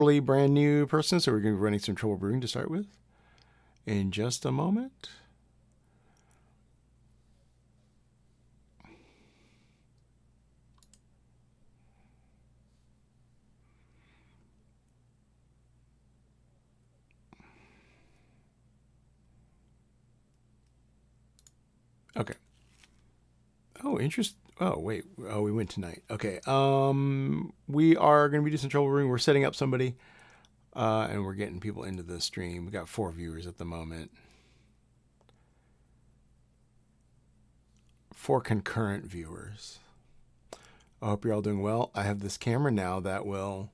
brand new person, so we're going to be running some trouble brewing to start with in just a moment. Okay. Oh, interest. Oh, wait. Oh, we went tonight. Okay. We are going to be doing some trouble brewing. We're setting up somebody, and we're getting people into the stream. We got 4 viewers at the moment. 4 concurrent viewers. I hope you're all doing well. I have this camera now that will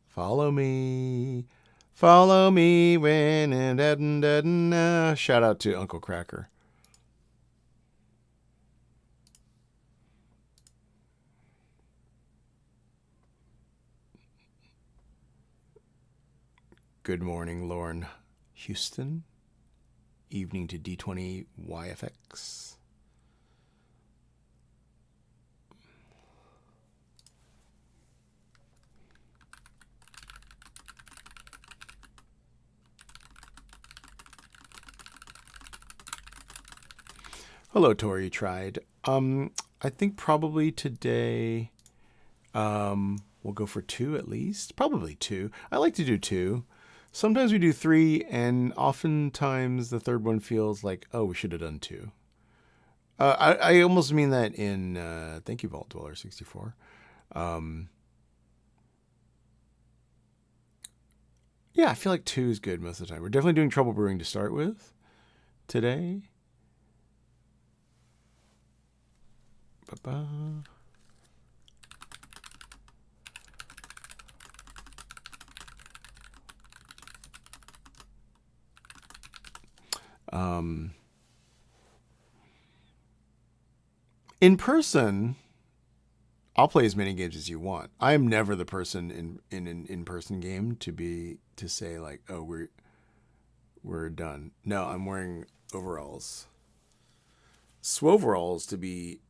follow me. Follow me when and shout out to Uncle Cracker. Good morning, Lauren Houston. Evening to D20 YFX. Hello, Tori tried. I think probably today we'll go for 2 at least. Probably 2. I like to do 2. Sometimes we do 3, and oftentimes the third one feels like, oh, we should have done 2. I almost mean that in thank you, Vault Dweller 64. Yeah, I feel like 2 is good most of the time. We're definitely doing trouble brewing to start with today. Ba-ba. In person, I'll play as many games as you want. I am never the person in an in-person game to say like, oh, we're done. No, I'm wearing overalls, swoveralls to be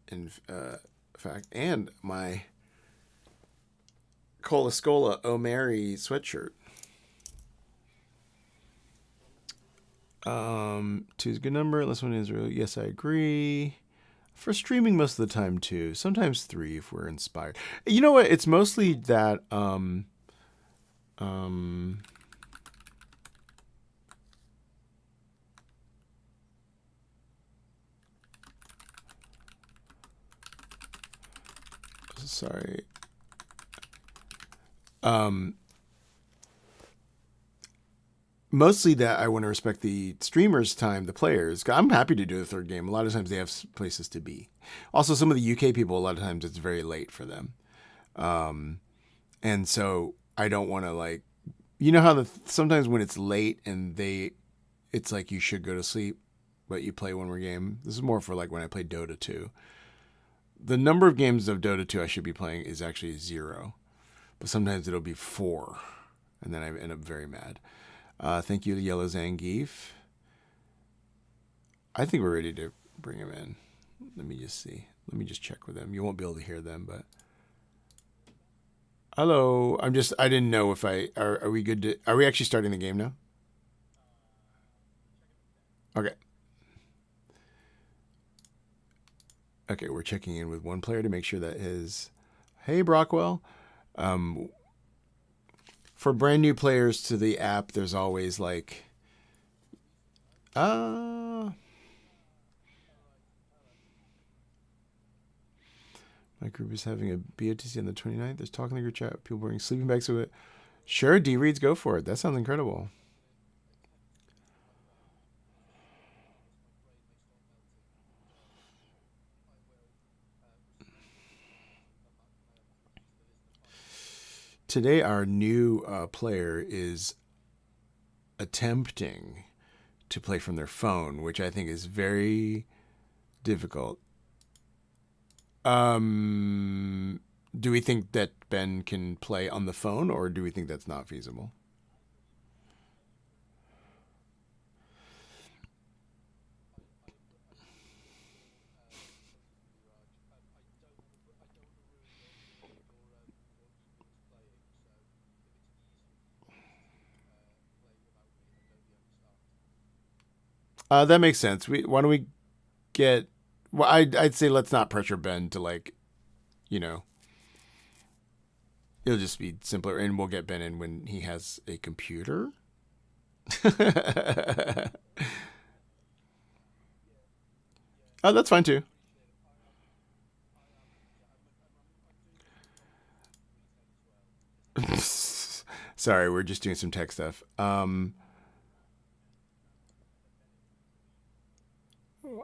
in fact, and my Cola Scola O'Mary sweatshirt. 2 is a good number. Unless one is really. Yes, I agree. For streaming most of the time too. Sometimes 3 if we're inspired. You know what? It's mostly that sorry. Mostly that I want to respect the streamers' time, the players. I'm happy to do the third game. A lot of times they have places to be. Also, some of the UK people, a lot of times it's very late for them. And so I don't want to like, you know how sometimes when it's late and it's like you should go to sleep, but you play one more game. This is more for like when I play Dota 2. The number of games of Dota 2 I should be playing is actually 0, but sometimes it'll be 4, and then I end up very mad. Thank you to Yellow Zangief. I think we're ready to bring him in. Let me just see. Let me just check with them. You won't be able to hear them, but hello. I didn't know if are we good to, are we actually starting the game now? Okay. Okay, we're checking in with one player to make sure that hey Brockwell. For brand new players to the app, there's always like my group is having a BOTC on the 29th. There's talking in the group chat. People wearing sleeping bags with it. Sure, D Reads, go for it. That sounds incredible. Today, our new player is attempting to play from their phone, which I think is very difficult. Do we think that Ben can play on the phone, or do we think that's not feasible? That makes sense. Why don't we get? Well, I'd say let's not pressure Ben to like, you know, it'll just be simpler, and we'll get Ben in when he has a computer. Oh, that's fine too. Sorry, we're just doing some tech stuff.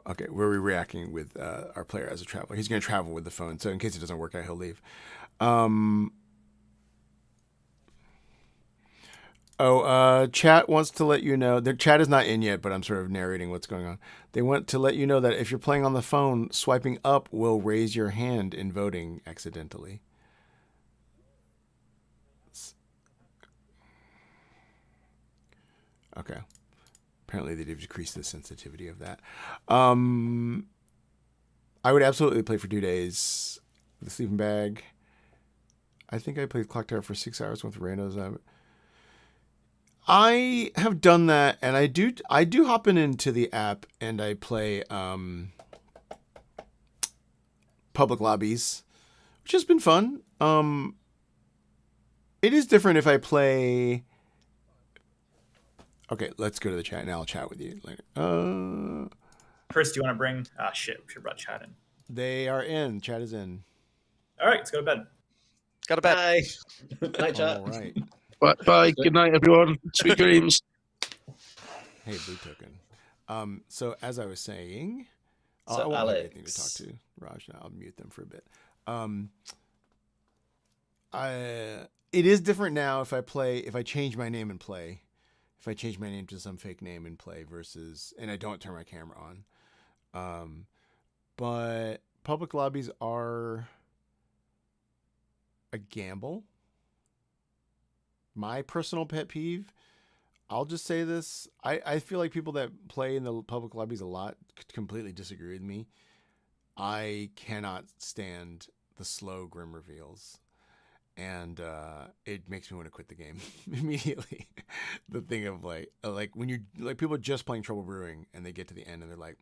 Okay, we're reacting with our player as a traveler. He's going to travel with the phone, so in case it doesn't work out, he'll leave. Um, chat wants to let you know. Their chat is not in yet, but I'm sort of narrating what's going on. They want to let you know that if you're playing on the phone, swiping up will raise your hand in voting accidentally. Okay. Apparently, they've decreased the sensitivity of that. I would absolutely play for 2 days. The sleeping bag. I think I played Clock Tower for 6 hours with Reynos. I have done that, and I do hop into the app and I play public lobbies, which has been fun. It is different if I play. Okay, let's go to the chat, and I'll chat with you later. Chris, do you want to bring? Ah, shit, we should have brought chat in. They are in. Chat is in. All right, let's go to bed. Go to bed. Bye. Night, chat. All right. Bye. Good night, everyone. Sweet dreams. Hey, Blue Token. So as I was saying, So, I won't have Alex. anything to talk to Raj now. I'll mute them for a bit. It is different now if I change my name and play. If I change my name to some fake name and play versus, and I don't turn my camera on. But public lobbies are a gamble. My personal pet peeve, I'll just say this. I feel like people that play in the public lobbies a lot completely disagree with me. I cannot stand the slow grim reveals. And it makes me want to quit the game immediately. The thing of like when you're like people are just playing Trouble Brewing and they get to the end and they're like,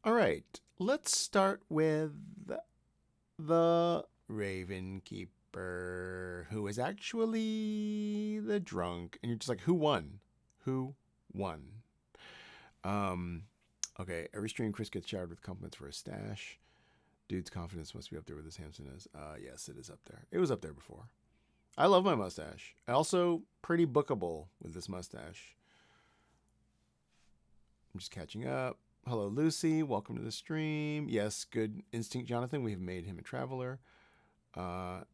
all right, let's start with the Raven Keeper, who is actually the drunk. And you're just like, who won? Who won? Okay, every stream Chris gets showered with compliments for his stash. Dude's confidence must be up there with his Hampson is. Yes, it is up there. It was up there before. I love my mustache. Also, pretty bookable with this mustache. I'm just catching up. Hello, Lucy. Welcome to the stream. Yes, good instinct, Jonathan. We have made him a traveler. Not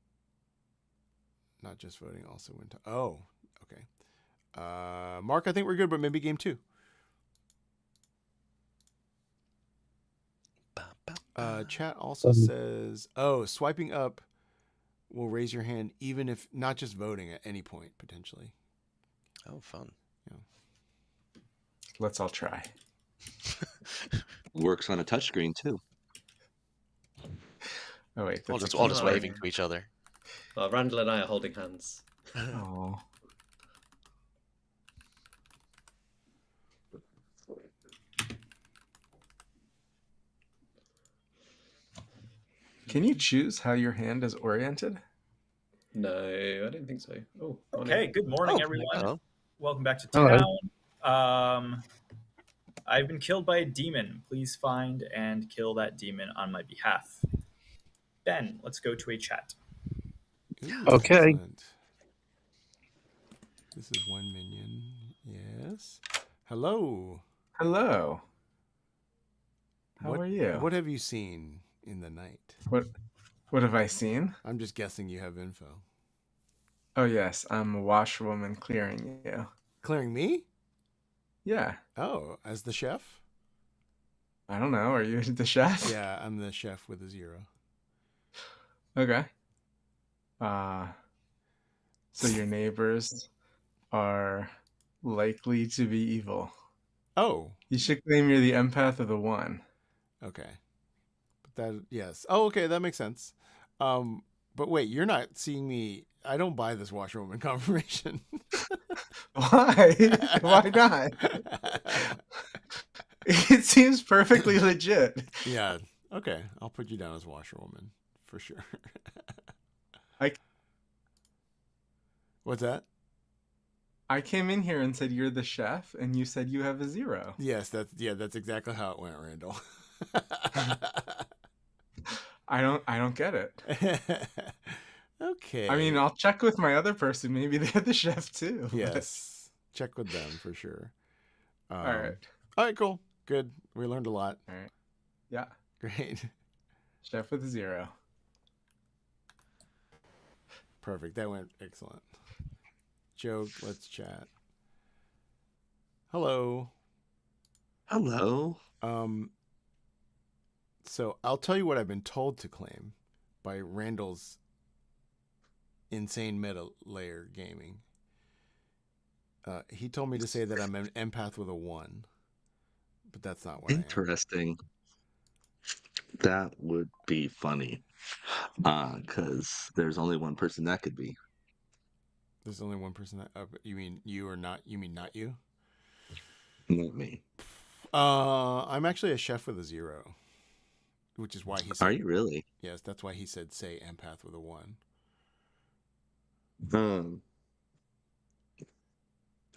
just voting, also win. Oh, okay. Mark, I think we're good, but maybe game 2. Chat also says, swiping up will raise your hand even if not just voting at any point, potentially. Oh, fun. Yeah. Let's all try. Works on a touchscreen too. Oh wait, All just waving to each other. Well, Randall and I are holding hands. Oh. Can you choose how your hand is oriented? No, I don't think so. Oh, Okay, good morning, everyone. Hello. Welcome back to Hello. town. I've been killed by a demon. Please find and kill that demon on my behalf. Ben, let's go to a chat. Ooh, Okay. excellent. This is one minion. Yes. Hello. Hello. How are you? What have you seen in the night? What have I seen? I'm just guessing you have info. Oh yes, I'm a washwoman clearing you. Clearing me? Yeah. Oh, as the chef? I don't know. Are you the chef? Yeah, I'm the chef with a 0. Okay. So your neighbors are likely to be evil. Oh, You should claim you're the empath of the one. okay. But that, yes. Oh, okay, that makes sense. But wait, you're not seeing me. I don't buy this washerwoman confirmation. Why? Why not? It seems perfectly legit. Yeah. Okay. I'll put you down as washerwoman for sure. I What's that? I came in here and said you're the chef, and you said you have a 0. Yes, that's exactly how it went, Randall. I don't get it. Okay. I mean, I'll check with my other person. Maybe they're the chef too. but- Yes. Check with them for sure. All right. All right, cool. Good. We learned a lot. All right. Yeah. Great. Chef with a 0. Perfect. That went excellent. Joe, let's chat. Hello. Hello. So I'll tell you what I've been told to claim by Randall's insane meta layer gaming. He told me to say that I'm an empath with a 1, but that's not what I am. Interesting. That would be funny. Because there's only one person that could be. There's only one person that. You mean you or not? You mean not you? Not me. I'm actually a chef with a 0, which is why he said. Are you really? Yes, that's why he said say empath with a 1.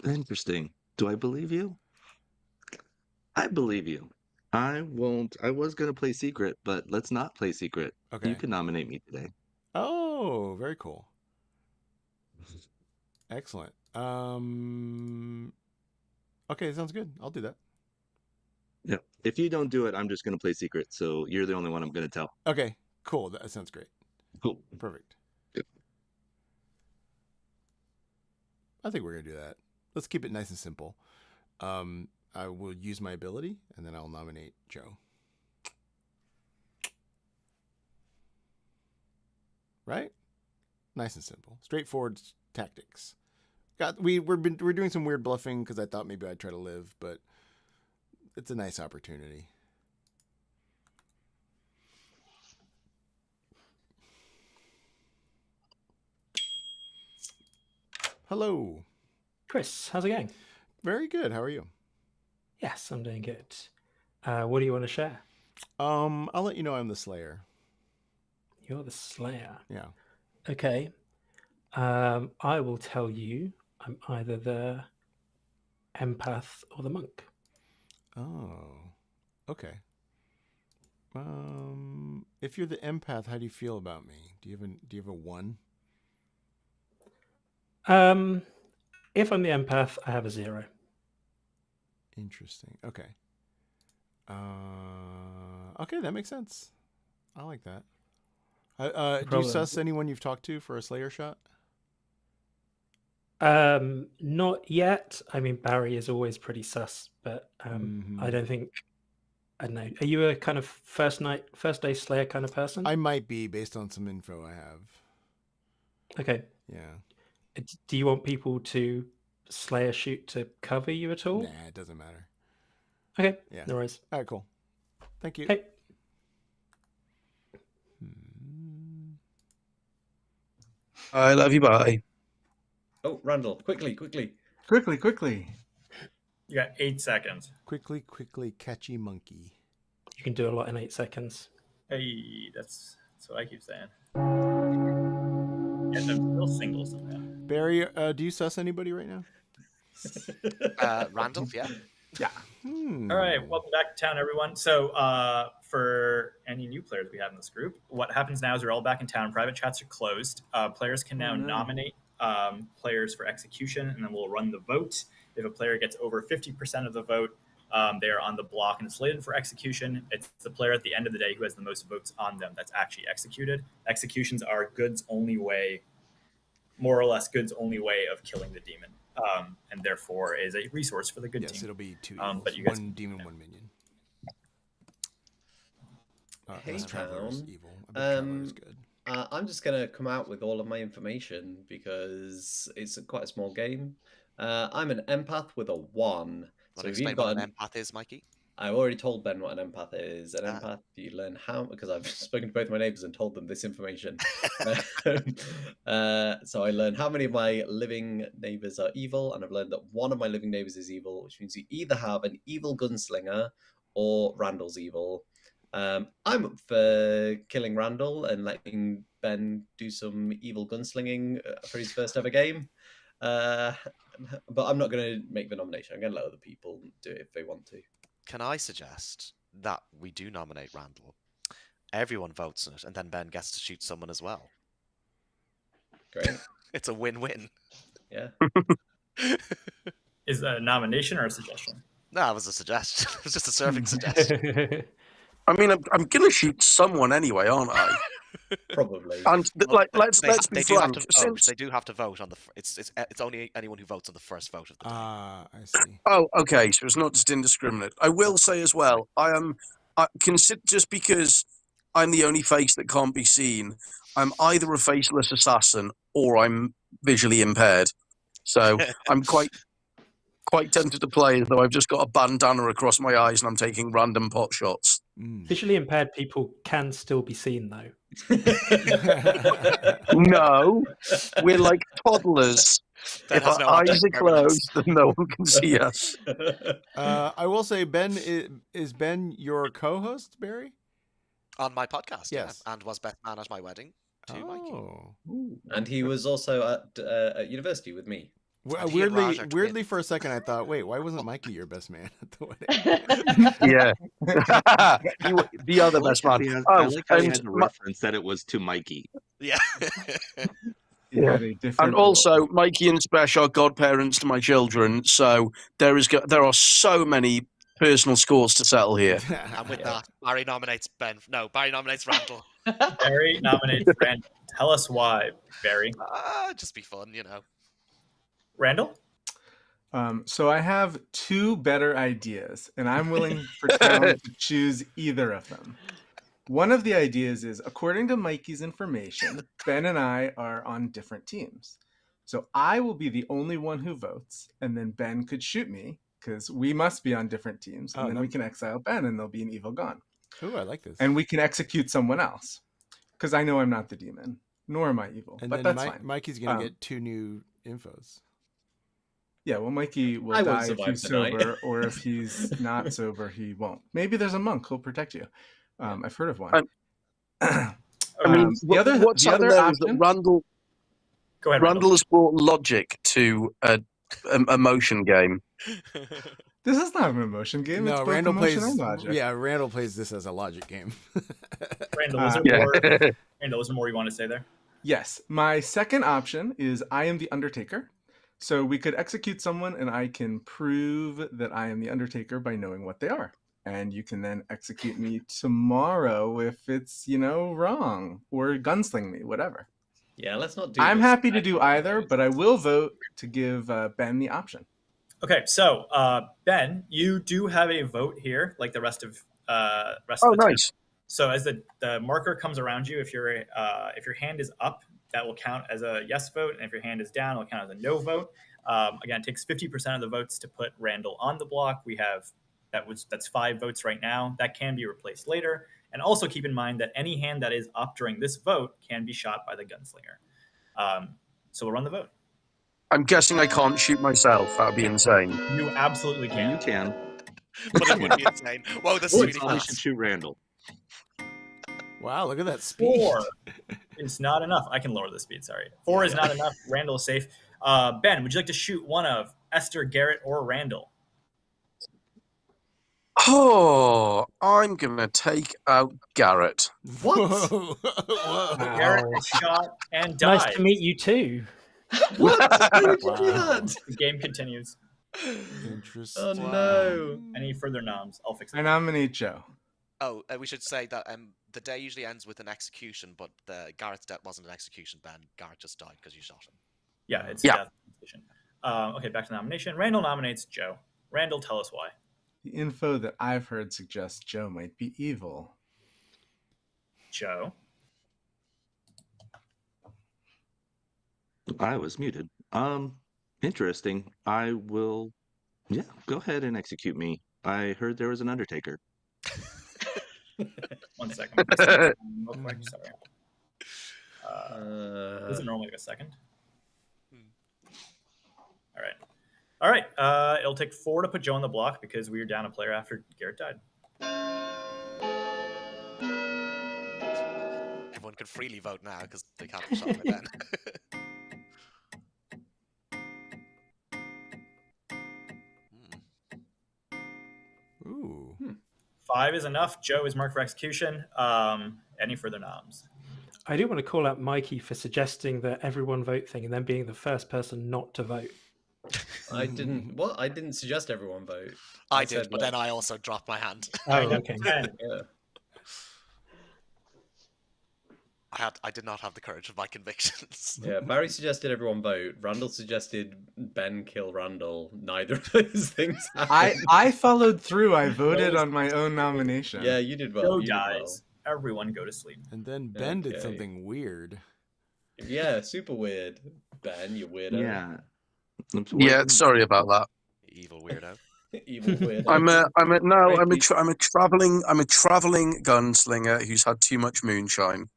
Interesting. Do I believe you? I believe you. I won't. I was gonna play secret, but let's not play secret. Okay. You can nominate me today. Oh, very cool. Excellent. Okay, sounds good. I'll do that. Yeah. If you don't do it, I'm just gonna play secret. So you're the only one I'm gonna tell. Okay, cool. That sounds great. Cool. Perfect. Yep. I think we're gonna do that. Let's keep it nice and simple. I will use my ability, and then I'll nominate Joe. Right? Nice and simple. Straightforward tactics. We're doing some weird bluffing because I thought maybe I'd try to live, but it's a nice opportunity. Hello. Chris, how's it going? Very good. How are you? Yes, I'm doing good. What do you want to share? I'll let you know I'm the Slayer. You're the Slayer. Yeah. Okay. I will tell you I'm either the empath or the monk. Oh. Okay. If you're the empath, how do you feel about me? Do you have a 1? If I'm the empath, I have a 0. Interesting. Okay. Okay, that makes sense. I like that. Do you problem. suss anyone you've talked to for a Slayer shot? Not yet. I mean, Barry is always pretty sus, but Mhm. I don't think. I don't know. Are you a kind of first day Slayer kind of person? I might be based on some info I have. Okay. Yeah. Do you want people to Slayer shoot to cover you at all? Nah, it doesn't matter. Okay. Yeah. No worries. All right, cool. Thank you. Okay. I love you. Bye. Oh, Randall, quickly. Quickly. You got 8 seconds. Quickly, catchy monkey. You can do a lot in 8 seconds. Hey, that's what I keep saying. Get them real singles somehow. Barry, do you suss anybody right now? Randolph, yeah. Yeah. All right, welcome back to town, everyone. So, for any new players we have in this group, what happens now is we're all back in town. Private chats are closed. Players can now nominate players for execution, and then we'll run the vote. If a player gets over 50% of the vote, they are on the block and slated for execution. It's the player at the end of the day who has the most votes on them that's actually executed. Executions are Good's only way, more or less Good's only way of killing the demon, and therefore is a resource for the good yes, team. it'll be 2 but you guys- 1 demon, 1 minion. Hey, unless Traveler is town. evil. I bet Traveler is good. I'm just going to come out with all of my information because it's quite a small game. I'm an empath with a 1. Want to explain what an empath is, Mikey? I already told Ben what an empath is. An Ah. empath, you learn how, because I've spoken to both my neighbors and told them this information. So I learned how many of my living neighbors are evil, and I've learned that one of my living neighbors is evil, which means you either have an evil gunslinger or Randall's evil. I'm up for killing Randall and letting Ben do some evil gunslinging for his first ever game. But I'm not going to make the nomination. I'm going to let other people do it if they want to. Can I suggest that we do nominate Randall? Everyone votes on it, and then Ben gets to shoot someone as well. Great. It's a win-win. Yeah. Is that a nomination or a suggestion? No, it was a suggestion. It was just a serving suggestion. I mean, I'm going to shoot someone anyway, aren't I? Probably. And let's be frank. They do have to vote on the. It's only anyone who votes on the first vote of the day. I see. Oh, okay. So it's not just indiscriminate. I will say as well, just because I'm the only face that can't be seen, I'm either a faceless assassin or I'm visually impaired. So I'm quite tempted to play as though I've just got a bandana across my eyes and I'm taking random pot shots. Visually impaired people can still be seen, though. No, we're like toddlers. That If has our no eyes object are permanence. closed, then no one can see us. I will say, Ben, is Ben your co-host, Barry? On my podcast, Yes. yeah, and was best man at my wedding to Mikey. And he was also at university with me. And he and Raj are Weirdly, twins. for a second, I thought, wait, why wasn't Mikey your best man at the wedding? Yeah. The other best man. I like how he and had to reference that it was to Mikey. Yeah. He had a different And also, Mikey and Spesh are godparents to my children, so there are so many personal scores to settle here. And with that, Barry nominates Ben. No, Barry nominates Randall. Barry nominates Randall. Tell us why, Barry. Just be fun, you know. Randall? So I have two better ideas, and I'm willing for Town to choose either of them. One of the ideas is, according to Mikey's information, Ben and I are on different teams. So I will be the only one who votes, and then Ben could shoot me, because we must be on different teams, and then we can exile Ben, and there'll be an evil gone. Ooh, I like this. And we can execute someone else, because I know I'm not the demon, nor am I evil, And but then that's fine. Mikey's going to get 2 new infos. Yeah, well, Mikey will die if he's sober, or if he's not sober, he won't. Maybe there's a monk who'll protect you. I've heard of one. I mean, what's the other there is that option? Randall Go ahead, Randall has brought logic to a motion game. This is not an emotion game. No, it's both Randall emotion plays. and logic. Yeah, Randall plays this as a logic game. Randall, is there more you want to say there? Yes. My second option is I am the Undertaker. So we could execute someone and I can prove that I am the Undertaker by knowing what they are. And you can then execute me tomorrow if it's, wrong, or gunsling me, whatever. Yeah, let's not do I'm this. happy to do either, but I will vote to give Ben the option. Okay, so Ben, you do have a vote here, like the rest of the nice. team. So as the marker comes around you, if your hand is up, that will count as a yes vote, and if your hand is down, it'll count as a no vote. Again, it takes 50% of the votes to put Randall on the block. We have that's 5 votes right now. That can be replaced later. And also keep in mind that any hand that is up during this vote can be shot by the gunslinger. So we'll run the vote. I'm guessing I can't shoot myself. That'd be insane. You absolutely can. You can. But it would be insane. Whoa, this is really Probably fast. should shoot Randall. Wow, look at that speed. 4 is not enough. I can lower the speed, sorry. 4 is not enough. Randall is safe. Ben, would you like to shoot one of Esther, Garrett, or Randall? Oh, I'm going to take out Garrett. What? Whoa. Garrett is shot and died. Nice to meet you too. What? Why would you Wow. do that? The game continues. Interesting. Oh no. Any further noms? I'll fix I it. nominate Joe. Oh, we should say that the day usually ends with an execution, but Garrett's death wasn't an execution, Ben. Garrett just died because you shot him. Yeah, it's Yeah. a death position. Okay, back to nomination. Randall nominates Joe. Randall, tell us why. The info that I've heard suggests Joe might be evil. Joe. I was muted. Interesting. I will. Yeah, go ahead and execute me. I heard there was an Undertaker. 1 second. Real quick. Sorry. Is it Uh, normally like a second? All right. It'll take 4 to put Joe on the block because we were down a player after Garrett died. Everyone can freely vote now because they can't be shot by Ben. Ooh. 5 is enough. Joe is marked for execution. Any further noms? I do want to call out Mikey for suggesting the everyone vote thing and then being the first person not to vote. I didn't. What? I didn't suggest everyone vote. I did, said, but like, then I also dropped my hand. Oh, okay. 10. Yeah. I did not have the courage of my convictions. Yeah, Barry suggested everyone vote. Randall suggested Ben kill Randall. Neither of those things happened. I followed through. I voted Those- on my own nomination. Yeah, you did well. Joe you did dies. Everyone go to sleep. And then Ben did Okay. something weird. well. Yeah, super weird. Ben, you weirdo. Yeah. Yeah, sorry about that. Evil weirdo. Evil weirdo. I'm Great a traveling gunslinger who's had too much moonshine.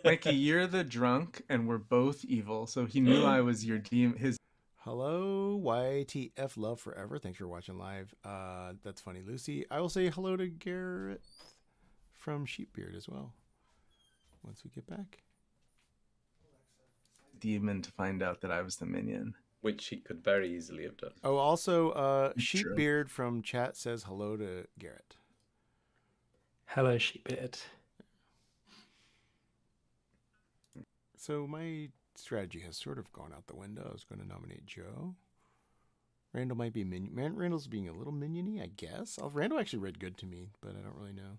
Mikey, you're the drunk, and we're both evil. So he knew I was your his. Hello, YTF Love Forever. Thanks for watching live. That's funny, Lucy. I will say hello to Garrett from Sheepbeard as well. Once we get back. demon to find out that I was the minion. Which he could very easily have done. Oh, also, True. Sheepbeard from chat says hello to Garrett. Hello, Sheepbeard. So my strategy has sort of gone out the window. I was going to nominate Joe. Randall might be Randall's being a little minion-y, I guess. Randall actually read good to me, but I don't really know.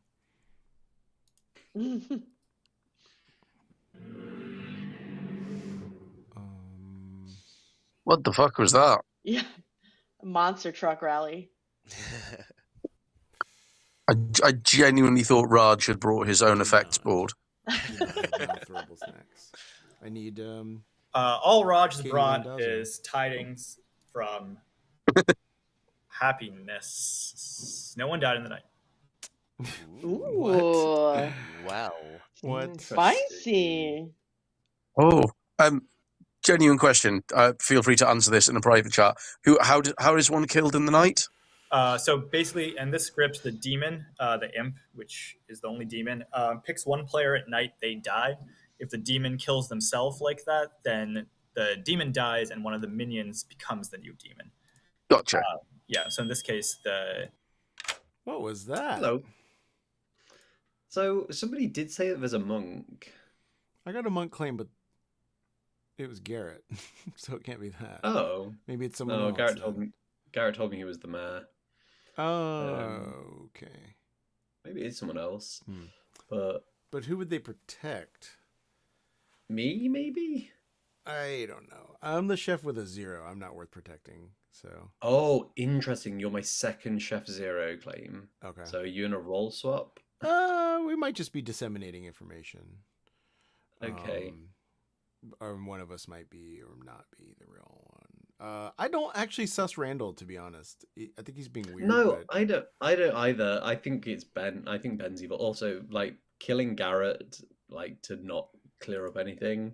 What the fuck was that? Yeah. Monster truck rally. I genuinely thought Raj had brought his own effects board. Throwable snacks. I need All Raj has Katie brought Randazzo. is tidings from happiness. No one died in the night. Ooh. Well, What? Spicy. Oh, genuine question. Feel free to answer this in a private chat. How is one killed in the night? So basically, in this script, the demon, the imp, which is the only demon, picks one player at night, they die. If the demon kills themselves like that, then the demon dies and one of the minions becomes the new demon. Gotcha. Yeah, so in this case, What was that? Hello. So somebody did say that there's a monk. I got a monk claim, but it was Garrett, so it can't be that. Oh. Maybe it's someone No, else. Garrett told me he was the mayor. Oh, okay. Maybe it's someone else. Hmm. But who would they protect? me, maybe? I don't know. I'm the chef with a 0. I'm not worth protecting. So Oh, interesting. You're my second Chef Zero claim. okay. So you in a role swap? We might just be disseminating information. Okay. Or one of us might be or not be the real one. I don't actually suss Randall, to be honest. I think he's being weird. No, but... I don't either. I think it's Ben. I think Ben's evil. Also, like killing Garrett, like to not clear up anything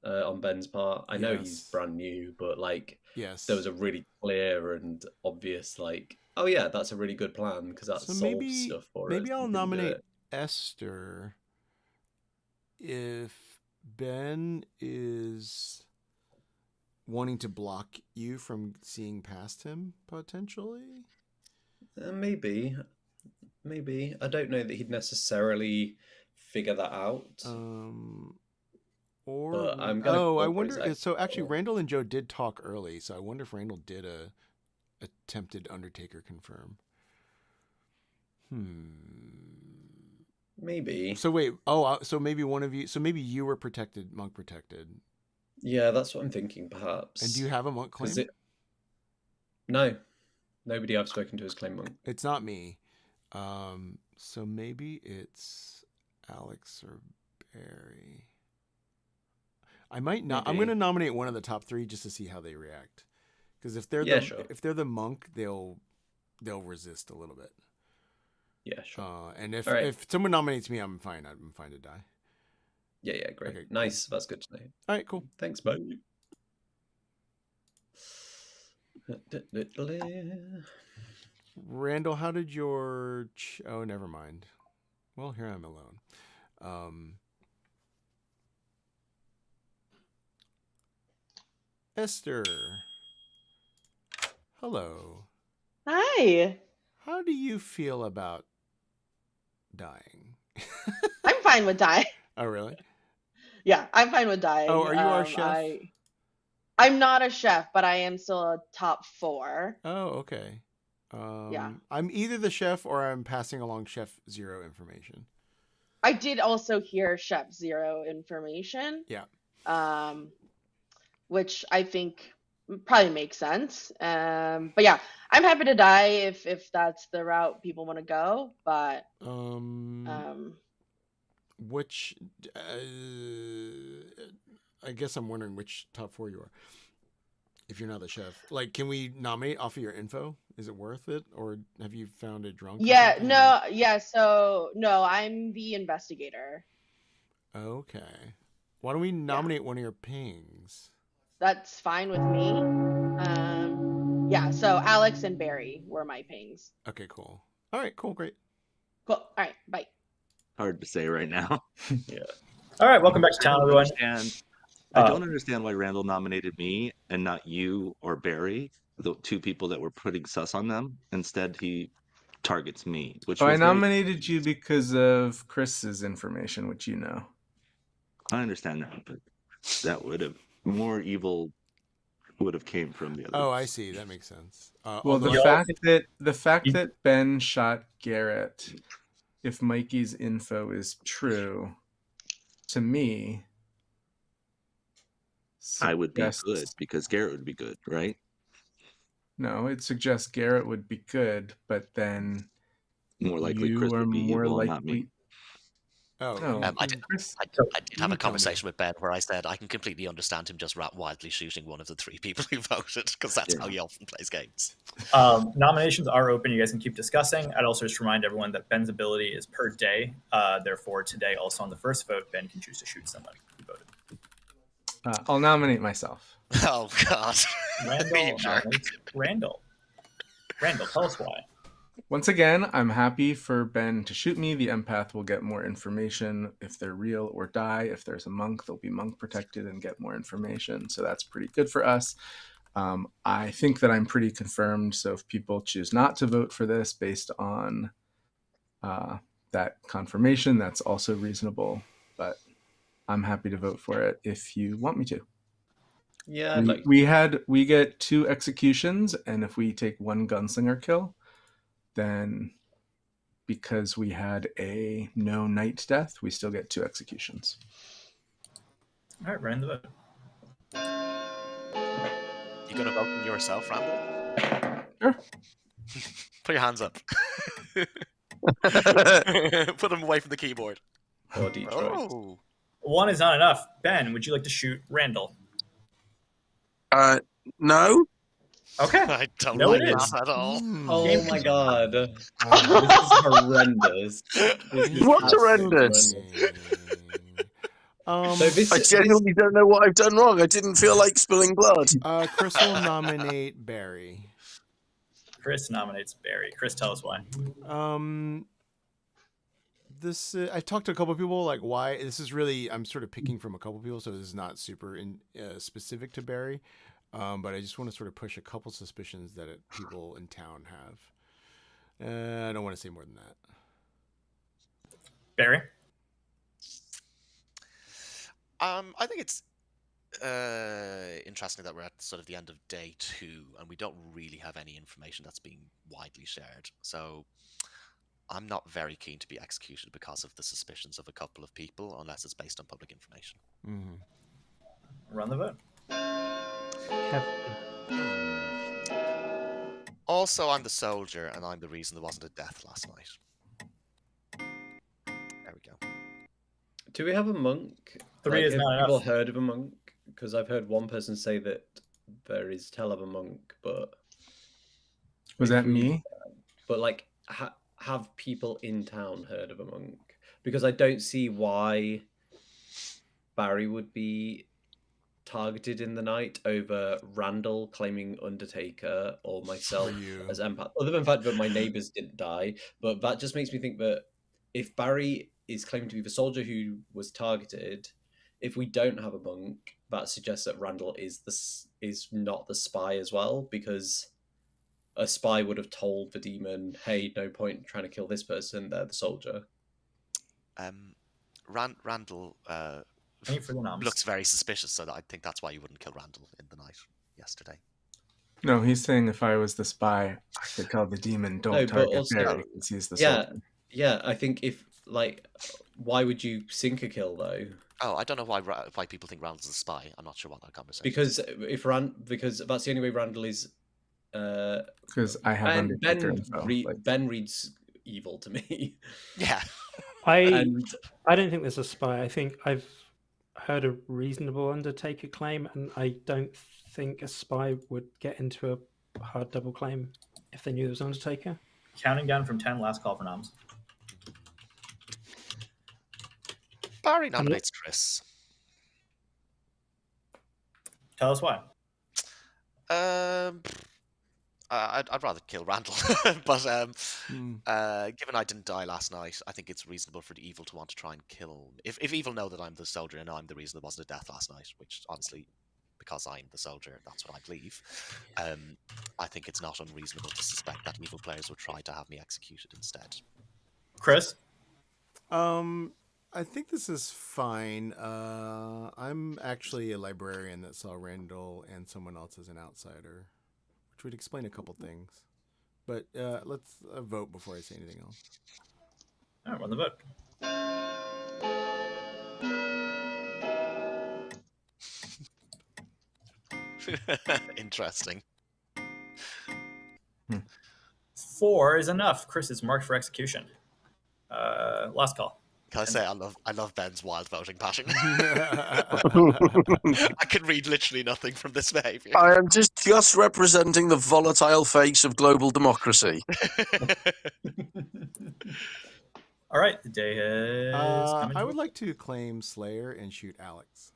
on Ben's part. I know he's Yes. brand new, but like Yes. there was a really clear and obvious like, oh yeah, that's a really good plan because that So solves maybe stuff for us. maybe I'll You can do nominate it. Esther if Ben is wanting to block you from seeing past him potentially. Maybe. I don't know that he'd necessarily figure that out. Or But I'm gonna I go for wonder. his So actually, extra. Randall and Joe did talk early. So I wonder if Randall did a attempted Undertaker confirm. Maybe. So wait. So maybe one of you. So maybe you were protected, monk protected. Yeah, that's what I'm thinking, perhaps. And do you have a monk claim? No. Nobody I've spoken to has claimed monk. It's not me. So maybe it's Alex or Barry. I might not. I'm Maybe. going to nominate one of the top 3 just to see how they react. Because if they're Yeah, sure. if they're the monk, they'll they'll resist a little bit. Yeah, sure. And if All right. if someone nominates me, I'm fine. I'm fine to die. Yeah, great. Okay, cool. Nice. That's good to know. All right, cool. Thanks, bud. Randall, how did your... Oh, never mind. Well, here I'm alone. Esther. Hello. Hi. How do you feel about dying? I'm fine with dying. Oh, really? Yeah, I'm fine with dying. Oh, are you our chef? I'm not a chef, but I am still a top 4. Oh, okay. Yeah. I'm either the chef or I'm passing along Chef Zero information. I did also hear Chef Zero information. Yeah. Which I think probably makes sense. But yeah, I'm happy to die if that's the route people want to go. But which I guess I'm wondering which top 4 you are. If you're not the chef, like, can we nominate off of your info? Is it worth it, or have you found a drunk? Yeah, no, yeah. So no, I'm the investigator. Okay. Why don't we nominate one of your pings? That's fine with me. Yeah. So Alex and Barry were my pings. Okay, cool. All right, cool, great. Cool. All right, bye. Hard to say right now. Yeah. All right, welcome back to town, everyone. I don't understand why Randall nominated me and not you or Barry, the 2 people that were putting sus on them. Instead, he targets me. Which I nominated you because of Chris's information, which you know. I understand that, but that would have more evil would have came from the other. Oh, I see. That makes sense. Well, the fact that Ben shot Garrett, if Mikey's info is true, to me, I would be good because Garrett would be good, right? No, it suggests Garrett would be good, but then more likely you Chris are would be more evil, likely. not me. Oh, I did have a conversation with Ben where I said I can completely understand him just wildly shooting one of the 3 people who voted, because that's how he often plays games. Nominations are open. You guys can keep discussing. I'd also just remind everyone that Ben's ability is per day. Therefore, today, also on the first vote, Ben can choose to shoot someone who voted. I'll nominate myself. Oh, God. Randall, tell us why. Once again, I'm happy for Ben to shoot me. The empath will get more information if they're real or die. If there's a monk, they'll be monk protected and get more information. So that's pretty good for us. I think that I'm pretty confirmed. So if people choose not to vote for this based on that confirmation, that's also reasonable. But I'm happy to vote for it if you want me to. Yeah, we get 2 executions, and if we take 1 gunslinger kill, then because we had a no knight death, we still get 2 executions. All right, random vote. You gonna vote for yourself, Randall? Sure. Put your hands up. Put them away from the keyboard. Or Detroit. Oh. 1 is not enough. Ben, would you like to shoot Randall? No. Okay. I don't No, like it is. that at all. Oh my god. This is horrendous. This is What's absolutely horrendous? So I genuinely don't know what I've done wrong. I didn't feel like spilling blood. Chris will nominate Barry. Chris nominates Barry. Chris, tell us why. This I talked to a couple of people, like, why this is really, I'm sort of picking from a couple of people, so this is not super specific to Barry, but I just want to sort of push a couple suspicions that people in town have. I don't want to say more than that. Barry? I think it's interesting that we're at sort of the end of day 2 and we don't really have any information that's being widely shared. So I'm not very keen to be executed because of the suspicions of a couple of people, unless it's based on public information. Mm-hmm. Run the vote. Also, I'm the soldier, and I'm the reason there wasn't a death last night. There we go. Do we have a monk? 3 is have not people enough. heard of a monk? Because I've heard one person say that there is tell of a monk, but was that me? but like have people in town heard of a monk? Because I don't see why Barry would be targeted in the night over Randall claiming Undertaker or myself as empath. Other than the fact that my neighbors didn't die, but that just makes me think that if Barry is claiming to be the soldier who was targeted, if we don't have a monk, that suggests that Randall is not the spy as well, because a spy would have told the demon, "Hey, no point in trying to kill this person. They're the soldier." Randall Any further noms? looks very suspicious, so I think that's why you wouldn't kill Randall in the night yesterday. No, he's saying if I was the spy, I could tell the demon, "Don't No, but target also- Barry," because he's the Yeah, soldier. yeah. I think if like, why would you sink a kill though? Oh, I don't know why people think Randall's a spy. I'm not sure what that conversation. Because because that's the only way Randall is. Because I have Undertaker info. Ben reads evil to me. Yeah. I don't think there's a spy. I think I've heard a reasonable Undertaker claim, and I don't think a spy would get into a hard double claim if they knew there was Undertaker. Counting down from 10, last call for noms. Barry nominates Chris. Tell us why. I'd rather kill Randall, but given I didn't die last night, I think it's reasonable for the evil to want to try and kill. If evil know that I'm the soldier and I'm the reason there wasn't a death last night, which obviously, because I'm the soldier, that's what I believe. I think it's not unreasonable to suspect that evil players would try to have me executed instead. Chris? I think this is fine. I'm actually a librarian that saw Randall and someone else as an outsider, which would explain a couple things. But let's vote before I say anything else. All right, run the vote. Interesting. 4 is enough. Chris is marked for execution. Last call. Can I say I love Ben's wild voting passion? I can read literally nothing from this behaviour. I am just representing the volatile face of global democracy. All right, the day has come. I would like to claim Slayer and shoot Alex.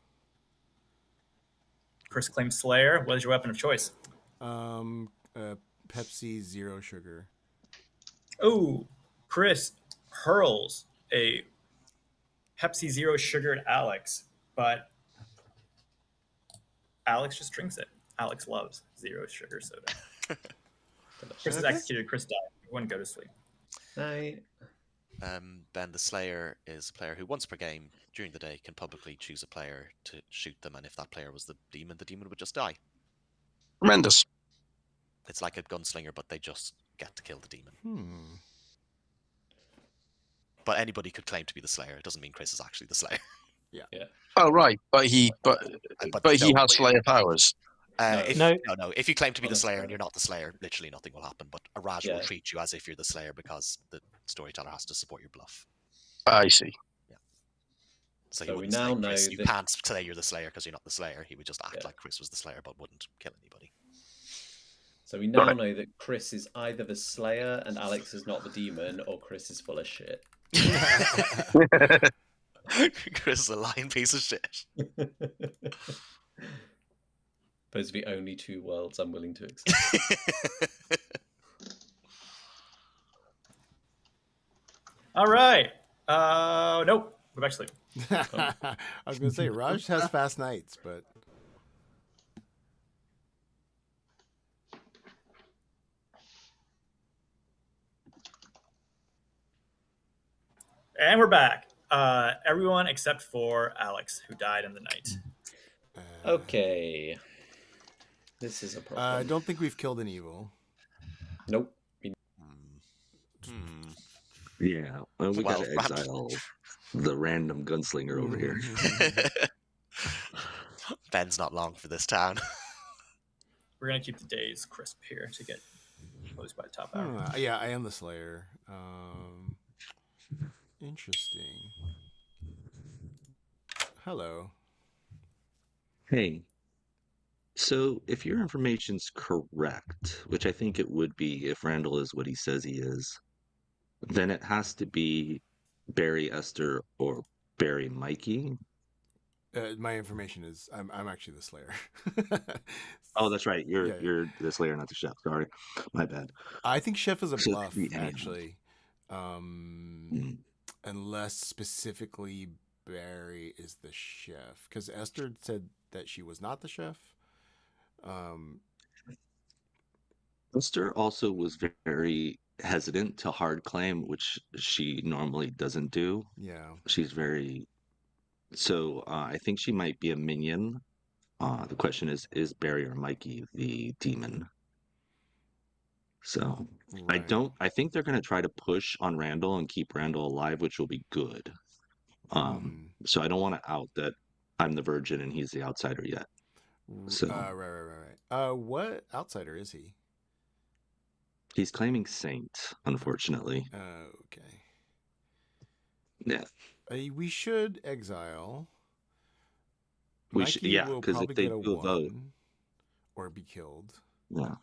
Chris claims Slayer. What is your weapon of choice? Pepsi Zero Sugar. Oh, Chris hurls a Pepsi Zero Sugar at Alex, but Alex just drinks it. Alex loves zero sugar soda. Chris is executed. Chris died. Everyone go to sleep. Night. Ben the Slayer is a player who once per game during the day can publicly choose a player to shoot them, and if that player was the demon would just die. Tremendous. It's like a gunslinger, but they just get to kill the demon. But anybody could claim to be the Slayer. It doesn't mean Chris is actually the Slayer. Yeah. Oh right, but he has Slayer powers. No. If you claim to be the Slayer and you're not the Slayer, literally nothing will happen. But Araj will treat you as if you're the Slayer because the storyteller has to support your bluff. I see. Yeah. So he wouldn't say, Chris, you can't say you're the Slayer because you're not the Slayer. He would just act like Chris was the Slayer, but wouldn't kill anybody. So we now know that Chris is either the Slayer and Alex is not the demon, or Chris is full of shit. Chris is a lying piece of shit. Those are the only two worlds I'm willing to accept. All right. Nope. Go back to sleep. I was going to say, Raj has fast nights, but... And we're back. Everyone except for Alex, who died in the night. Okay. This is a problem. I don't think we've killed an evil. Nope. Yeah, well, we gotta exile the random gunslinger over here. Ben's not long for this town. We're going to keep the days crisp here to get closed by the top hour. Yeah, I am the Slayer. Interesting. Hello. Hey, So if your information's correct, which I think it would be if Randall is what he says he is, then it has to be Barry Esther or Barry Mikey. My information is I'm actually the Slayer. Oh, that's right. Yeah. You're the Slayer, not the Chef. Sorry, my bad. I think Chef is a So it bluff, could be anyone. actually. Mm. Unless specifically Barry is the chef. Because Esther said that she was not the chef. Esther also was very hesitant to hard claim, which she normally doesn't do. Yeah. She's very so. I think she might be a minion. The question is Barry or Mikey the demon? So Right. I think they're going to try to push on Randall and keep Randall alive, which will be good. So I don't want to out that I'm the virgin and he's the outsider yet. So right. What outsider is he? he's claiming saint, unfortunately. Okay. Yeah. We should exile. We Mikey should, yeah, will because probably if they get a do a vote, 1 or be killed. yeah.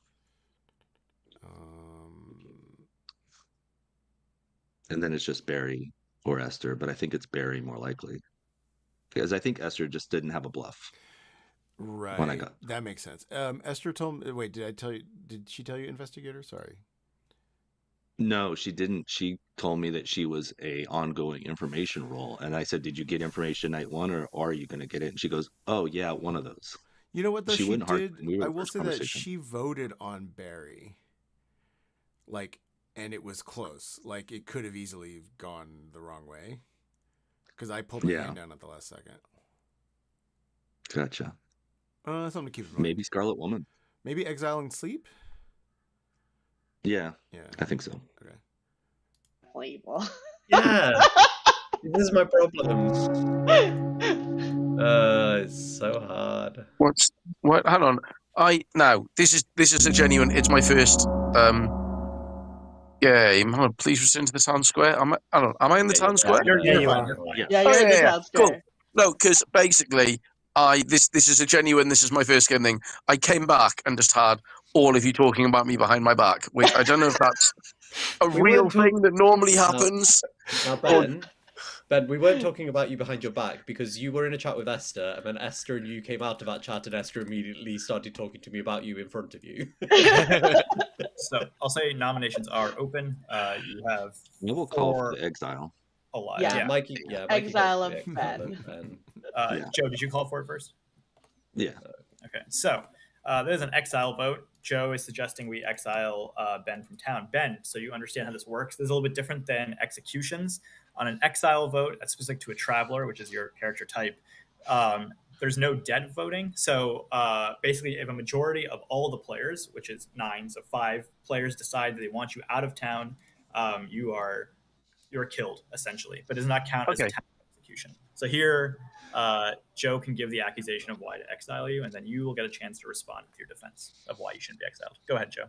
And then it's just Barry or Esther, but I think it's Barry more likely. Because I think Esther just didn't have a bluff. Right. When I got that makes sense. Esther told me. Wait, did she tell you investigator? Sorry. No, she didn't. She told me that she was a ongoing information role, and I said, "Did you get information night 1, or are you going to get it?" And she goes, "Oh yeah, one of those." You know what though? She She wouldn't hard. did. We were I the will first say that conversation. she voted on Barry. Like, and it was close. Like, it could have easily gone the wrong way. Because I pulled my hand down at the last second. Gotcha. Something to keep in mind. Maybe Scarlet Woman. Maybe Exiling Sleep? Yeah, I think so. Okay. Label. Yeah. This is my problem. It's so hard. What? Hang on. This is a genuine. It's my first game. Hold on, please return to the town square. Am I in the town square? You're you fine. are. You're fine. Yeah. Yeah, you're in the town square. Cool. No, because basically, this is a genuine. This is my first game thing. I came back and just had all of you talking about me behind my back, which I don't know if that's a We real weren't thing that normally happens. Now, Ben, we weren't talking about you behind your back because you were in a chat with Esther, and then Esther and you came out of that chat, and Esther immediately started talking to me about you in front of you. So I'll say nominations are open. You have We will call for 4 the exile. alive. Yeah. Yeah. Mikey Exile goes of for the Ben. Ben. Yeah. Joe, did you call for it first? Yeah. Okay, so there's an exile vote. Joe is suggesting we exile Ben from town. Ben, so you understand how this works. This is a little bit different than executions. On an exile vote, that's specific to a traveler, which is your character type. There's no dead voting. So basically, if a majority of all the players, which is 9, so 5 players decide that they want you out of town, you're killed, essentially. But it does not count as a town execution. So here, Joe can give the accusation of why to exile you, and then you will get a chance to respond with your defense of why you shouldn't be exiled. Go ahead, Joe.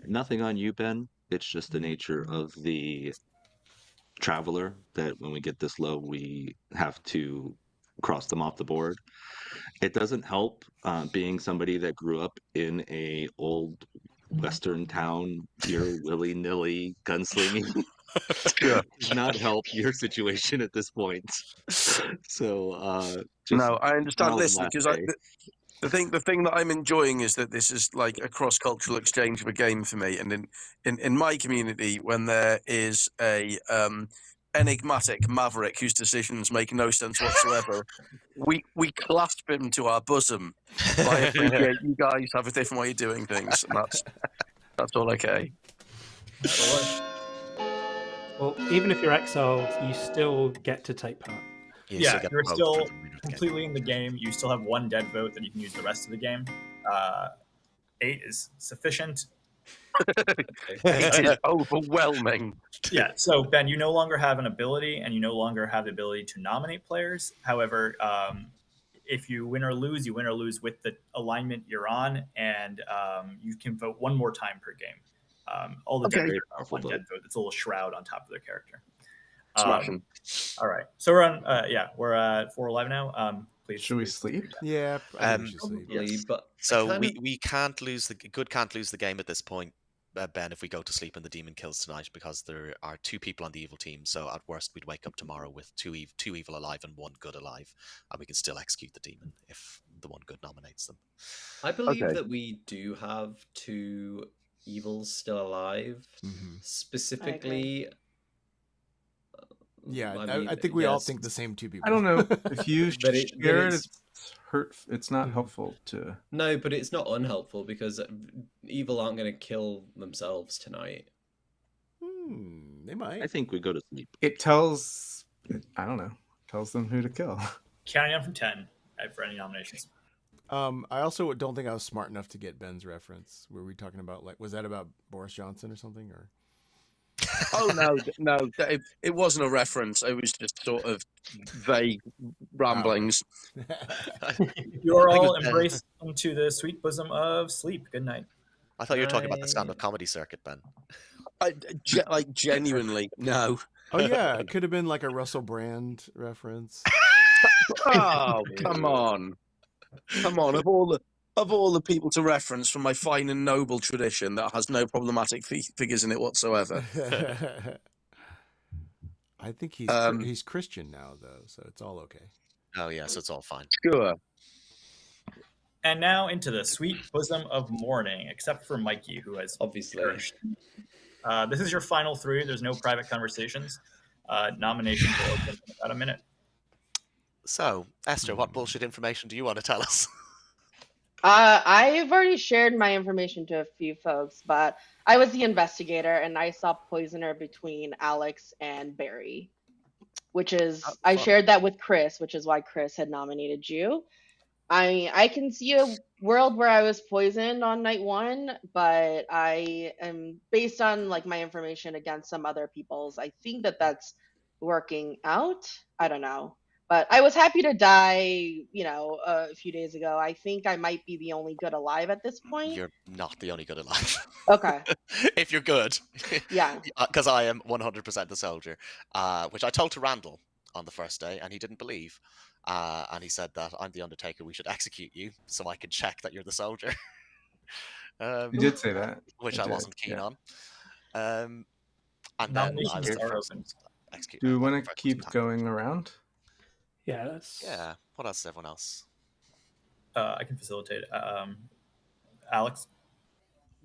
Nothing on you, Ben. It's just the nature of the traveler that when we get this low, we have to cross them off the board. It doesn't help being somebody that grew up in a old Western town. You're willy-nilly gunslinging. Does not help your situation at this point. So No, I understand this last because day. the thing that I'm enjoying is that this is like a cross-cultural exchange of a game for me. And in my community, when there is a enigmatic maverick whose decisions make no sense whatsoever, we clasp him to our bosom. But I appreciate you guys have a different way of doing things, and that's all okay. Well, even if you're exiled, you still get to take part. Yeah, you're still completely in the game. You still have 1 dead vote that you can use the rest of the game. 8 is sufficient. It is overwhelming. Yeah, so Ben, you no longer have an ability, and you no longer have the ability to nominate players. However, if you win or lose, you win or lose with the alignment you're on, and you can vote 1 more time per game. All the dead votes are 1 dead vote. It's a little shroud on top of their character. Smashing. All right, so we're on. We're at 4 alive now. Please. Should we please. sleep? Yeah, I think we should sleep. Probably, Yes. but I So kind of- we can't lose the good can't lose the game at this point, Ben. If we go to sleep and the demon kills tonight, because there are 2 people on the evil team. So at worst, we'd wake up tomorrow with two evil alive and 1 good alive, and we can still execute the demon if the 1 good nominates them. I believe Okay. that we do have 2 evils still alive. Mhm. Specifically, Yeah, mean, I think we all yes, think the same 2 people. I don't know if you But share it. it's- It's hurt. It's not helpful to. No, but it's not unhelpful because evil aren't going to kill themselves tonight. They might. I think we go to sleep. It tells. I don't know. Tells them who to kill. Counting down from 10 for any nominations. I also don't think I was smart enough to get Ben's reference. Were we talking about, like, was that about Boris Johnson or something? Or Oh no, it wasn't a reference. It was just sort of vague ramblings. You're I think all it was, embraced into the sweet bosom of sleep. Good night. I thought you were talking about the stand-up comedy circuit, Ben. Like genuinely, no. Oh yeah, it could have been like a Russell Brand reference. Oh, come on. Of all the people to reference from my fine and noble tradition that has no problematic figures in it whatsoever. I think he's Christian now though, so it's all okay. Oh yeah, so it's all fine. Sure. And now into the sweet bosom of morning, except for Mikey, who has Obviously. perished. This is your final 3. There's no private conversations. Nominations will open in about a minute. So, Esther, what bullshit information do you want to tell us? I've already shared my information to a few folks, but I was the investigator and I saw poisoner between Alex and Barry, which is I shared that with Chris, which is why Chris had nominated you. I can see a world where I was poisoned on night 1, but I am based on like my information against some other people's. I think that that's working out. I don't know. But I was happy to die, a few days ago. I think I might be the only good alive at this point. You're not the only good alive. Okay. If you're good. Yeah. Because I am 100% the soldier, which I told to Randall on the first day, and he didn't believe. And he said that I'm the Undertaker, we should execute you so I can check that you're the soldier. You did say that. Which I I did, wasn't keen yeah. on. And then Nominations I was are first open. to execute. Do we want first to to keep attack. going around? Yeah, that's Yeah. What else is everyone else? I can facilitate. Alex?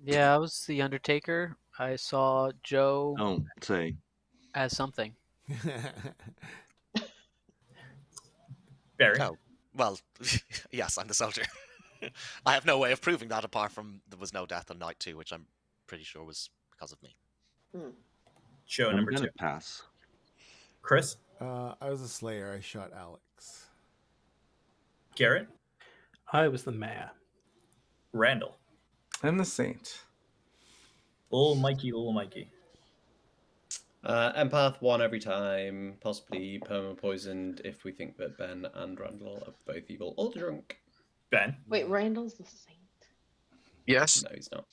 Yeah, I was the Undertaker. I saw Joe Don't say. as something. Barry? Oh, well, yes, I'm the soldier. I have no way of proving that apart from there was no death on night 2, which I'm pretty sure was because of me. Joe, I'm number gonna 2. pass. Chris? I was a Slayer. I shot Alex. Garrett? I was the mayor. Randall? I'm the saint. Little Mikey. Empath 1 every time, possibly perma poisoned if we think that Ben and Randall are both evil or drunk. Ben? Wait, Randall's the saint. Yes, No, he's not.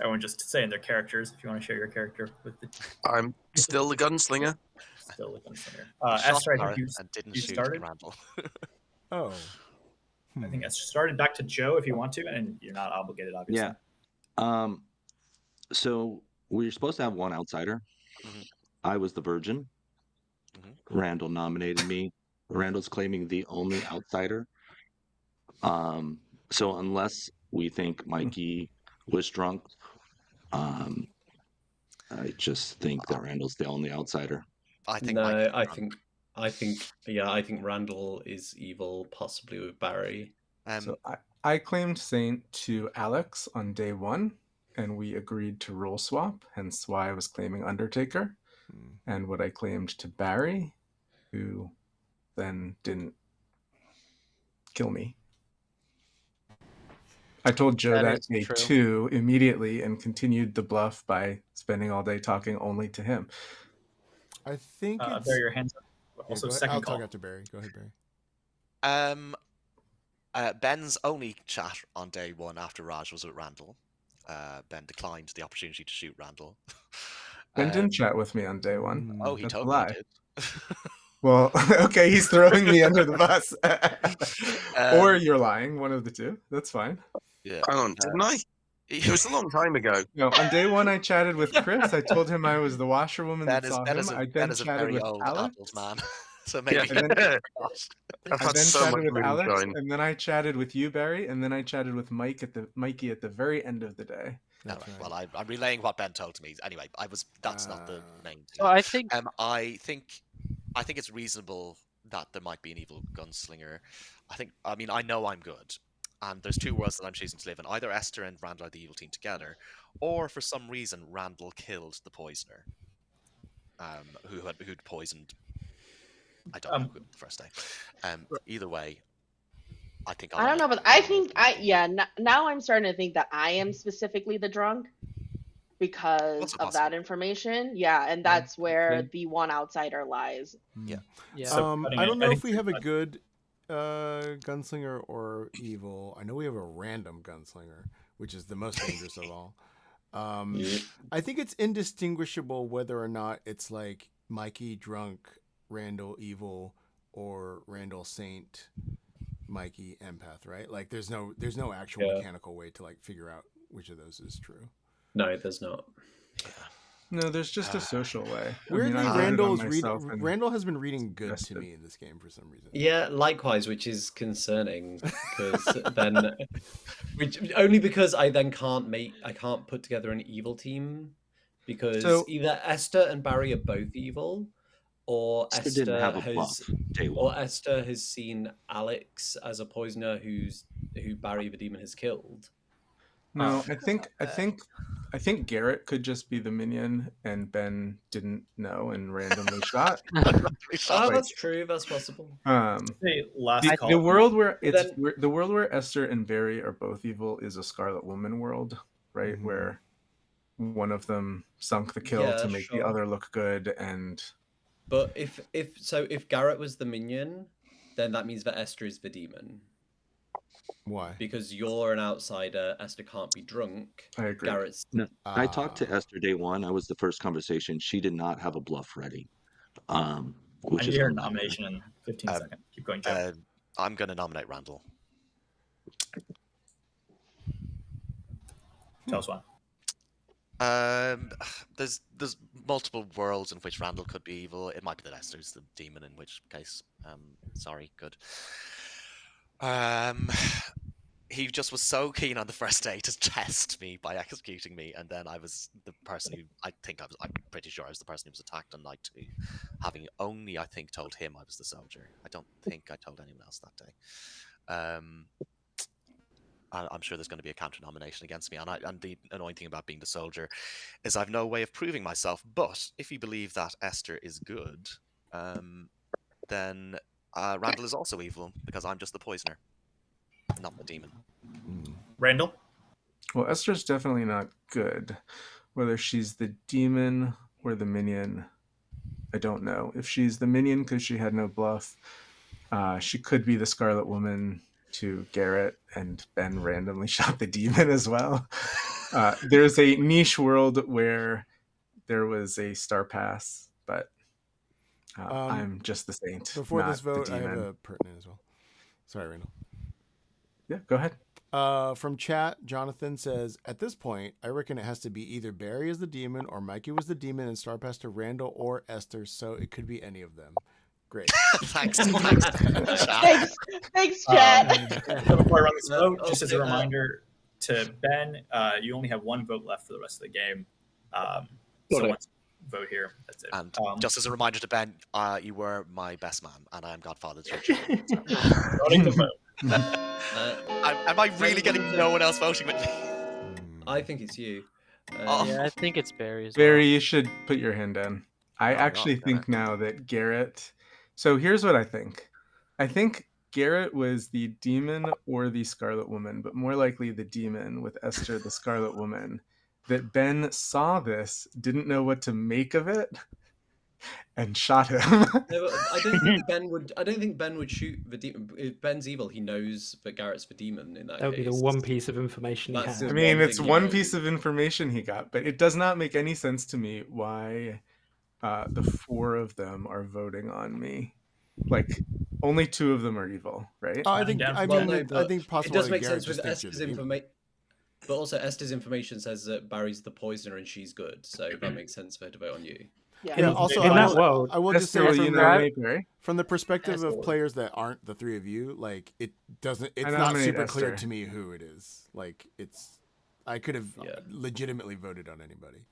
Everyone just saying their characters if you want to share your character with the I'm still the gunslinger. still looking gunslinger. Shot Esther, I think Gareth and didn't you shoot started. Randall. Oh. I think Esther started. Back to Joe if you want to, and you're not obligated, obviously. Yeah. So we're supposed to have 1 outsider. Mhm. I was the virgin. Mhm. Randall nominated me. Randall's claiming the only outsider. So unless we think Mikey was drunk, I just think that Randall's the only outsider. I think No, Mikey's I drunk. think Randall is evil, possibly with Barry. So I claimed saint to Alex on day 1, and we agreed to role swap, hence why I was claiming Undertaker. And what I claimed to Barry, who then didn't kill me. I told Joe That that is day true. 2 immediately and continued the bluff by spending all day talking only to him. I think it's... Barry, your hands up. Yeah, Also, go ahead. second I'll call. talk after Barry. Go ahead, Barry. Ben's only chat on day 1 after Raj was with Randall. Ben declined the opportunity to shoot Randall. Ben didn't chat with me on day 1. Oh, he That's a totally lie. did. Well, okay, he's throwing me under the bus. Or Um, you're lying, one of the two. That's fine. yeah. Hang on, didn't I? It was a long time ago. No, on day one, I chatted with Chris. I told him I was the washerwoman that saw him. I Ben then is a chatted very with old Alex. adult man. So maybe Yeah. he And then, forgot. I've I had then so much chatted with Alex, moonshine. and then I chatted with you, Barry, and then I chatted with Mikey at the very end of the day. All That's right. right. Well, I'm relaying what Ben told me. Anyway, that's not the main thing. So I think I think it's reasonable that there might be an evil gunslinger. I know I'm good, and there's two worlds that I'm choosing to live in. Either Esther and Randall are the evil team together, or for some reason Randall killed the poisoner, who'd poisoned. I don't know who the first day. Either way, I think I don't know, but I think now I'm starting to think that I am specifically the drunk because Also of possible. that information. Yeah, and that's where the one outsider lies. Yeah. yeah. So I don't know if we cutting have a through- good gunslinger or evil. I know we have a random gunslinger, which is the most dangerous of all. I think it's indistinguishable whether or not it's like Mikey drunk, Randall evil, or Randall saint, Mikey empath, right? Like there's no actual mechanical way to like figure out which of those is true. No, there's not. No, there's just a social way. Weirdly, I voted on myself and Randall has been reading good to rested. me in this game for some reason. Yeah, likewise, which is concerning because then, only because I then can't put together an evil team because either Esther and Barry are both evil, or Esther didn't have a bluff, day one. or Esther has seen Alex as a poisoner who Barry the demon has killed. No, I think Garrett could just be the minion, and Ben didn't know and randomly shot. Oh, that's true. That's possible. Hey, last call. The world where the world where Esther and Barry are both evil is a Scarlet Woman world, right? Mhm. Where one of them sunk the kill to make the other look good, and. But if Garrett was the minion, then that means that Esther is the demon. Why? Because you're an outsider, Esther can't be drunk. I agree. Garrett's. No, I talked to Esther day one. I was the first conversation. She did not have a bluff ready. Which is your nomination in 15 seconds. Keep going, Joe. I'm going to nominate Randall. Tell us why. There's multiple worlds in which Randall could be evil. It might be that Esther's the demon, in which case, sorry, good. He just was so keen on the first day to test me by executing me, and then I was the person who I'm pretty sure I was the person who was attacked on night 2, having only told him I was the soldier. I don't think I told anyone else that day. I'm sure there's going to be a counter nomination against me, and the annoying thing about being the soldier is I've no way of proving myself. But if you believe that Esther is good, then Randall is also evil because I'm just the poisoner, not the demon. Randall? Well, Esther's definitely not good. Whether she's the demon or the minion, I don't know. If she's the minion because she had no bluff, she could be the Scarlet Woman to Garrett, and Ben randomly shot the demon as well. There's a niche world where there was a star pass, but I'm just the saint. Before not this vote, the I have demon. a pertinent as well. Sorry, Randall. Yeah, go ahead. From chat, Jonathan says, at this point, I reckon it has to be either Barry is the demon or Mikey was the demon and star passed to Randall or Esther, so it could be any of them. Great. Thanks, chat. So before I run this vote, just as a reminder to Ben, you only have one vote left for the rest of the game. So once you vote here, that's it. And just as a reminder to Ben, you were my best man, and I am godfather to your children. Voting the vote. Am I really getting no one else voting with me? I think it's you. Yeah, I think it's Barry as well. Barry, you should put your hand down. I actually think now that Garrett... So here's what I think. I think Garrett was the demon or the Scarlet Woman, but more likely the demon with Esther, the Scarlet Woman. That Ben saw this, didn't know what to make of it, and shot him. No, I don't think Ben would shoot the demon. If Ben's evil, he knows that Garrett's the demon in that That would case. be the one piece of information he That's had. I mean, it's one piece of information he got, but it does not make any sense to me why the 4 of them are voting on me. Like, only 2 of them are evil, right? Oh, I'm down for Well, that. no, I but think it possibly does make Garrett sense with just thinks you're Esther's the demon. information. But also, Esther's information says that Barry's the poisoner and she's good, so that makes sense for her to vote on you. Yeah. Yeah. Also, in I that will, world, I will just Esther, say will you nominate Barry? from the perspective Esther. of players that aren't the 3 of you, like it's not nominate super clear Esther. to me who it is. Like I could have Yeah. legitimately voted on anybody.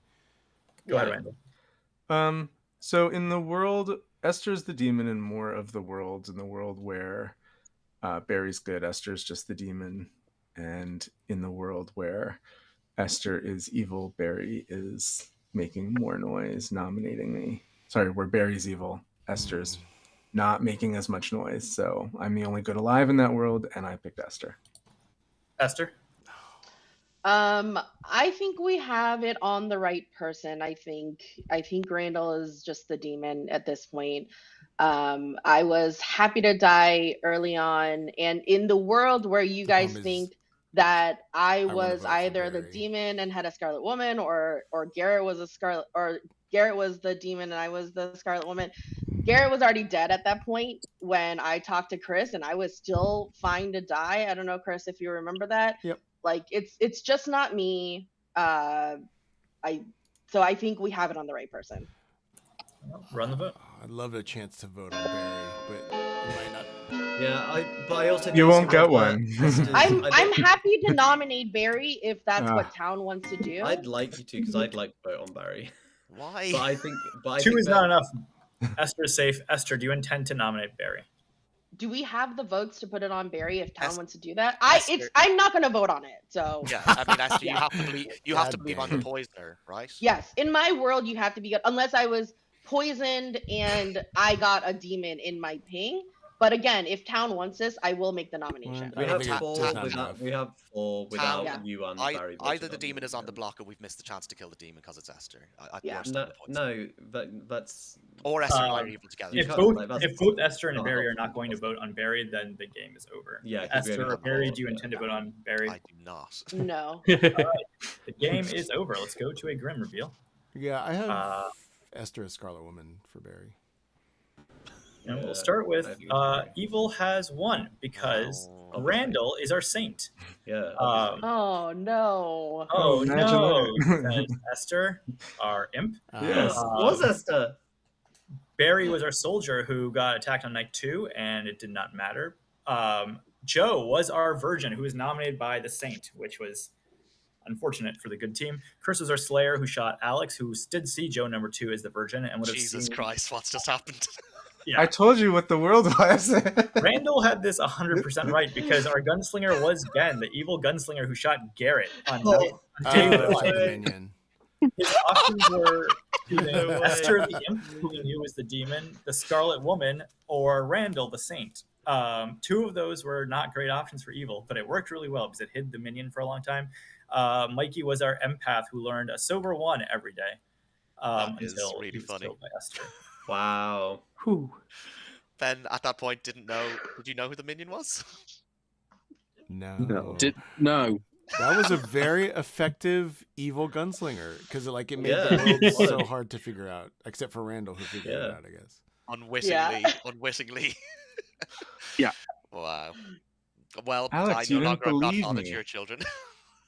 Go ahead, Randall. So in the world, Esther's the demon in more of the worlds. In the world where Barry's good, Esther's just the demon. And in the world where Esther is evil, Barry is making more noise, nominating me. Sorry, where Barry's evil, Esther's not making as much noise. So I'm the only good alive in that world, and I picked Esther. Esther? I think we have it on the right person. I think Randall is just the demon at this point. I was happy to die early on, and in the world where you The guys problem is think that I wanna was vote for either the Barry. demon and had a Scarlet Woman, or Garrett was Garrett was the demon and I was the Scarlet Woman. Garrett was already dead at that point when I talked to Chris, and I was still fine to die. I don't know, Chris, if you remember that. Yep. Like it's just not me. So I think we have it on the right person. Well, run the vote. I'd love a chance to vote on Barry, but it might not. Yeah, but I also You do won't see get whether one. Esther's- I'm I I'm don't- happy to nominate Barry if that's Ah. what town wants to do. I'd like you to, because I'd like to vote on Barry. Why? But I think 2 is that- not enough. Esther is safe. Esther, do you intend to nominate Barry? Do we have the votes to put it on Barry if town Es- wants to do that? Esther- I'm not gonna vote on it. So Yeah, I mean, Esther, Yeah. you have to believe. You have to God believe damn I'm the it. poisoner, right? yes, in my world you have to be good unless I was poisoned and I got a demon in my ping. But again, if town wants this, I will make the nomination. I We don't have think four there's not without. enough. We have 4 without Town- you and I, Barry. either voting the on demon you, is on the yeah. block, or we've missed the chance to kill the demon because it's Esther. At Yeah. worst, No, I'm the poisoner. that's Or Esther and I are Um, evil together. If can't- both, like, that's if both Esther and not Barry are helpful, not going to that's not- vote on Barry, then the game is over. Yeah, 'cause we only Esther or have Barry, four, do you yeah. intend to vote on Barry? I do not. No. The game is over. Let's go to a grim reveal. Yeah, I have Uh, Esther as Scarlet Woman for Barry. And Yeah, we'll start with I think it's Barry. Evil has won because Oh. Randall is our saint. Yeah. Um, Oh no. oh imagine no, that. says Esther, our imp. Yes. Was Esther? Barry was our soldier who got attacked on night 2, and it did not matter. Joe was our virgin who was nominated by the saint, which was unfortunate for the good team. Chris was our slayer who shot Alex, who did see Joe number 2 as the virgin and would have Jesus seen. Christ, what's just happened? Yeah. I told you what the world was. Randall had this 100% right because our gunslinger was Ben, the evil gunslinger who shot Garrett on day Check one. Minion. His options were either No way. Esther the imp, who we knew was the demon, the Scarlet Woman, or Randall the saint. 2 of those were not great options for evil, but it worked really well because it hid the minion for a long time. Mikey was our empath who learned a silver 1 every day That is until really he was funny. killed by Esther. Wow. Whew. Ben, at that point, did you know who the minion was? No. No. No. That was a very effective evil gunslinger because it made Yeah. the world so hard to figure out, except for Randall who figured it Yeah. out, I guess. Unwittingly. Yeah. Wow. Well, Alex, I you no didn't longer believe godfather to me. your children.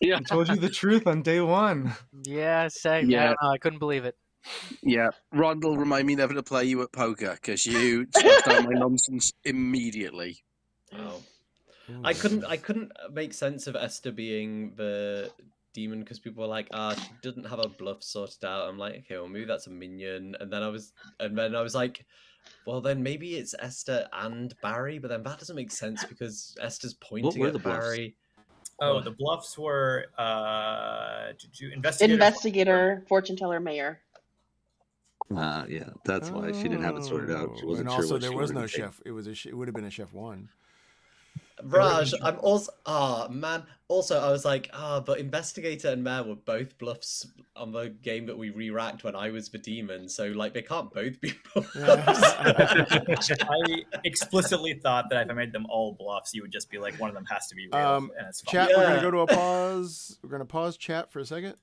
Yeah. I told you the truth on day 1. Yeah, same. Yeah. I don't know. I couldn't believe it. Yeah. Rondell, remind me never to play you at poker because you smashed out my nonsense immediately. Wow. I couldn't make sense of Esther being the demon because people were like, she doesn't have her bluff sorted out. I'm like, okay, well maybe that's a minion. And then I was like, well then maybe it's Esther and Barry, but then that doesn't make sense because Esther's pointing were at the bluffs? Barry. Oh, Well- the bluffs were investigator. Investigator, fortune teller, mayor. Yeah, that's why she didn't have it sorted out. She Oh, wasn't and sure also what there she was wanted no to take. chef. It was it would have been a chef 1. Raj, I'm also man. Also, I was like, but investigator and mayor were both bluffs on the game that we re-racked when I was the demon. So like, they can't both be bluffs. I explicitly thought that if I made them all bluffs, you would just be like, one of them has to be real, and it's fine. Chat, we're Yeah. gonna go to a pause. We're gonna pause chat for a second.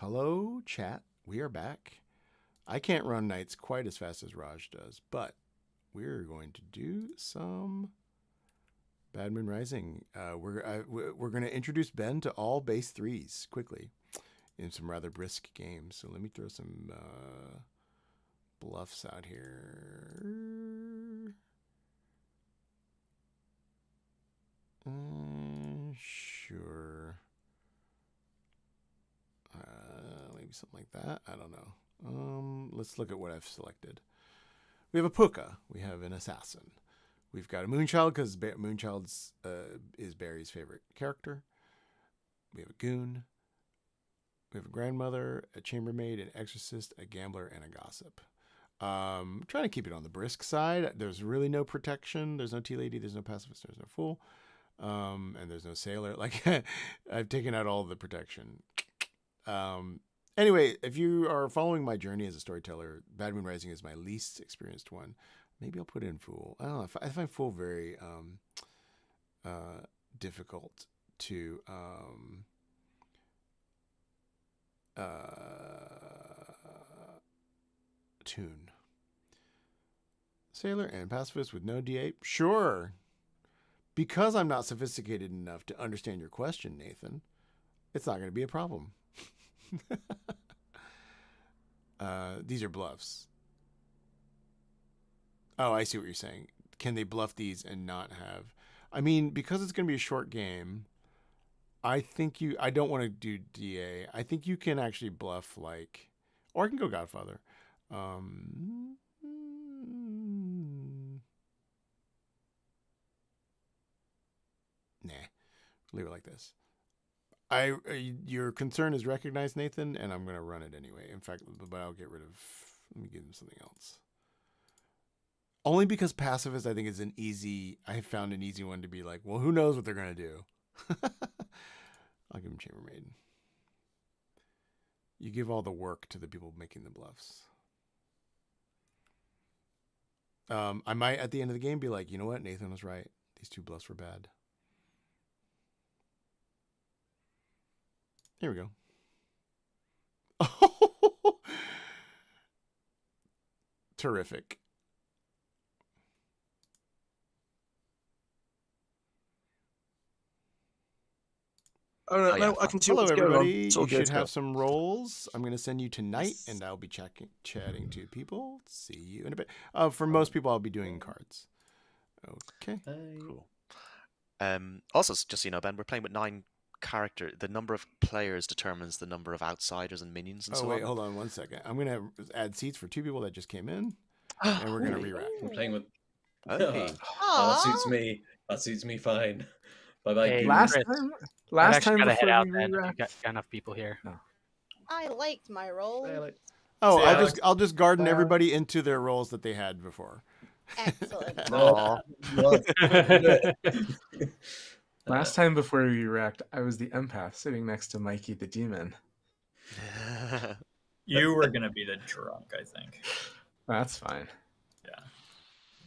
Hello, chat. We are back. I can't run nights quite as fast as Raj does, but we're going to do some Bad Moon Rising. We're going to introduce Ben to all base threes quickly in some rather brisk games. So let me throw some bluffs out here. Sure. Maybe something like that. I don't know. Let's look at what I've selected. We have a Puka. We have an Assassin. We've got a Moonchild because Moonchild's is Barry's favorite character. We have a Goon. We have a Grandmother, a Chambermaid, an Exorcist, a Gambler, and a Gossip. Trying to keep it on the brisk side. There's really no protection. There's no Tea Lady. There's no Pacifist. There's no Fool. And there's no Sailor. Like, I've taken out all the protection. Anyway, if you are following my journey as a storyteller, Bad Moon Rising is my least experienced one. Maybe I'll put in Fool. I don't know. I find Fool very difficult to tune. Sailor and Pacifist with no D8? Sure. Because I'm not sophisticated enough to understand your question, Nathan, it's not going to be a problem. These are bluffs. Oh, I see what you're saying. Can they bluff these and not have... I mean, because it's going to be a short game, I don't want to do DA. I think you can actually bluff like... Or I can go Godfather. Nah. Leave it like this. Your concern is recognized, Nathan, and I'm going to run it anyway. In fact, but I'll get rid of... Let me give him something else. Only because Pacifist, I think, is an easy... I have found an easy one to be like, well, who knows what they're going to do? I'll give him Chambermaid. You give all the work to the people making the bluffs. I might, at the end of the game, be like, you know what? Nathan was right. These two bluffs were bad. Here we go. Terrific. Oh, no, I can see Hello, what's going on. everybody. It's all You good should stuff. have some roles. I'm going to send you tonight, and I'll be chatting to people. See you in a bit. For most people, I'll be doing cards. Okay. Cool. Also, just so you know, Ben, we're playing with 9 characters. The number of players determines the number of outsiders and minions and so wait, on. hold on one second. I'm going to add seats for 2 people that just came in, and we're going to re-rack. I'm playing with... Okay. Oh, that suits me. That suits me fine. Bye-bye, Hey, Goon. Last Chris, time I've actually gotta head before out we then. re-rack. We've got enough people here. I liked my role. Oh, See, Alex. I'll just garden everybody into their roles that they had before. Excellent. Aw. Last time before we re-racked, I was the empath sitting next to Mikey the demon. You were gonna be the drunk, I think. That's fine. Yeah.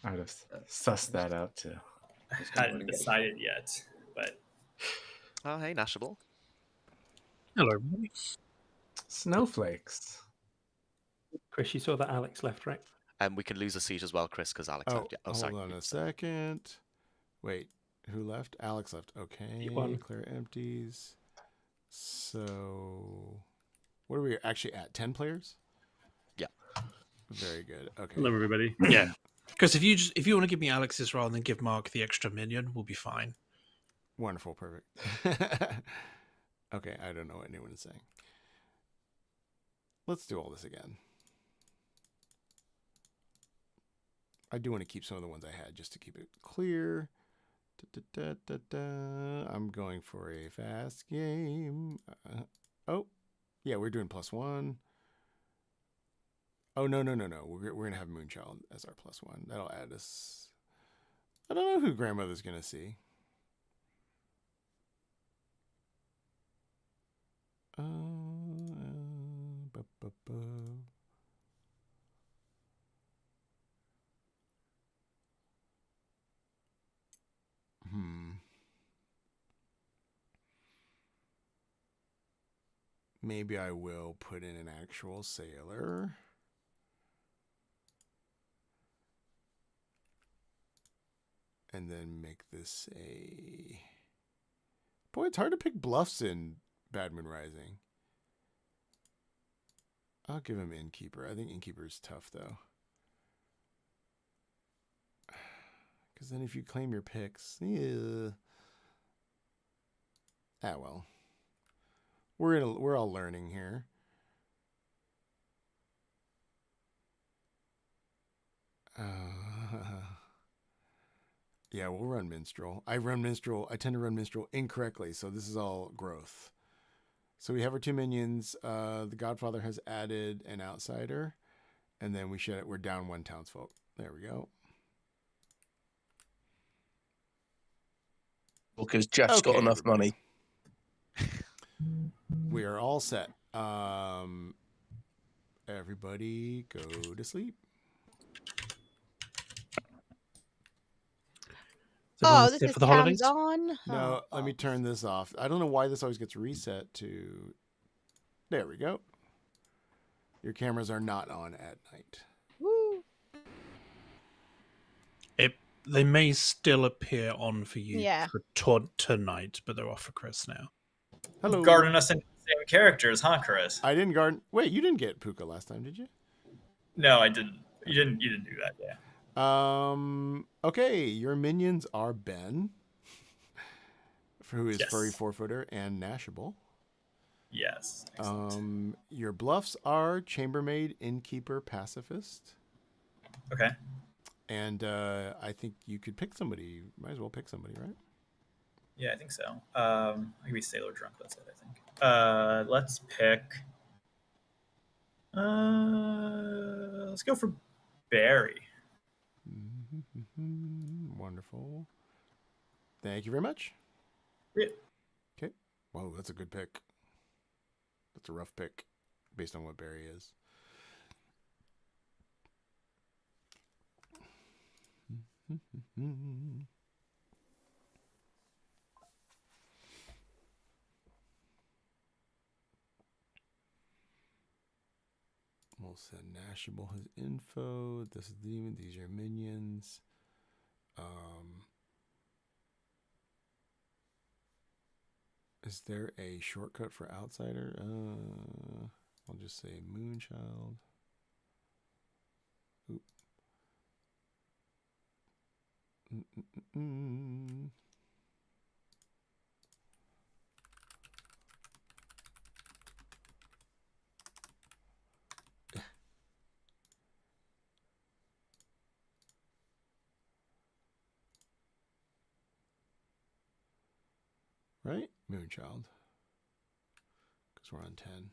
I'd have sussed that out too. I hadn't decided yet, but Oh, hey, Nashable. Hello, everybody. Snowflakes. Chris, you saw that Alex left, right? And we can lose a seat as well, Chris, because Alex left. Yeah. Oh, hold sorry. on a second. Wait, who left? Alex left. Okay. One. Clear empties. So, what are we actually at? 10 players? Yeah. Very good. Okay. Hello, everybody. Yeah, because if you want to give me Alex's role and then give Mark the extra minion, we'll be fine. Wonderful. Perfect. Okay. I don't know what anyone is saying. Let's do all this again. I do want to keep some of the ones I had just to keep it clear. I'm going for a fast game. Oh, yeah, we're doing +1. Oh, no. We're going to have Moonchild as our +1. That'll add us. I don't know who Grandmother's going to see. maybe I will put in an actual sailor. And then make this a... Boy, it's hard to pick bluffs in Bad Moon Rising. I'll give him Innkeeper. I think Innkeeper is tough, though. Because then if you claim your picks... Yeah. Ah, well. We're all learning here. Yeah, we'll run Minstrel. I tend to run Minstrel incorrectly, so this is all growth. So we have our 2 minions. The Godfather has added an outsider, and then we're down 1 townsfolk. There we go. Because Jeff's got enough everybody. money. We are all set. Everybody go to sleep. Oh, this is hands-on. No, let me turn this off. I don't know why this always gets reset to... There we go. Your cameras are not on at night. Woo. They may still appear on for you Yeah. for tonight, but they're off for Chris now. Hello. Guarding us into the same characters, huh, Chris? I didn't guard... Wait, you didn't get Puka last time, did you? No, I didn't. You didn't do that, yeah. Okay, your minions are Ben, who is Yes. furry 4-footer and Nashable. Yes. Excellent. Your bluffs are Chambermaid, Innkeeper, Pacifist. Okay. And I think you could pick somebody. Might as well pick somebody, right? Yeah, I think so. I could be Sailor Drunk, that's it, I think. Let's pick... let's go for Barry. Wonderful. Thank you very much. Yeah. Okay. Whoa, that's a good pick. That's a rough pick based on what Barry is. We'll send Nashable his info. This is the demon. These are minions. Is there a shortcut for outsider? I'll just say Moonchild. Oop. Right? Moonchild. Because we're on 10.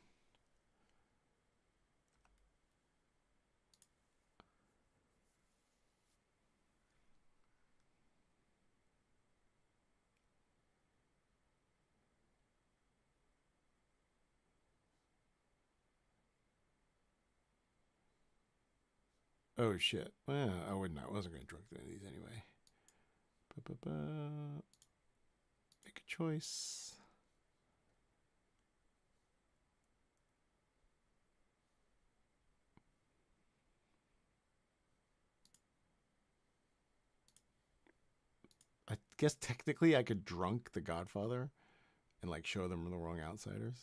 Oh shit. Well, I wasn't going to drink any of these anyway. Make a choice. I guess technically I could drunk the Godfather and like show them the wrong outsiders.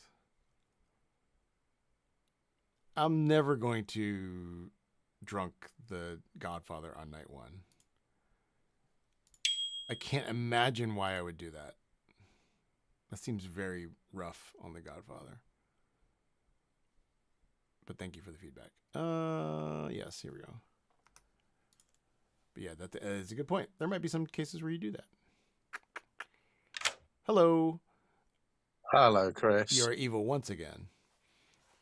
I'm never going to drunk the Godfather on night 1. I can't imagine why I would do that. That seems very rough on the Godfather. But thank you for the feedback. Yes, here we go. But yeah, that is a good point. There might be some cases where you do that. Hello. Hello, Chris. You're evil once again.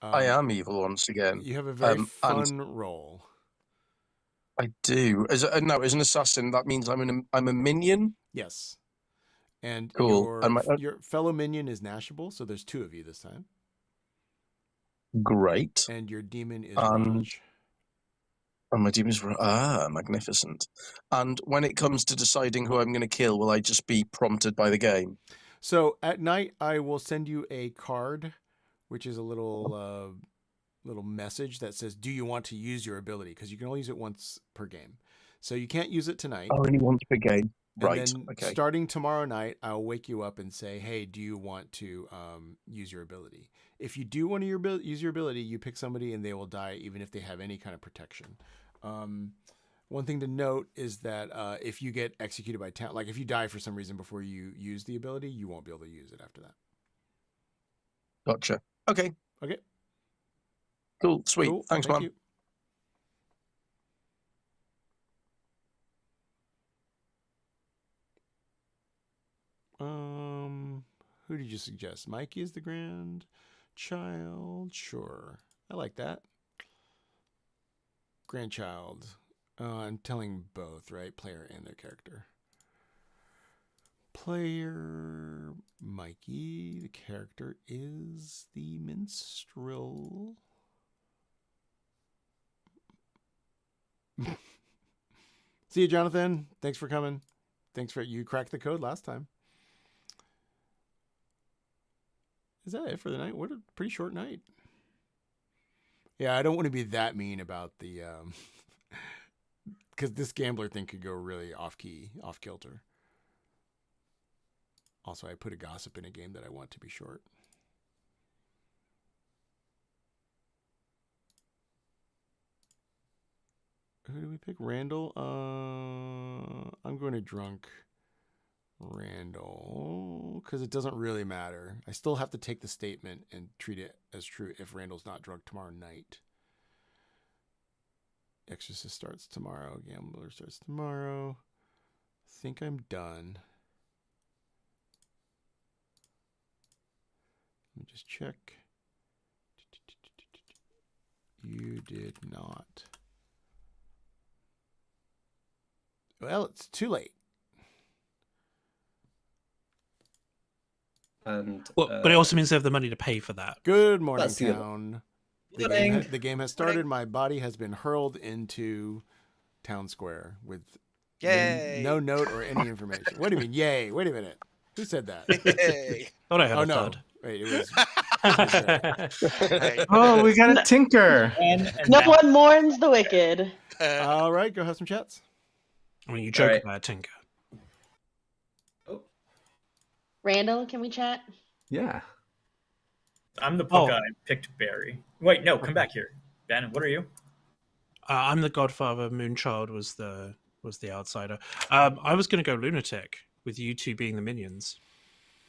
I am evil once again. You have a very fun role. I do. As an assassin, that means I'm a minion. Yes. And cool. Your fellow minion is Nashable, so there's 2 of you this time. Great. And your demon is Raj. And my demon is magnificent. And when it comes to deciding who I'm going to kill, will I just be prompted by the game? So at night, I will send you a card which is a little message that says, "Do you want to use your ability?" Because you can only use it once per game, so you can't use it tonight. Only once per game. And Right. then Okay. starting tomorrow night, I'll wake you up and say, "Hey, do you want to use your ability?" If you do want to use your ability, you pick somebody and they will die even if they have any kind of protection. One thing to note is that if you get executed by town, like if you die for some reason before you use the ability, you won't be able to use it after that. Gotcha. Okay. Okay. Cool. Sweet. Cool. Thanks, Thank man. You. Who did you suggest? Mikey is the grandchild. Sure, I like that. Grandchild. I'm telling both, right? Player and their character. Player Mikey. The character is the minstrel. See you, Jonathan. Thanks for coming. Thanks for you cracked the code last time. Is that it for the night? What a pretty short night. Yeah, I don't want to be that mean about the because this gambler thing could go really off key, off kilter. Also, I put a gossip in a game that I want to be short. Who do we pick? Randall? I'm going to drunk Randall because it doesn't really matter. I still have to take the statement and treat it as true if Randall's not drunk tomorrow night. Exorcist starts tomorrow. Gambler starts tomorrow. I think I'm done. Let me just check. You did not. Well, it's too late. And but it also means they have the money to pay for that. Good morning, That's the other- town. Morning. The game has started. My body has been hurled into town square with Yay! no note or any information. What do you mean, yay? Wait a minute. Who said that? Yay! Thought I had Oh, a no. third. Wait, it was. Hey. Oh, we got a tinker. And No now- one mourns the wicked. All right, go have some chats. I mean, you joke Alright. about Tinker. Oh, Randall, can we chat? Yeah. I'm the Puka. Oh. I picked Barry. Wait, no, come back here. Ben, what are you? I'm the Godfather. Moonchild was the outsider. I was going to go lunatic with you two being the minions.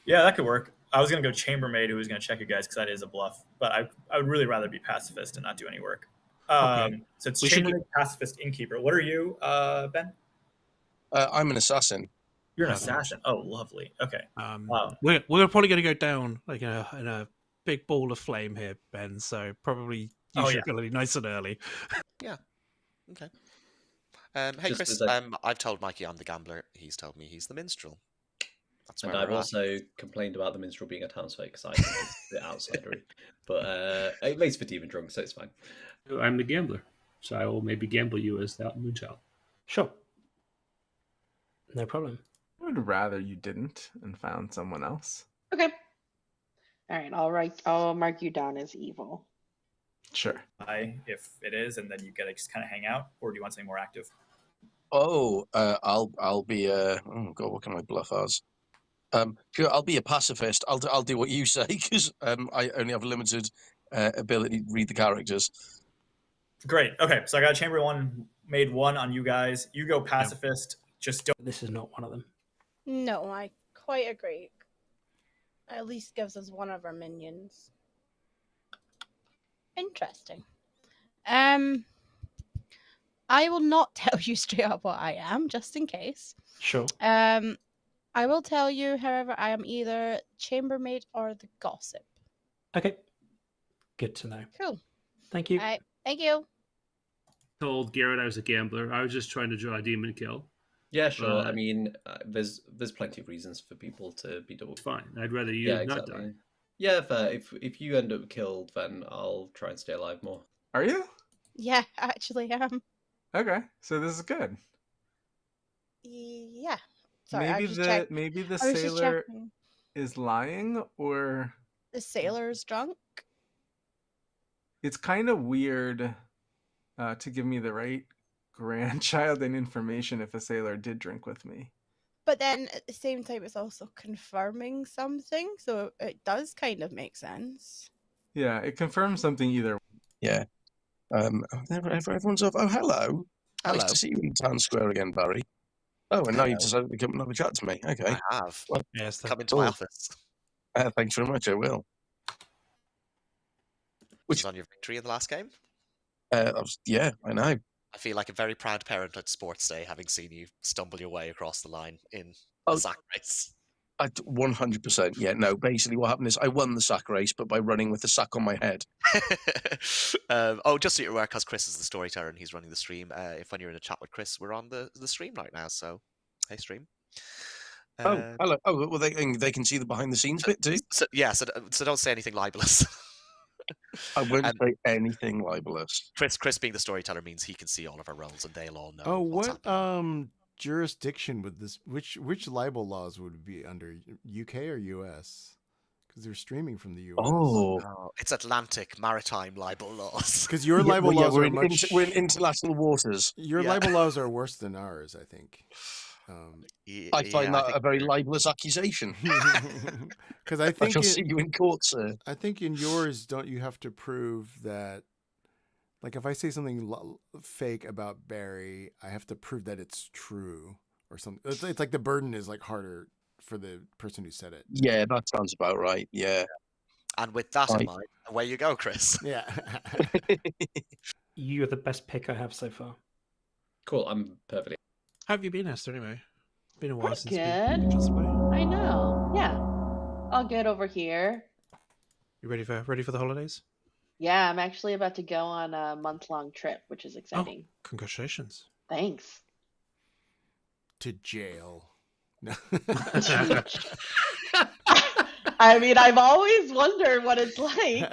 Yeah, that could work. I was going to go chambermaid, who was going to check you guys because that is a bluff. But I would really rather be pacifist and not do any work. Okay. So it's We should chambermaid, pacifist, innkeeper. What are you, Ben? I'm an assassin. You're an Okay. assassin. Oh, lovely. Okay. We're probably going to go down like in a big ball of flame here, Ben. So probably use your ability nice and early. Yeah. Okay. Hey, Just Chris. as a- I've told Mikey I'm the gambler. He's told me he's the minstrel. That's where and we're I've at. also complained about the minstrel being a townsfolk because I think it's a bit outsidery. But it makes for demon drunk, so it's fine. I'm the gambler, so I will maybe gamble you as that Moonchild. Sure. No problem. I would rather you didn't and found someone else. Okay. All right, I'll mark you down as evil. Sure. If it is, and then you get to just kind of hang out, or do you want something more active? Oh, I'll be oh god, what can I bluff as? Sure, I'll be a pacifist. I'll do what you say because I only have a limited ability to read the characters. Great. Okay, so I got a chamber made one on you guys. You go pacifist. Just don't. This is not one of them. No, I quite agree. At least gives us one of our minions. Interesting. I will not tell you straight up what I am, just in case. Sure. I will tell you, however, I am either chambermaid or the gossip. Okay. Good to know. Cool. Thank you. All right. Thank you. Told Garrett I was a gambler. I was just trying to draw a demon kill. Yeah, sure. I But- mean, there's plenty of reasons for people to be double. Fine. I'd rather you Yeah, not exactly. die. Yeah, fair. If you end up killed, then I'll try and stay alive more. Are you? Yeah, I actually am. Okay, so this is good. Yeah. Sorry, I maybe was just the checking. maybe the I was just sailor checking. is lying, or The sailor's drunk. it's kind of weird to give me the right grandchild and information if a sailor did drink with me. But then at the same time, it's also confirming something, so it does kind of make sense. Yeah, it confirms something either way. Yeah. Everyone's off. Oh, hello. Nice Hello. to see you in Town Square again, Barry. Oh, and now you decided to come and have a chat to me. Okay. I have. Well, Yes, Come into my cool. office. Thanks very much. I will. Which was on your victory in the last game? Yeah, I know. I feel like a very proud parent at Sports Day, having seen you stumble your way across the line in Oh. the sack race. 100%. Yeah, no. Basically, what happened is I won the sack race, but by running with the sack on my head. Just so you're aware, because Chris is the storyteller and he's running the stream. If when you're in a chat with Chris, we're on the stream right now. So, hey, stream. Hello. Oh, well, they can see the behind the scenes bit too. So don't say anything libelous. I won't say anything libelous. Chris being the storyteller means he can see all of our roles and they'll all know. Oh, what's what happening. Jurisdiction would this? Which libel laws would it be under? UK or US? Because they're streaming from the US. Oh, it's Atlantic maritime libel laws. Because your libel laws we're are we're in international waters. Your libel laws are worse than ours, I think. I find that a very libelous accusation. Because I think I shall see you in court, sir. I think in yours, don't you have to prove that? Like if I say something fake about Barry, I have to prove that it's true or something. It's like the burden is like harder for the person who said it. Yeah, that sounds about right. Yeah. And with that in mind, away you go, Chris. Yeah. You are the best pick I have so far. Cool. I'm perfectly. How have you been, Esther? Anyway, been a while Pretty since good. we just played. I know. Yeah. All good over here. You ready for the holidays? Yeah, I'm actually about to go on a month-long trip, which is exciting. Oh, congratulations. Thanks. To jail. I mean, I've always wondered what it's like.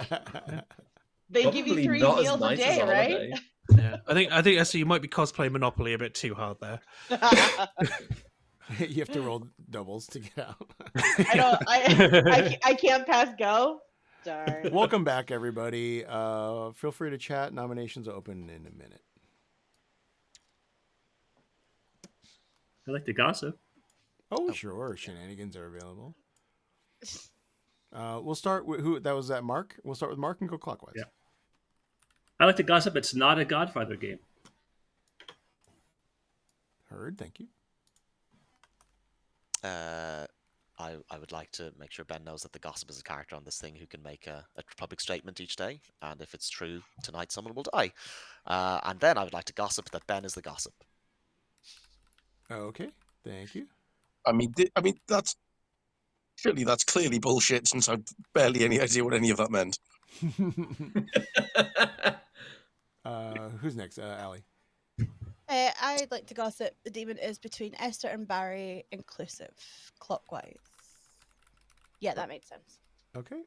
They give you Probably 3 not as meals a nice as day, a right? holiday. Yeah, I think Esther, you might be cosplaying Monopoly a bit too hard there. You have to roll doubles to get out. I can't pass go. Darn. Welcome back, everybody. Feel free to chat. Nominations open in a minute. I like to gossip. Oh, sure. Shenanigans are available. We'll start with who? That was that Mark. We'll start with Mark and go clockwise. Yeah. I like to gossip. It's not a Godfather game. Heard. Thank you. I would like to make sure Ben knows that the gossip is a character on this thing who can make a public statement each day, and if it's true, tonight someone will die. And then I would like to gossip that Ben is the gossip. Okay, thank you. I mean, that's clearly bullshit. Since I've barely any idea what any of that meant. Who's next? Allie. I'd like to gossip the demon is between Esther and Barry, inclusive, clockwise. Yeah, that made sense. Okay.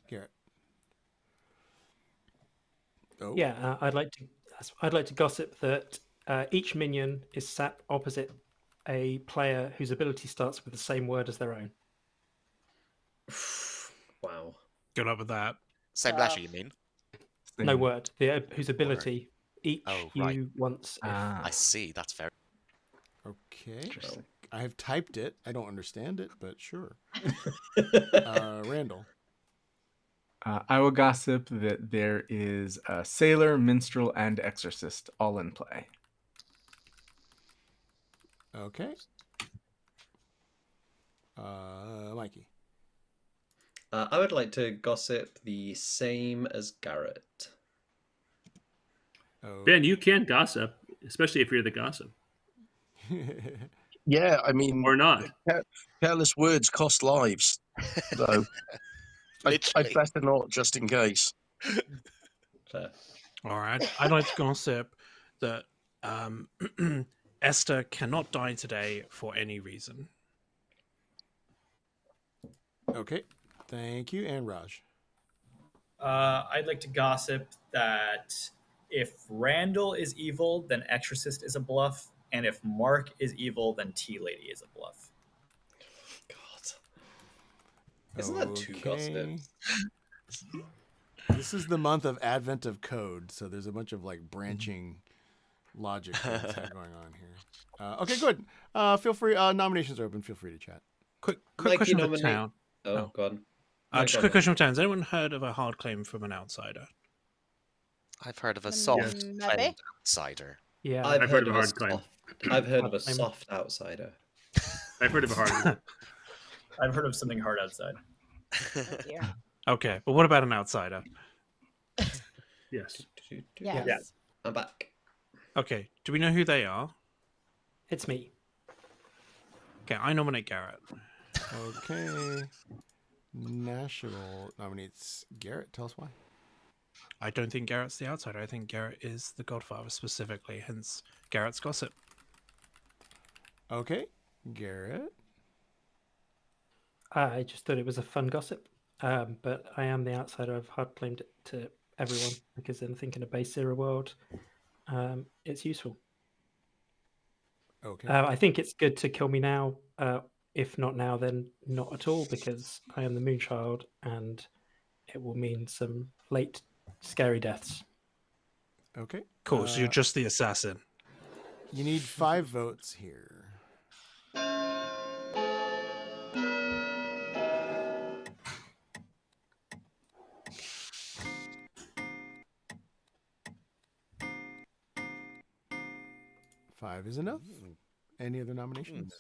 Garrett. Oh. Yeah, I'd like to gossip that each minion is sat opposite a player whose ability starts with the same word as their own. Wow. Good luck with that. Same letter, you mean? No word. Whose ability each you once. I see. That's very. Okay. I have typed it. I don't understand it, but sure. Randall. I will gossip that there is a sailor, minstrel, and exorcist all in play. Okay. Mikey. I would like to gossip the same as Garrett. Oh. Ben, you can gossip, especially if you're the gossip. Yeah, I mean, or not. Careless words cost lives. So I better not, just in case. Fair. All right. I'd like to gossip that Esther cannot die today for any reason. Okay. Thank you. And Raj. I'd like to gossip that if Randall is evil, then Exorcist is a bluff. And if Mark is evil, then Tea Lady is a bluff. God. Isn't that too gossip? This is the month of advent of code, so there's a bunch of like branching logic things going on here. Okay, good. Feel free. Nominations are open. Feel free to chat. Quick Mikey, question for nominate- town. Oh, go on. Just a quick question for town. Has anyone heard of a hard claim from an outsider? I've heard of a soft Maybe. claimed outsider. Yeah, I've heard of a hard claim. I've heard of a Hard claim. soft outsider. I've heard of a hard. I've heard of something hard outside. Oh, dear. Okay, but what about an outsider? Yes. Yes. Yeah. I'm back. Okay, do we know who they are? it's me. Okay, I nominate Garrett. Okay. National nominates Garrett. Tell us why. I don't think Garrett's the outsider. I think Garrett is the Godfather specifically, hence Garrett's gossip. Okay, Garrett. I just thought it was a fun gossip, but I am the outsider. I've hard claimed it to everyone because I think in a base zero world, it's useful. Okay. I think it's good to kill me now. If not now, then not at all, because I am the Moonchild, and it will mean some late scary deaths. Okay. Cool, so you're just the assassin. You need 5 votes here. Five is enough. Any other nominations?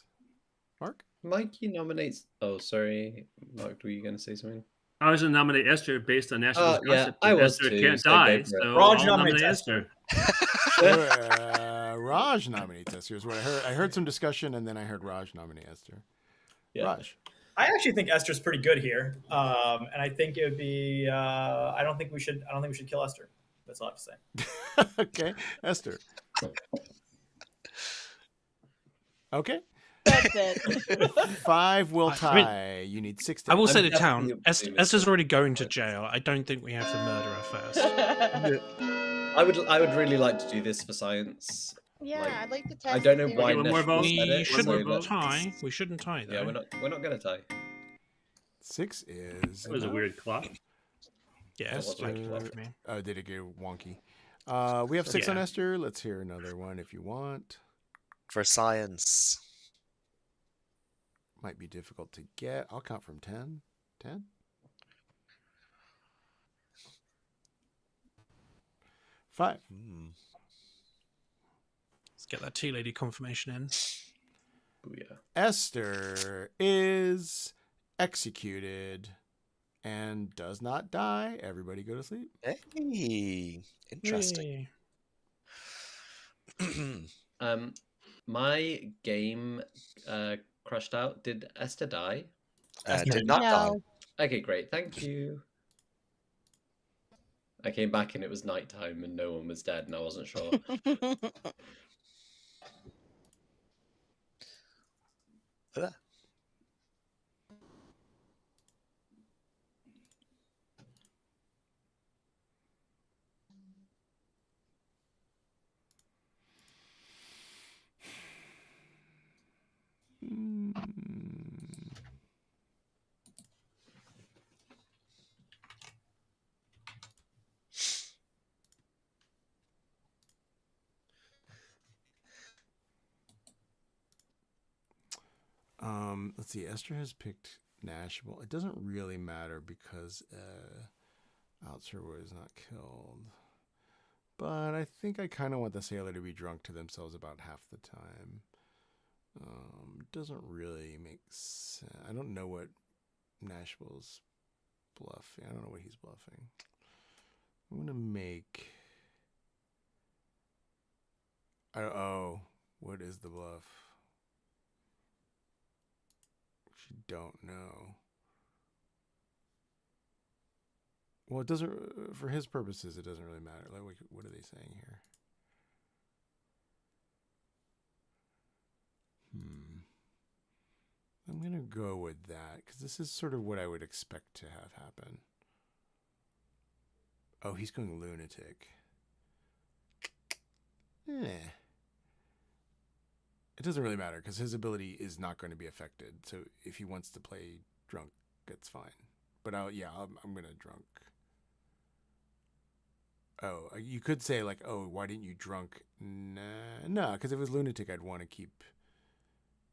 Mark? Mikey nominates. Oh, sorry, Mark. Were you going to say something? I was going to nominate Esther based on Esther's yeah, gossip. I was Esther too, can't so die, go for it. so Raj I'll nominates nominate Esther. Esther. Raj nominates Esther is what I heard. I heard some discussion, and then I heard Raj nominate Esther. Yeah. Raj. I actually think Esther's pretty good here, and I think it would be. I don't think we should kill Esther. That's all I have to say. Okay, Esther. Okay. That's it. 5 will I tie. You need 6 to I will say I'm to town, definitely Esther's already going to jail. I don't think we have to murder her first. I would really like to do this for science. Yeah, Like, I'd like to test. I don't know the why Okay, one more Neshville vote. said We it, shouldn't so that- tie. We shouldn't tie, though. Yeah, we're not gonna tie. 6 is. That was a enough. weird clock. Yeah, it's Esther. like for me. Oh, did it go wonky? We have 6 on Yeah. Esther. Let's hear another one if you want. For science. Might be difficult to get. I'll count from 10. 10? 5. Let's get that tea lady confirmation in. Booyah. Esther is executed and does not die. Everybody go to sleep. Hey, interesting. My game crashed out. Did Esther die? Did not die. No. Okay, great. Thank you. I came back and it was nighttime and no one was dead and I wasn't sure. Ugh. Let's see. Esther has picked Nashville. It doesn't really matter because Outser was not killed. But I think I kind of want the sailor to be drunk to themselves about half the time. Doesn't really make sense. I don't know what Nashville's bluffing. I don't know what he's bluffing. I'm going to make... Oh, what is the bluff? Actually don't know. Well, it doesn't, for his purposes, it doesn't really matter. Like, what are they saying here? I'm going to go with that because this is sort of what I would expect to have happen. Oh, he's going lunatic. It doesn't really matter because his ability is not going to be affected. So if he wants to play drunk, it's fine. But I'm going to drunk. Oh, you could say like, oh, why didn't you drunk? Nah, because if it was lunatic, I'd want to keep.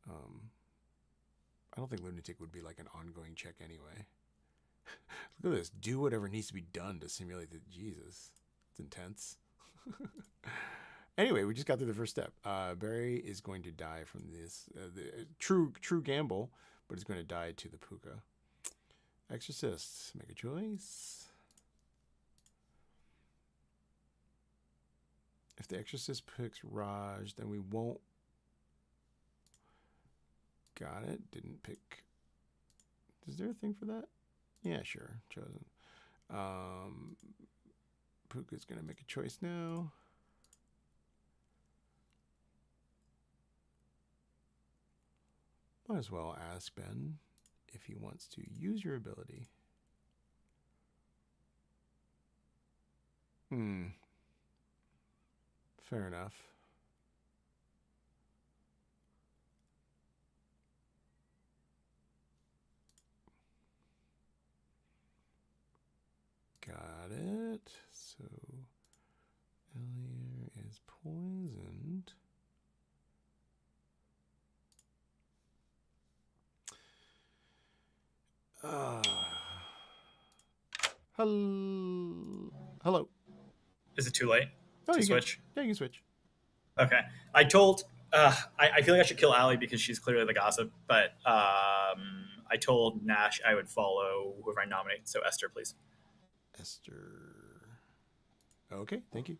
I don't think lunatic would be like an ongoing check anyway. Look at this. Do whatever needs to be done to simulate the Jesus. It's intense. Anyway, we just got through the first step. Barry is going to die from this the true gamble, but is going to die to the puka. Exorcist, make a choice. If the exorcist picks Raj, then we won't. Got it. Didn't pick. Is there a thing for that? Yeah, sure. Chosen. Puka's going to make a choice now. Might as well ask Ben if he wants to use your ability. Fair enough. Got it. So Elier is poisoned. Hello. Is it too late to switch? Yeah, you can switch. Okay. I told. I feel like I should kill Allie because she's clearly the gossip, but I told Nash I would follow whoever I nominate. So Esther, please. Esther. Okay, thank you.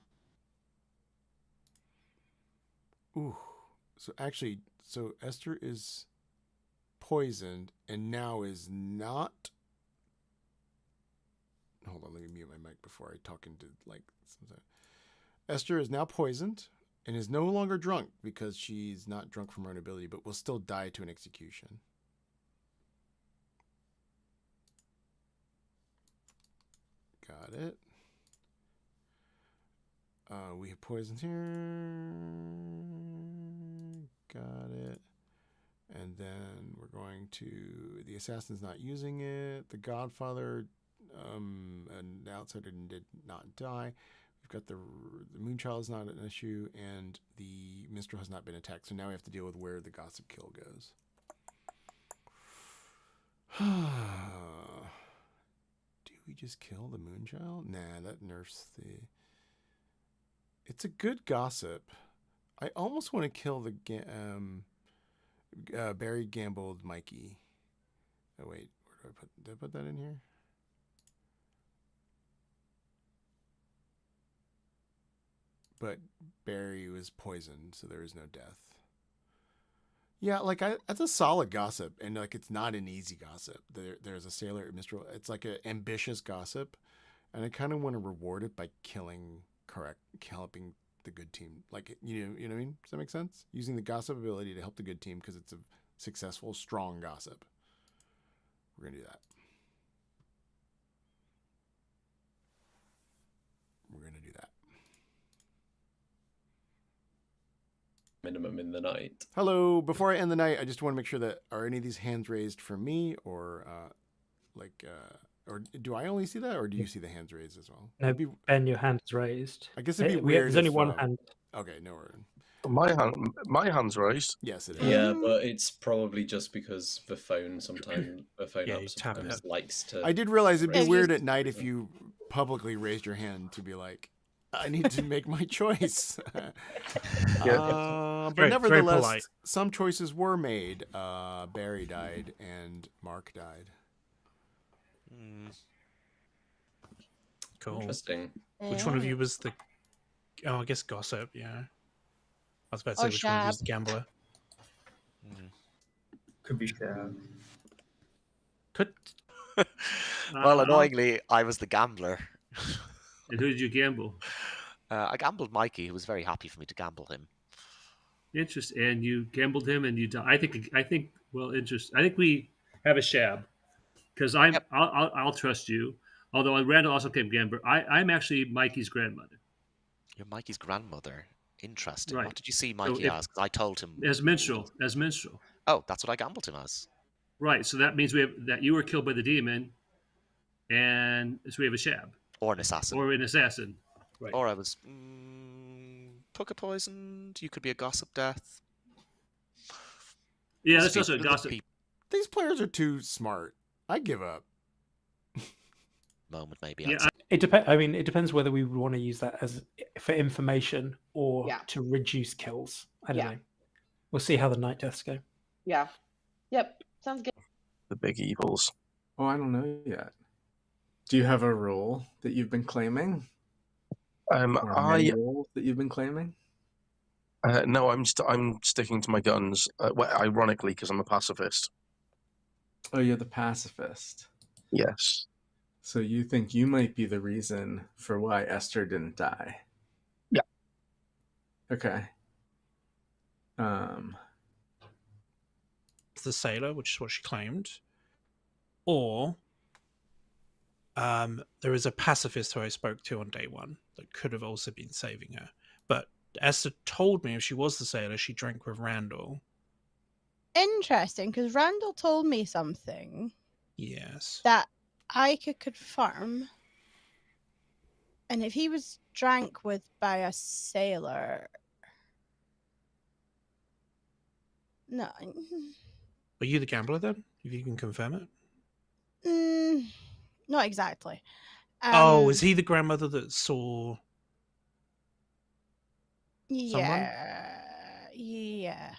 Ooh. So actually, Esther is poisoned and now is not. Hold on, let me mute my mic before I talk into like something. Esther is now poisoned and is no longer drunk because she's not drunk from her own ability, but will still die to an execution. Got it. We have poisons here. Got it. And then we're going to... The assassin's not using it. The Godfather, an outsider did not die. We've got the Moonchild is not an issue, and the Minstrel has not been attacked. So now we have to deal with where the Gossip Kill goes. Do we just kill the Moonchild? Nah, that nerfs the... It's a good Gossip. I almost want to kill the Barry gambled Mikey. Oh wait, where did I put that in here? But Barry was poisoned, so there is no death. Yeah, like that's a solid Gossip, and like it's not an easy Gossip. There's a Sailor at Mistral. It's like an ambitious Gossip, and I kind of want to reward it by helping the good team. Like you know what I mean? Does that make sense? Using the Gossip ability to help the good team because it's a successful, strong Gossip. We're gonna do that. We're gonna do that. Minimum in the night. Hello. Before I end the night, I just want to make sure that are any of these hands raised for me, or or do I only see that, or do you see the hands raised as well? No, Ben, your hand's raised. I guess it'd be weird. There's only one hand. Okay, no worries. My hand's raised. Yes, it is. Yeah, but it's probably just because the phone sometimes you tap it. likes to. I did realize it'd be Yeah, weird you- at night if you publicly raised your hand to be like, I need to make my choice. But Very nevertheless, polite. some choices were made. Barry died and Mark died. Cool. Interesting. Which one of you was the? Oh, I guess Gossip. Yeah. I was about to say Or which one of you was Shab. the gambler. Could be Shab. Could. Well, annoyingly, I was the gambler. And who did you gamble? I gambled Mikey, who was very happy for me to gamble him. Interesting. And you gambled him, and you died. I think. Well, interesting. I think we have a Shab because I'll trust you. Although Randall also came gambler. I'm actually Mikey's grandmother. You're Mikey's grandmother. Interesting. Right. What did you see Mikey as? 'Cause I told him. As minstrel. Oh, that's what I gambled him as. Right. So that means that you were killed by the demon, and so we have a Shab Or an assassin. or an assassin. Right. Or I was poker poisoned. You could be a gossip death. Yeah, There's that's few- also a there's gossip. These players are too smart. I give up. Moment maybe. Yeah, I'd say. It depends. I mean, it depends whether we would want to use that as for information or Yeah. to reduce kills. I don't Yeah. know. We'll see how the night deaths go. Yeah. Yep. Sounds good. The big evils. Oh, I don't know yet. Do you have a role that you've been claiming? Or many roles that you've been claiming? No, I'm sticking to my guns. Well, ironically, because I'm a pacifist. Oh, you're the pacifist. Yes. So you think you might be the reason for why Esther didn't die? Yeah. Okay. The sailor, which is what she claimed, or there is a pacifist who I spoke to on day one that could have also been saving her. But Esther told me if she was the sailor, she drank with Randall. Interesting, because Randall told me something Yes. that I could confirm. And if he was drank with by a sailor, no, Are you the gambler then? If you can confirm it. not exactly. Oh, is he the grandmother that saw someone? Yeah.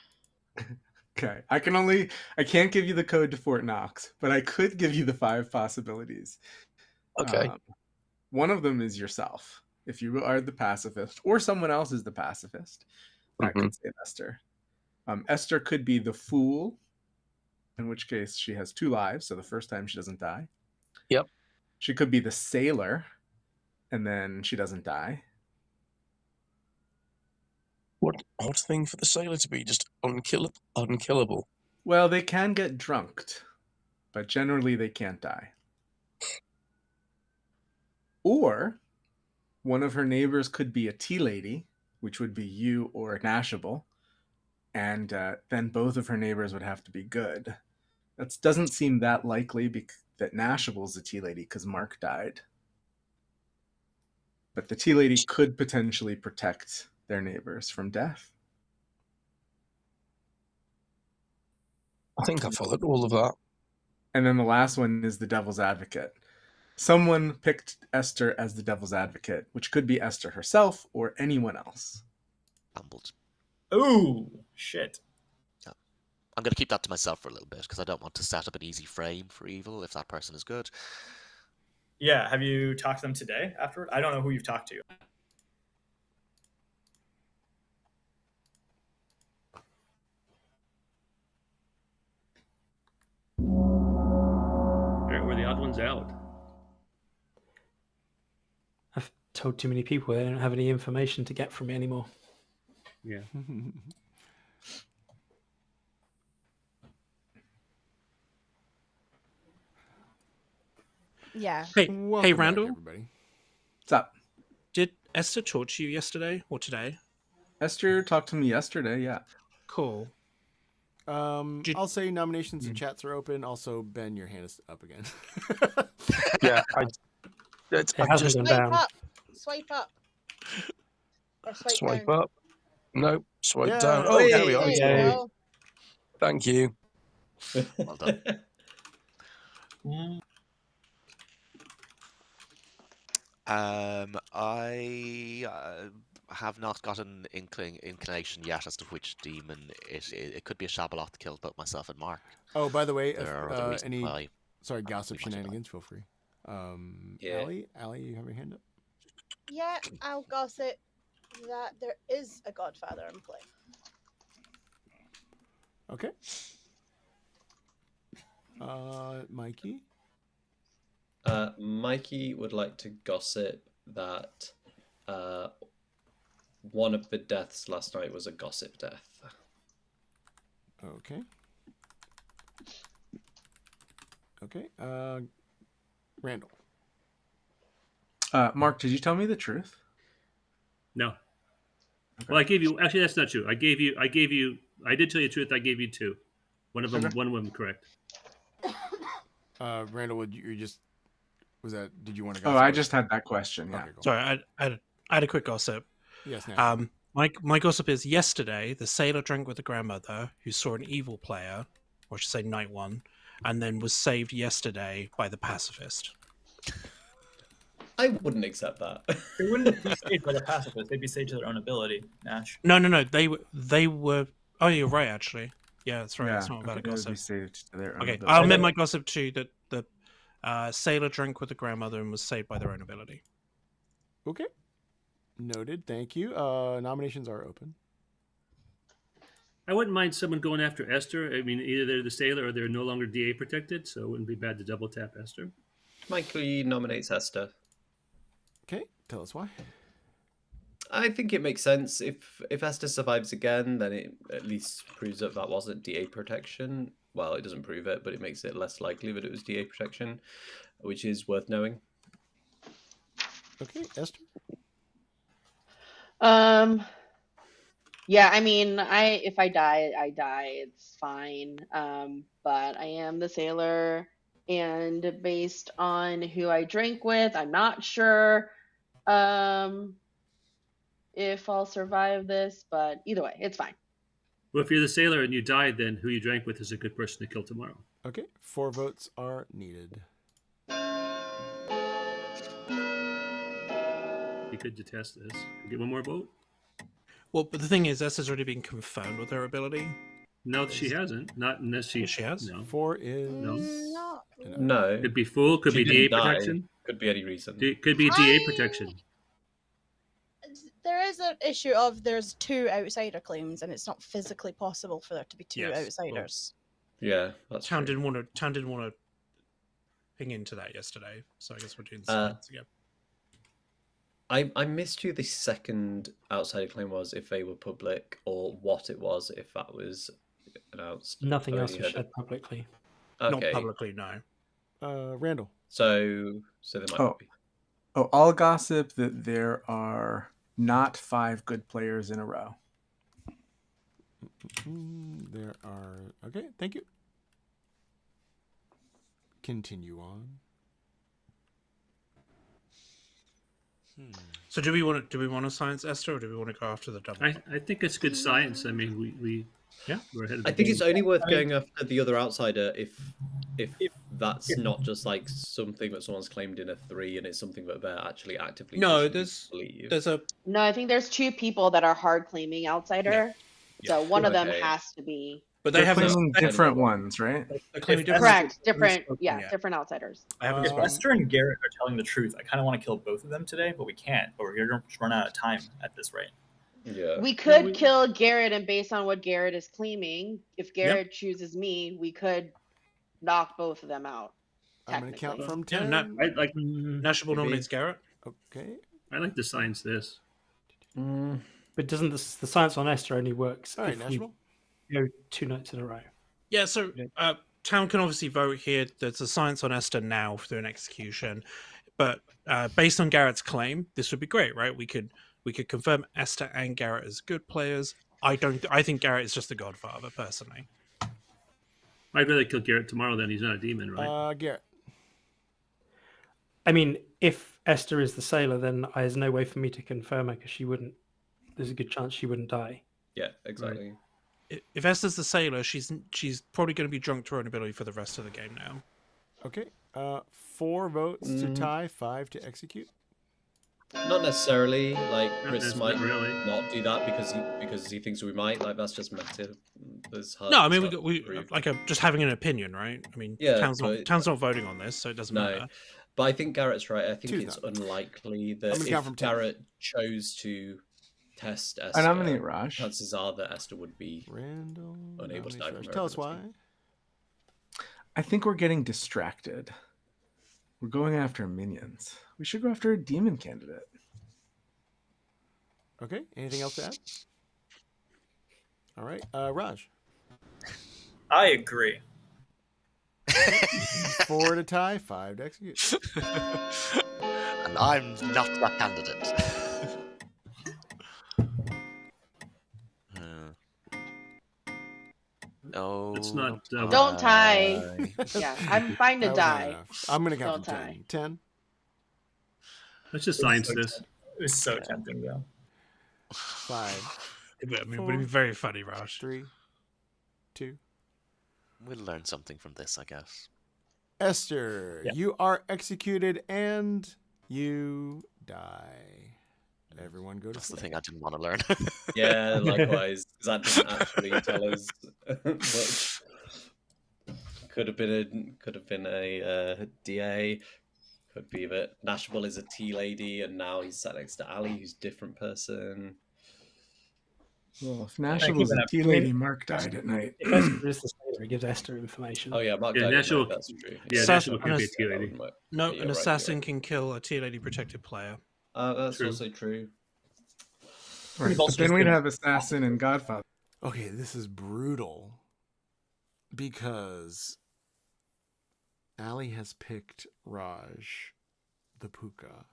Okay. I can't give you the code to Fort Knox, but I could give you the 5 possibilities. Okay. One of them is yourself. If you are the pacifist, or someone else is the pacifist, that could save Esther. Esther could be the fool, in which case she has 2 lives, so the first time she doesn't die. Yep. She could be the sailor, and then she doesn't die. What odd thing for the sailor to be, just unkillable. Well, they can get drunked, but generally they can't die. Or one of her neighbors could be a tea lady, which would be you or Nashable, and then both of her neighbors would have to be good. That doesn't seem that likely that Nashable's a tea lady because Mark died. But the tea lady could potentially protect their neighbors from death. I think I followed all of that. And then the last one is the devil's advocate. Someone picked Esther as the devil's advocate, which could be Esther herself or anyone else. Bumbled. Ooh, shit. Yeah. I'm going to keep that to myself for a little bit because I don't want to set up an easy frame for evil if that person is good. Yeah, have you talked to them today afterward? I don't know who you've talked to. All right, we're the odd ones out. I've told too many people they don't have any information to get from me anymore. Yeah. Yeah. Hey, Welcome back, Randall. everybody. What's up? Did Esther talk to you yesterday or today? Esther talked to me yesterday, yeah. Cool. I'll say nominations and chats are open. Also, Ben, your hand is up again. Yeah, I It hasn't just gone Swipe down. up. Swipe up. Or swipe down. up. No, swipe Yeah. down. Oh, there we are. There you Yay. go. Thank you. Well done. I have not got an inclination yet as to which demon it could be a Shabaloth killed both myself and Mark. Oh, by the way, if There are other reasons any why. gossip we might have shenanigans, feel free. Yeah. Allie, you have your hand up. Yeah, I'll gossip that there is a Godfather in play. Okay. Mikey. Mikey would like to gossip that one of the deaths last night was a gossip death. Okay. Okay. Randall. Mark, did you tell me the truth? No. Okay. Well, I gave you. Actually, that's not true. I did tell you the truth. I gave you 2. One of them. Okay. One of them correct. Randall, did you want to? Oh, I just had that question. Yeah. Okay, cool. Sorry, I I had a quick gossip. Yes, now. My gossip is yesterday the sailor drank with the grandmother who saw an evil player, or I should say night one, and then was saved yesterday by the pacifist. I wouldn't accept that. They wouldn't be saved by the pacifist. They'd be saved to their own ability, Nash. No. They were. Oh, you're right. Actually, yeah, that's right. It's not about a it would be gossip. saved to their own Okay, ability. I'll amend my gossip to that the sailor drank with the grandmother and was saved by their own ability. Okay. Noted. Thank you. Nominations are open. I wouldn't mind someone going after Esther. I mean, either they're the sailor or they're no longer DA protected, so it wouldn't be bad to double tap Esther. Mikey nominates Esther. Okay, tell us why. I think it makes sense. If Esther survives again, then it at least proves that that wasn't DA protection. Well, it doesn't prove it, but it makes it less likely that it was DA protection, which is worth knowing. Okay, Esther. Yeah, I mean, if I die, I die. It's fine. But I am the sailor, and based on who I drink with, I'm not sure if I'll survive this, but either way, it's fine. Well, if you're the sailor and you died, then who you drank with is a good person to kill tomorrow. Okay, 4 votes are needed. You could detest this. Get one more vote? Well, but the thing is, Esther's already been confirmed with her ability. No, she hasn't. Not unless she. Yes, she has. No. 4 is No. No. Could be fool. Could She be DA didn't die. protection. Could be any reason. Could be DA protection. There is an issue of there's 2 outsider claims, and it's not physically possible for there to be 2 Yes. outsiders. Yeah, that's Town true. didn't want to ping into that yesterday, so I guess we're doing the science again. I missed who the second outsider claim was, if they were public, or what it was, if that was announced. Nothing I else only was heard it. shared publicly. Okay. Not publicly, no. Randall. So there might Oh. be. Oh, I'll gossip that there are not 5 good players in a row. There are. Okay, thank you. Continue on. So do we want to science Esther, or do we want to go after the double? I think it's good science. I mean, we're ahead of the I think game. it's only worth going after the other outsider if that's not just like something that someone's claimed in a 3 and it's something that they're actually actively No, pushing to believe. there's a No, I think there's 2 people that are hard claiming outsider. So one of them Okay. has to be. but They're they have claiming they're different ones, right? claiming different. Correct. Different. spoken Yeah, yet. different outsiders. I haven't If spoken. Esther and Garrett are telling the truth, I kind of want to kill both of them today, but we can't. But we're going to run out of time at this rate. Yeah. We could kill Garrett, and based on what Garrett is claiming, if Garrett chooses me, we could knock both of them out. I'm going to count Technically. from 10. Yeah, I like Nashable nominates Garrett. Okay. I like to science this. But doesn't the science on Esther only works All right, if we National. go 2 nights in a row? Yeah, so Town can obviously vote here. There's a science on Esther now through an execution, but based on Garrett's claim, this would be great, right? We could confirm Esther and Garrett as good players. I think Garrett is just the godfather, personally. I'd rather kill Garrett tomorrow than he's not a demon, right? Garrett. I mean, if Esther is the sailor, then there's no way for me to confirm her because she wouldn't. There's a good chance she wouldn't die. Yeah, exactly. If Esther's the sailor, she's probably going to be drunk to her own ability for the rest of the game now. Okay. 4 votes to tie, 5 to execute. Not necessarily. Like Not Chris necessarily, might really. not do that because he thinks we might. Like that's just meta. There's hard, No, I mean it's hard we to prove. like just having an opinion, right? I mean, Yeah, Town's but- not voting on this, so it doesn't No, matter. but I think Garrett's right. I think 2 it's now. unlikely I'm that gonna count if from 10. Garrett chose to test Esther, I nominate Raj. chances are that Esther would be Randall. unable to die from her Tell us why. ability. I think we're getting distracted. We're going after minions. We should go after a demon candidate. Okay. Anything else to add? All right. Raj. I agree. 4 to tie, 5 to execute. And I'm not that candidate. No. It's not. Don't tie. Yeah, I'm fine to That was not die. enough. I'm going to count Don't from tie. 10. 10. Let's just science this. It was so tempting, though. 5, It would have 4, been very funny, Raj. 3, 2. We'll learn something from this, I guess. Esther, Yeah. you are executed and you die. Everyone go to That's the sleep. thing I didn't want to learn. Yeah, likewise. Because that didn't actually tell us much. Could have been a DA. Could be that Nashville is a tea lady, and now he's sat next to Ali, who's a different person. Well, if keep Nashville's it a up. tea lady, Mark died at night. If Esther is the sailor, it gives Esther information. Oh yeah, Mark Yeah, died at Nashville. night, that's true. Yeah, Assassin- Nashville can't be a tea That lady. wouldn't work. No, You're an right, assassin you're right. can kill a Tier Lady protected player. That's True. also true. Right, We've but also then just we'd been- have Assassin and Godfather. Okay, this is brutal because Ali has picked Raj, the Puka.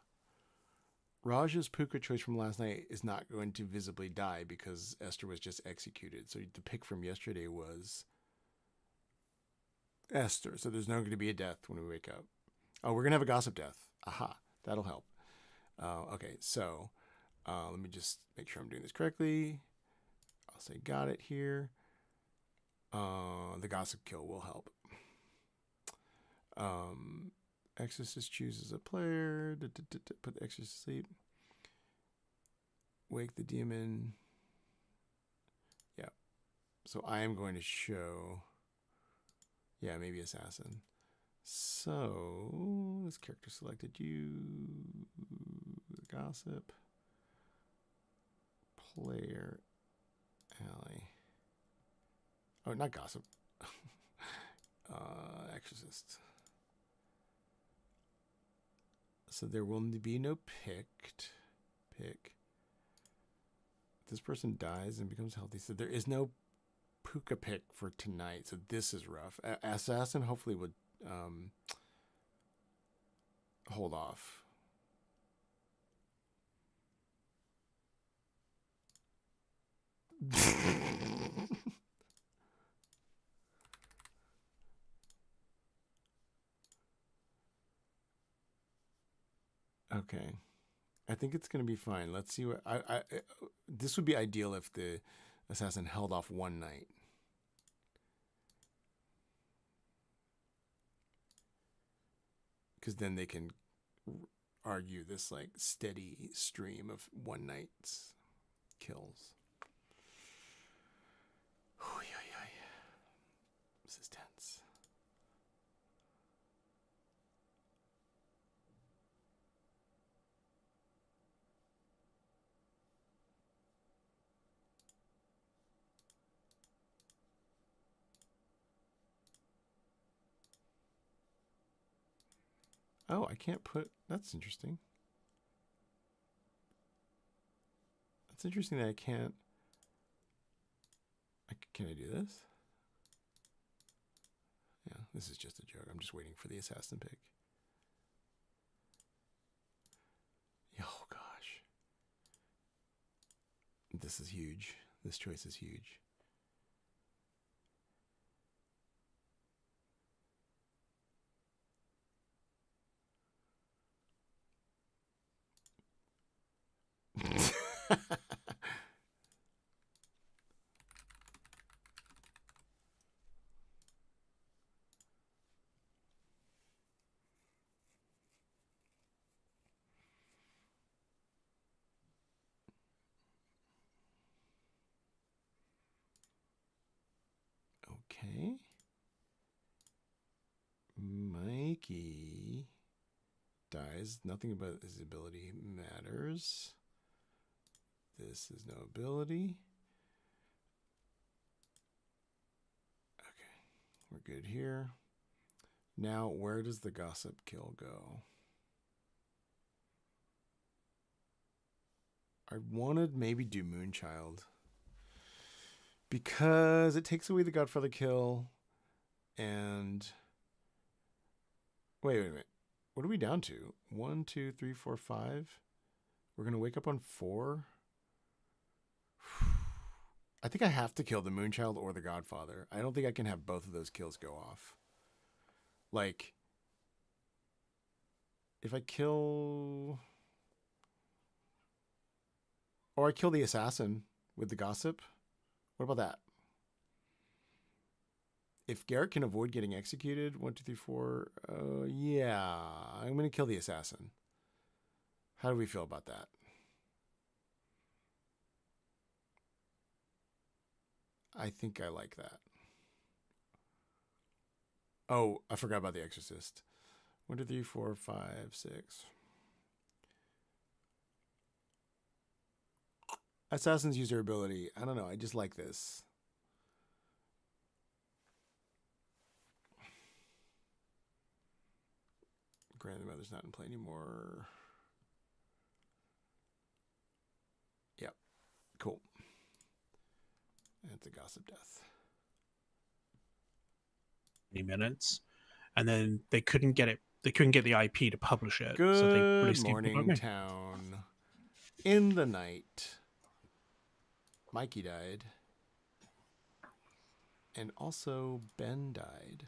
Raj's Puka choice from last night is not going to visibly die because Esther was just executed. So the pick from yesterday was Esther. So there's not going to be a death when we wake up. Oh, we're going to have a gossip death. Aha, that'll help. Okay, so let me just make sure I'm doing this correctly. I'll say got it here. The gossip kill will help. Exorcist chooses a player. Put the exorcist to sleep. Wake the demon. Yeah. So I am going to show. Yeah, maybe assassin. So this character selected you. Gossip. Player. Alley. Oh, not gossip. Exorcist. So there will be no picked. Pick. This person dies and becomes healthy. So there is no Puka pick for tonight. So this is rough. Assassin hopefully would hold off. Okay. I think it's going to be fine. Let's see what this would be ideal if the assassin held off one night. Because then they can argue this like steady stream of one night's kills. This is tense. Oh, I can't put... That's interesting. That's interesting that I can't... Can I do this? Yeah, this is just a joke. I'm just waiting for the assassin pick. Oh, gosh. This is huge. This choice is huge. Okay. Mikey dies. Nothing about his ability matters. This is no ability. Okay, we're good here. Now, where does the gossip kill go? I wanted maybe do Moonchild. Because it takes away the Godfather kill. And... Wait a minute. What are we down to? 1, 2, 3, 4, 5? We're going to wake up on 4? I think I have to kill the Moonchild or the Godfather. I don't think I can have both of those kills go off. Like, if I kill... Or I kill the assassin with the gossip. What about that? If Garrett can avoid getting executed, 1, 2, 3, 4, yeah, I'm going to kill the assassin. How do we feel about that? I think I like that. Oh, I forgot about the exorcist. 1, 2, 3, 4, 5, 6. Assassins use their ability. I don't know. I just like this. Grandmother's not in play anymore. Yep. Cool. And it's a gossip death. 20 minutes, and then they couldn't get it. They couldn't get the IP to publish it. Good so they released morning, town. In the night, Mikey died. And also Ben died.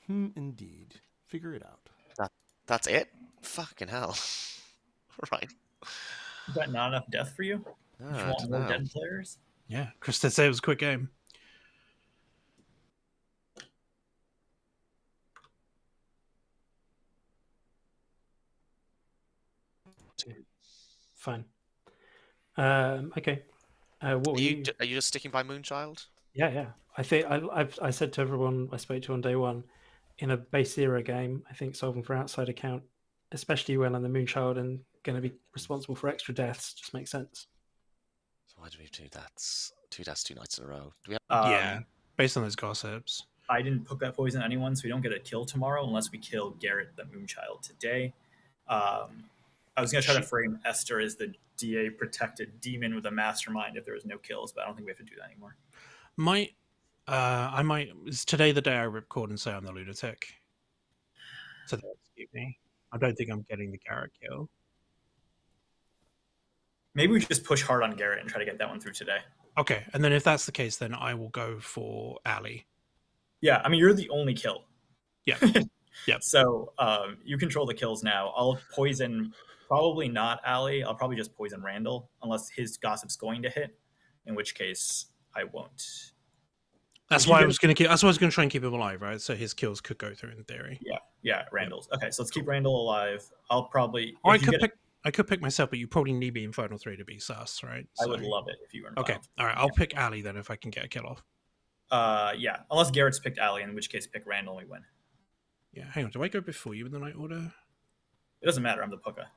Indeed. Figure it out. That's it? Fucking hell. Right. Is that not enough death for you? You want more dead players? Yeah, Chris did say it was a quick game. Fine. Okay. What Are you just sticking by Moonchild? Yeah. I think I said to everyone I spoke to on day one, in a base zero game, I think solving for outside account, especially when I'm the Moonchild and going to be responsible for extra deaths, just makes sense. So why do we have 2 deaths? 2 deaths 2 nights in a row. Do we have... yeah, based on those gossips. I didn't put that poison on anyone, so we don't get a kill tomorrow unless we kill Garrett the Moonchild today. I was going to try to frame Esther as the DA protected demon with a mastermind if there was no kills, but I don't think we have to do that anymore. Is today the day I record and say I'm the lunatic? So they'll excuse me. I don't think I'm getting the Garrett kill. Maybe we just push hard on Garrett and try to get that one through today. Okay, and then if that's the case, then I will go for Ali. Yeah, I mean, you're the only kill. Yeah. Yep. So you control the kills now. I'll poison, probably not Ali. I'll probably just poison Randall, unless his gossip's going to hit, in which case I won't. That's why I was going to try and keep him alive, right? So his kills could go through in theory. Yeah, Randall's. Okay, so let's keep Randall alive. I'll probably... Or I could pick myself, but you probably need me in Final 3 to be sus, right? So, I would love it if you were in Okay, all right. I'll pick Ali then if I can get a kill off. Yeah, unless Garrett's picked Ali, in which case pick Randall and we win. Yeah, hang on. Do I go before you in the night order? It doesn't matter. I'm the Puka.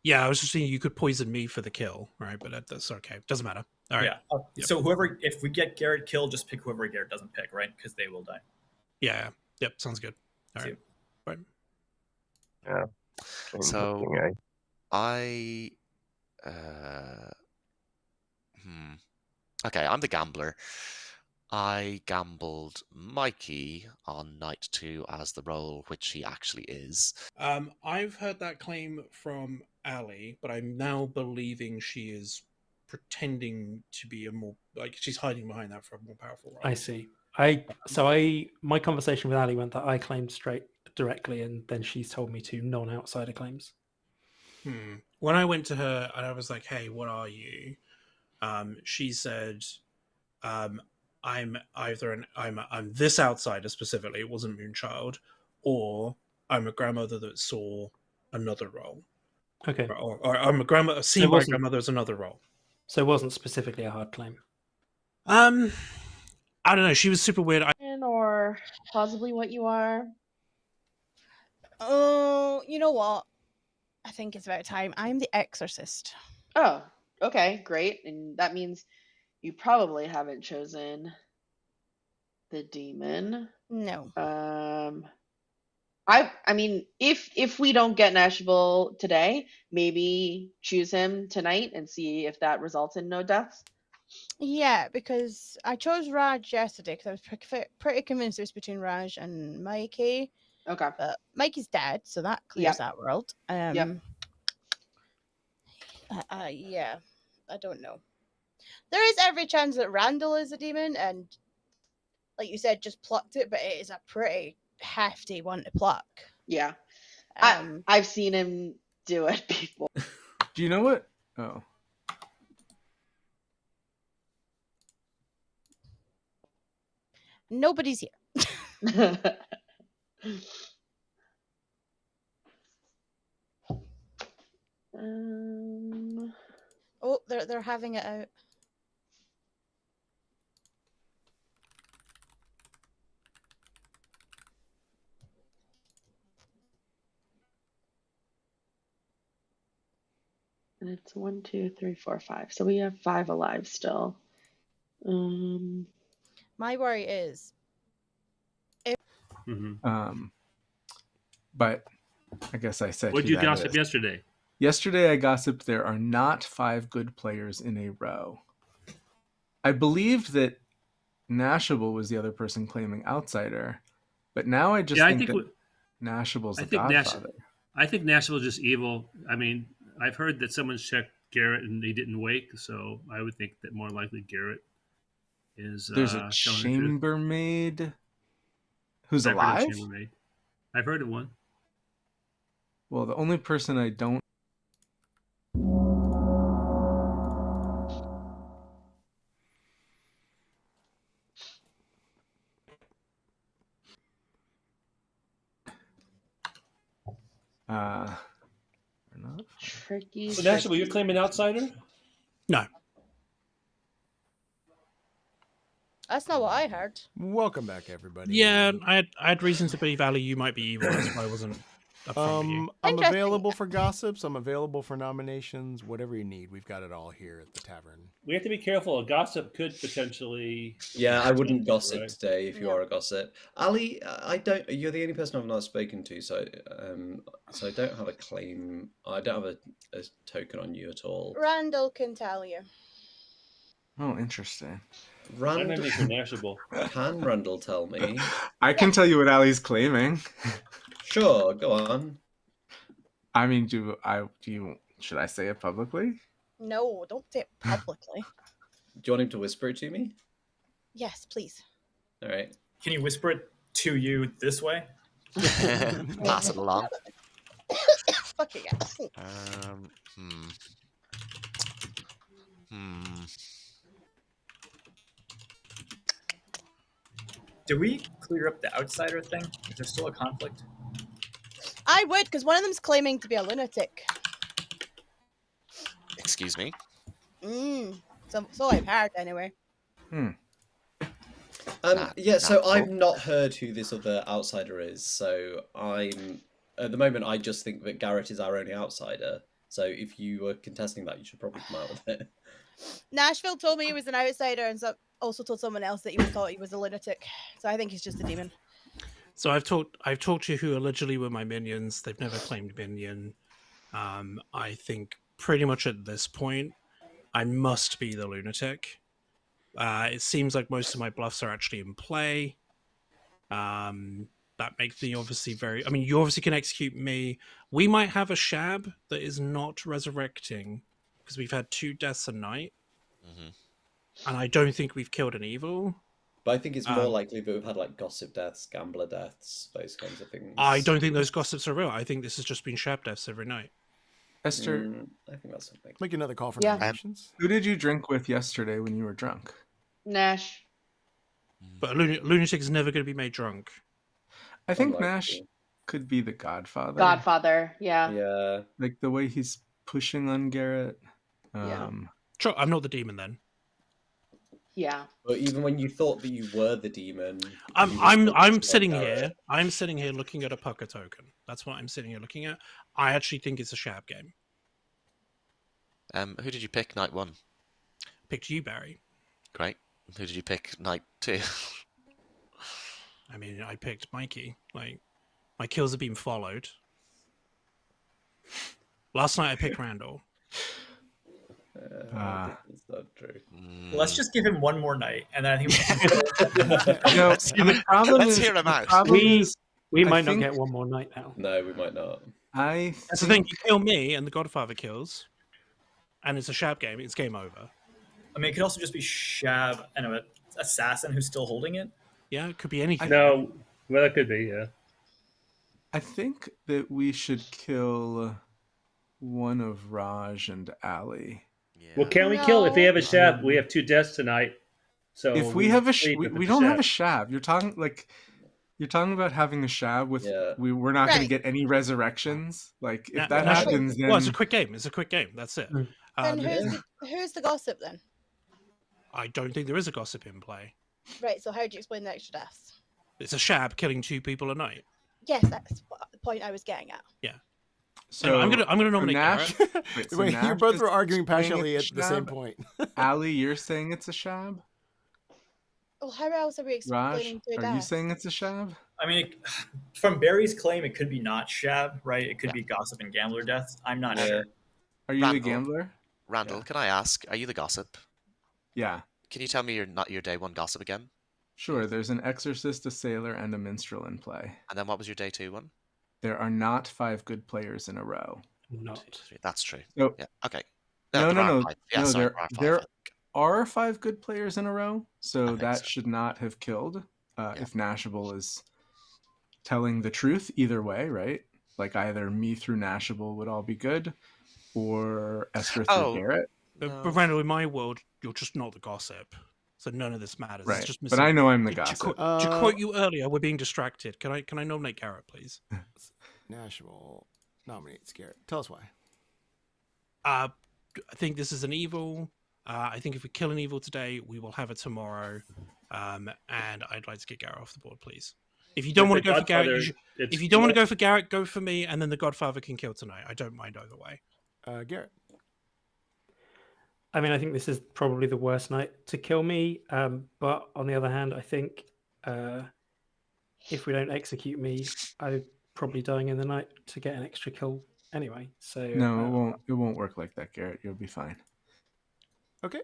Yeah, I was just saying you could poison me for the kill, right? But that's okay. Doesn't matter. All right. Yeah. Yep. So if we get Garrett killed, just pick whoever Garrett doesn't pick, right? Because they will die. Yeah. Yep. Sounds good. All right. Right. Yeah. So Okay, I'm the gambler. I gambled Mikey on night 2 as the role which he actually is. I've heard that claim from Ali, but I'm now believing she is pretending to be she's hiding behind that for a more powerful role. I see. My conversation with Ali went that I claimed straight directly, and then she's told me to non-outsider claims. When I went to her and I was like, "Hey, what are you?" She said, I'm this outsider specifically. It wasn't Moonchild, or I'm a grandmother that saw another role. Okay. Or I'm a grandmother seen by grandmother as another role. So it wasn't specifically a hard claim. I don't know. She was super weird. Or possibly what you are. Oh, you know what? I think it's about time. I'm the exorcist. Oh, okay, great. And that means you probably haven't chosen the demon. No. I mean, if we don't get Nashville today, maybe choose him tonight and see if that results in no deaths. Yeah, because I chose Raj yesterday because I was pretty convinced it was between Raj and Mikey. Okay. But Mikey's dead, so that clears that world. Yeah, I don't know. There is every chance that Randall is a demon, and like you said, just plucked it, but it is a pretty hefty one to pluck. Yeah. I've seen him do it before. Do you know what? Oh. Nobody's here. Oh, they're having it out. And it's 1, 2, 3, 4, 5. So we have 5 alive still. My worry is But I guess I said. What'd who you that gossip is. yesterday? Yesterday, I gossiped there are not 5 good players in a row. I believed that Nashable was the other person claiming outsider, but now I just think that Nashable's the godfather. I think Nashable's just evil. I mean, I've heard that someone's checked Garrett and he didn't wake, so I would think that more likely Garrett is. There's a chambermaid who's I've alive? heard of chambermaid. I've heard of one. Well, the only person I don't. Tricky. So Nashable, you're claiming outsider? No. that's not what I heard. Welcome back, everybody. Yeah, I had reason to believe, Ali, you might be evil. That's why I wasn't upfront with you. I'm available for gossips. I'm available for nominations. Whatever you need, we've got it all here at the tavern. We have to be careful. A gossip could potentially. Yeah, I wouldn't gossip right? today if you are a gossip. Ali, I don't. You're the only person I've not spoken to, so I don't have a claim. I don't have a token on you at all. Randall can tell you. Oh, interesting. Randall, Nashable. Can Randall tell me? I can tell you what Ali's claiming. Sure, go on. I mean, should I say it publicly? No, don't say it publicly. Do you want him to whisper it to me? Yes, please. All right. Can you whisper it to you this way? Pass it along. Fucking ass. Do we clear up the outsider thing? Is there still a conflict? I would, because one of them's claiming to be a lunatic. Excuse me? So I've heard, anyway. Yeah, so I've not heard who this other outsider is, so at the moment, I just think that Garrett is our only outsider. So if you were contesting that, you should probably come out with it. Nashville told me he was an outsider, and also told someone else that he thought he was a lunatic. So I think he's just a demon. So I've talked to who allegedly were my minions. They've never claimed minion. I think pretty much at this point, I must be the lunatic. It seems like most of my bluffs are actually in play. That makes me obviously very... I mean, you obviously can execute me. We might have a Shab that is not resurrecting, because we've had 2 deaths a night. And I don't think we've killed an evil. But I think it's more likely that we've had like gossip deaths, gambler deaths, those kinds of things. I don't think those gossips are real. I think this has just been Shab deaths every night. Esther, I think that's something. Make another call for Yeah. nominations. Who did you drink with yesterday when you were drunk? Nash. But a lunatic is never going to be made drunk. I think Unlikely. Nash could be the godfather. Godfather, yeah. Yeah. Like the way he's pushing on Garrett. Yeah. Sure, I'm not the demon then. Yeah. But even when you thought that you were the demon, I'm sitting here. I'm sitting here looking at a pucker token. That's what I'm sitting here looking at. I actually think it's a Shab game. Who did you pick night 1? Picked you, Barry. Great. Who did you pick night 2? I mean, I picked Mikey. Like, my kills have been followed. Last night I picked Randall. That's not true. Let's just give him one more night, and then I think The problem Let's is, hear him out. We I might not think- get one more night now. No, we might not. That's the thing. You kill me, and the Godfather kills, and it's a Shab game. It's game over. I mean, it could also just be Shab and an assassin who's still holding it. Yeah, it could be anything. No, well, that could be, yeah. I think that we should kill one of Raj and Ali. Yeah. Well, can we kill if we have a No. shab? We have 2 deaths tonight, so If we have a sleep if we it's don't have a shab. shab. You're talking about having a shab with Yeah. we're not going to Right. get any resurrections. Like if Na- that Nash- happens, then Well, it's a quick game. It's a quick game. That's it. Mm. Then Um, who's the gossip then? I don't think there is a gossip in play. Right. So how do you explain the extra deaths? It's a shab killing 2 people a night. Yes, that's the point I was getting at. so Anyway, I'm gonna nominate Nash. Garrett. Wait, so Wait, you Nash both is were arguing saying passionately at it's a the same shab. point. Ali, you're saying it's a shab. Well, how else are we Raj, explaining two are you deaths? saying it's a shab? I mean, from Barry's claim, it could be not Shab, right? It could Yeah. be gossip and gambler deaths. I'm not Yeah. sure. Are you the Randall. gambler? Randall, Yeah. can I ask, are you the gossip? Yeah, Can you tell me your day 1 gossip again? sure. There's an exorcist, a sailor, and a minstrel in play. And then what was your day 2 one? There are not 5 good players in a row. Not. 2, 3. That's true. No, Yeah. Okay. no, there no, are no. 5. Yeah, No, sorry, there there are 5. there I think. are 5 good players in a row, so think that so. should not have killed. Yeah. If Nashable is telling the truth, either way, right? Like either me through Nashable would all be good, or Esther through Oh, Garrett. But Randall, in my world, you're just not the gossip. So none of this matters. Right. It's just But I know I'm the To gossip. quote you earlier, we're being distracted. Can I nominate Garrett, please? National nominates Garrett. Tell us why. I think this is an evil. I think if we kill an evil today, we will have it tomorrow. And I'd like to get Garrett off the board, please. If you don't want to go for Garrett, if you don't want to go for Garrett, go for me, and then the Godfather can kill tonight. I don't mind either way. Garrett. I mean, I think this is probably the worst night to kill me. But on the other hand, I think if we don't execute me, I'm probably dying in the night to get an extra kill anyway. So No, it won't work like that, Garrett. You'll be fine. Okay.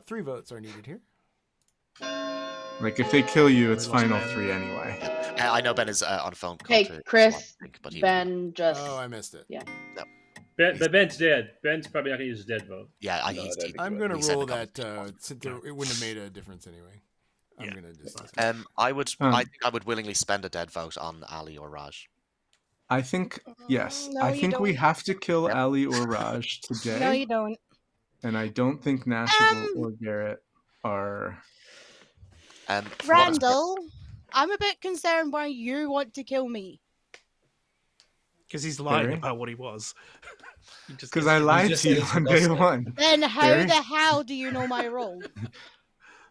3 votes are needed here. Like if they kill you, it's final 3 anyway. I know Ben is on a phone call. Hey, to Chris, someone, but he Ben just. Oh, I missed it. Yeah. No. But Ben's dead. Ben's probably not going to use his dead vote. Yeah, No, I don't think I'm he going he to said roll the that since it wouldn't have made a difference anyway. I'm going to just. I think I would willingly spend a dead vote on Ali or Raj. I think yes. No, I you think we don't. have to kill Ali or Raj today. No, you don't. And I don't think Nashable or Garrett are. Randall, I'm a bit concerned why you want to kill me. Because he's lying Barry? about what he was. Because I lied to you on day 1. Then how Barry? the hell do you know my role?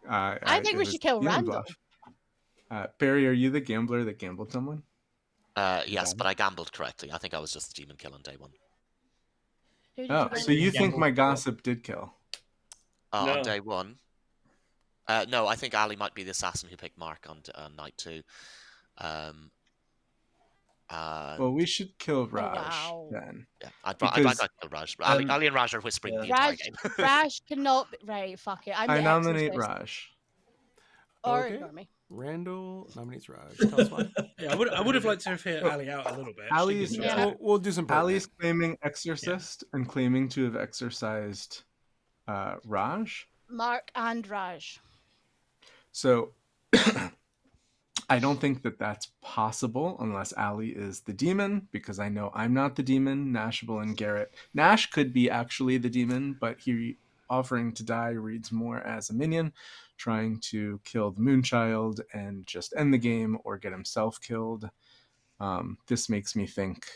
I think it we was should kill demon Randall. bluff. Barry, are you the gambler that gambled someone? Yes, but I gambled correctly. I think I was just the demon kill on day 1. Who did Oh, you so gamble? you think my gossip did kill? On No. day 1. No, I think Ali might be the assassin who picked Mark on night 2. Well, we should kill Raj wow. then. Yeah, I'd Because, like to kill Raj. Ali and Raj are whispering the entire Raj, game. Raj cannot be... Right, fuck it. I'm I the nominate exorcist. Raj. Or Okay. ignore me. Randall nominates Raj. Tell us why. Yeah, I would have liked to have hit Ali out a little bit. Ali's, She did Yeah. We'll do some. Ali's claiming exorcist and claiming to have exorcised Raj. Mark and Raj. So I don't think that that's possible unless Ali is the demon, because I know I'm not the demon. Nashable and Garrett. Nash could be actually the demon, but he offering to die reads more as a minion, trying to kill the Moonchild and just end the game or get himself killed. This makes me think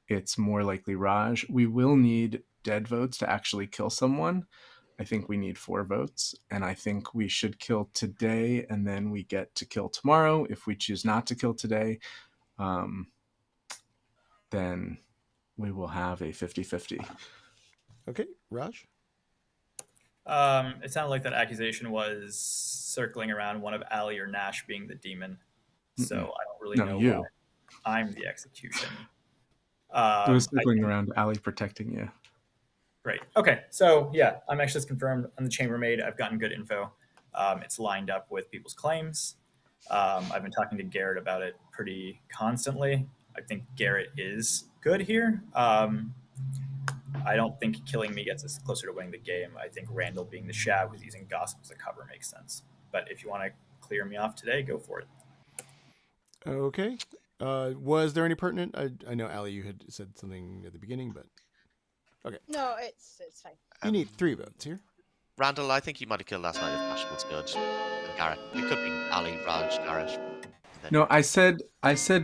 it's more likely Raj. We will need dead votes to actually kill someone. I think we need 4 votes, and I think we should kill today, and then we get to kill tomorrow. If we choose not to kill today, then we will have a 50-50. Okay, Raj. It sounded like that accusation was circling around one of Ali or Nash being the demon. So I don't really know you. why I'm the execution. It was circling around Ali protecting you. Great. Okay. So yeah, I'm actually confirmed on the chambermaid. I've gotten good info. It's lined up with people's claims. I've been talking to Garrett about it pretty constantly. I think Garrett is good here. I don't think killing me gets us closer to winning the game. I think Randall being the Shab who's using gossip as a cover makes sense. But if you want to clear me off today, go for it. Okay. Was there any pertinent? I know Ali, you had said something at the beginning, but No, it's fine. You need 3 votes here. Randall, I think you might have killed last night if Nash was good. And Garrett. It could be Ali, Raj, Garrett. No, I said